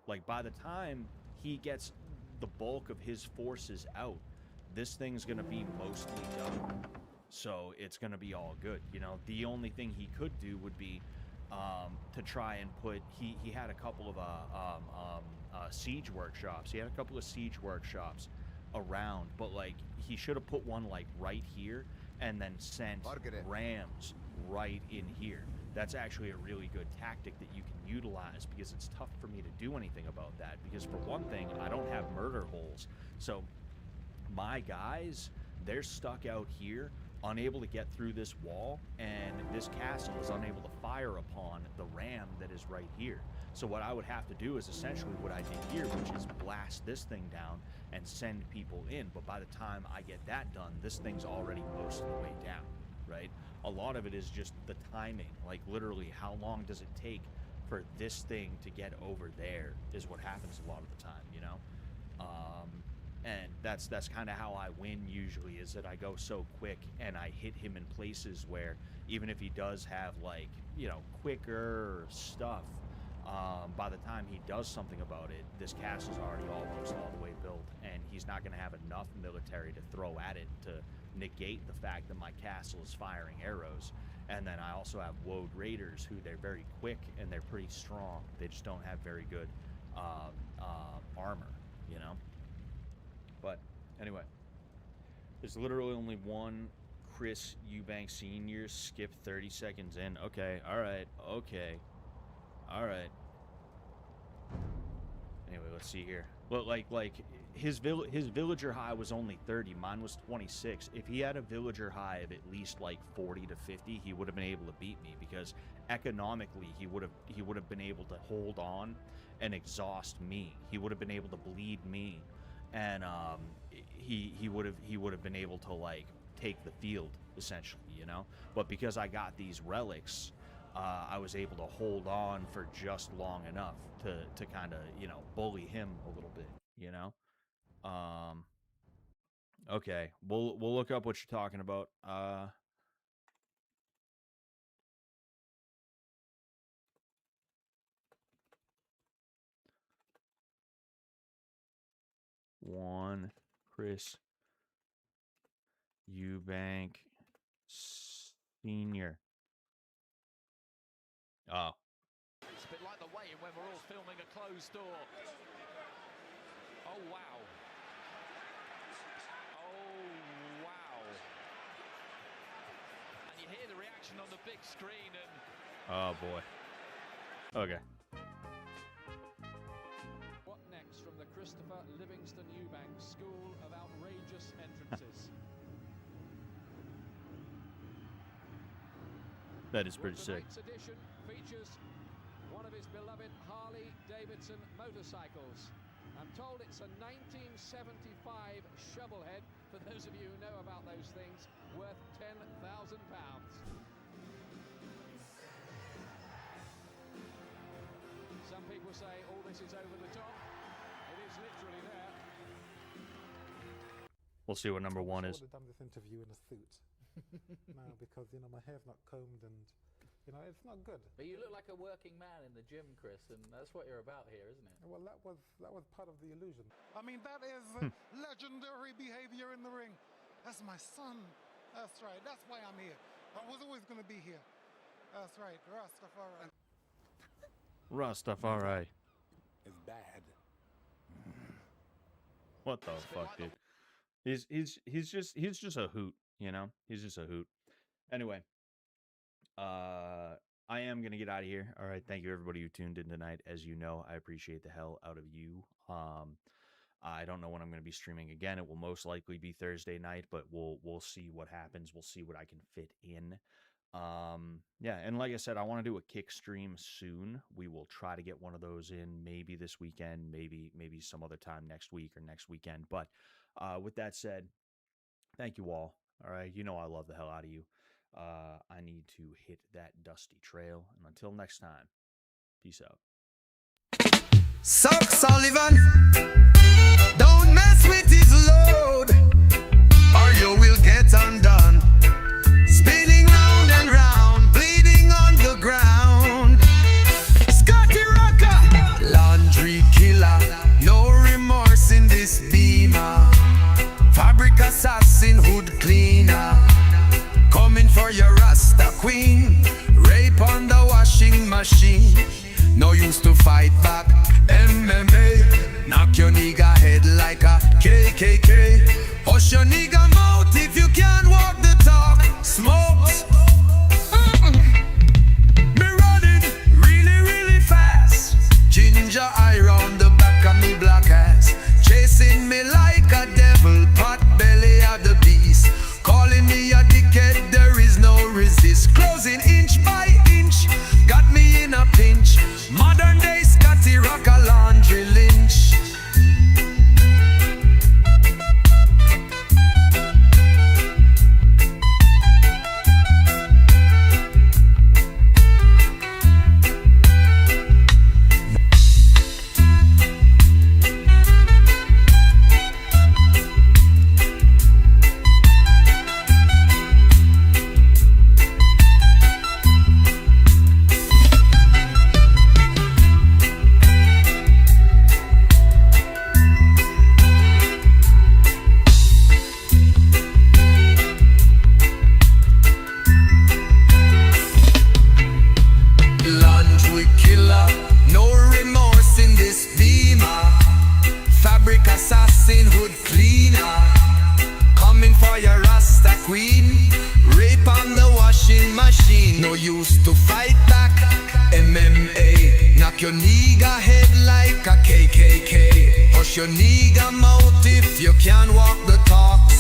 Like, by the time he gets the bulk of his forces out, this thing's going to be mostly done. So it's going to be all good. You know, the only thing he could do would be to try and put, he had a couple of siege workshops. He had a couple of siege workshops around, but like he should have put one like right here and then sent rams right in here. That's actually a really good tactic that you can utilize, because it's tough for me to do anything about that, because for one thing, I don't have murder holes. So my guys, they're stuck out here, unable to get through this wall, and this castle is unable to fire upon the ram that is right here. So what I would have to do is essentially what I did here, which is blast this thing down and send people in. But by the time I get that done, this thing's already most of the way down, right? A lot of it is just the timing. Like literally, how long does it take for this thing to get over there is what happens a lot of the time, you know? And that's kind of how I win usually, is that I go so quick and I hit him in places where even if he does have, like, you know, quicker stuff, by the time he does something about it, this castle's already almost all the way built, and he's not going to have enough military to throw at it to negate the fact that my castle is firing arrows. And then I also have woad raiders, who they're very quick and they're pretty strong. They just don't have very good armor, you know? But anyway, there's literally only one Chris Eubank Sr. skip 30 seconds in. Okay, all right, okay, all right. Anyway, let's see here. Well, like his villager high was only 30. Mine was 26. If he had a villager high of at least like 40 to 50, he would have been able to beat me, because economically he would have been able to hold on and exhaust me. He would have been able to bleed me. And he would have been able to like take the field essentially, you know. But because I got these relics, I was able to hold on for just long enough to kind of, you know, bully him a little bit, you know. Okay, we'll look up what you're talking about. 1, Chris Eubank Sr. Oh. It's a bit like the weigh-in when we're all filming a closed door. Oh, wow. Oh, wow. And you hear the reaction on the big screen and... Oh, boy. Okay. What next from the Christopher Livingston Eubanks School of Outrageous Entrances? That is pretty sick. Tonight's edition features one of his beloved Harley Davidson motorcycles. I'm told it's a 1975 shovelhead, for those of you who know about those things, worth £10,000. Some people say all this is over the top. It is literally there. We'll see what number 1 is. I would have done this interview in a suit. No, because, you know, my hair's not combed and, you know, it's not good. But you look like a working man in the gym, Chris, and that's what you're about here, isn't it? Well, that was part of the illusion. I mean, that is legendary behavior in the ring. That's my son. That's right. That's why I'm here. I was always going to be here. That's right. Rastafari. Rastafari. It's bad. What the fuck, dude? He's just a hoot, you know? He's just a hoot. Anyway, I am gonna get out of here. All right, thank you everybody who tuned in tonight. As you know, I appreciate the hell out of you. I don't know when I'm gonna be streaming again. It will most likely be Thursday night, but we'll see what happens. We'll see what I can fit in. Yeah, and like I said, I want to do a kick stream soon. We will try to get one of those in maybe this weekend, maybe some other time next week or next weekend. But with that said, thank you all. All right, you know I love the hell out of you. I need to hit that dusty trail, and until next time, peace out. Suck Sullivan, don't mess with his load, or you will get undone. Spinning round and round, bleeding on the ground. Scotty Rocker, laundry killer, no remorse in this beamer. Fabric assassin, hood cleaner, coming for your Rasta queen. Rape on the washing machine, no use to fight back. MMA, knock your nigga head like a KKK. Hush your nigga mouth if you can't walk the talk. Smokes, me running really, really fast. Ginger eye round the back of me black ass, chasing me like a devil, pot belly of the beast. Calling me a dickhead, there is no resist. Closing inch by inch, got me in a pinch. Modern day Scotty Rocker, laundry lynch. No use to fight back. MMA, knock your nigga head like a KKK. Hush your nigga mouth if you can't walk the talk.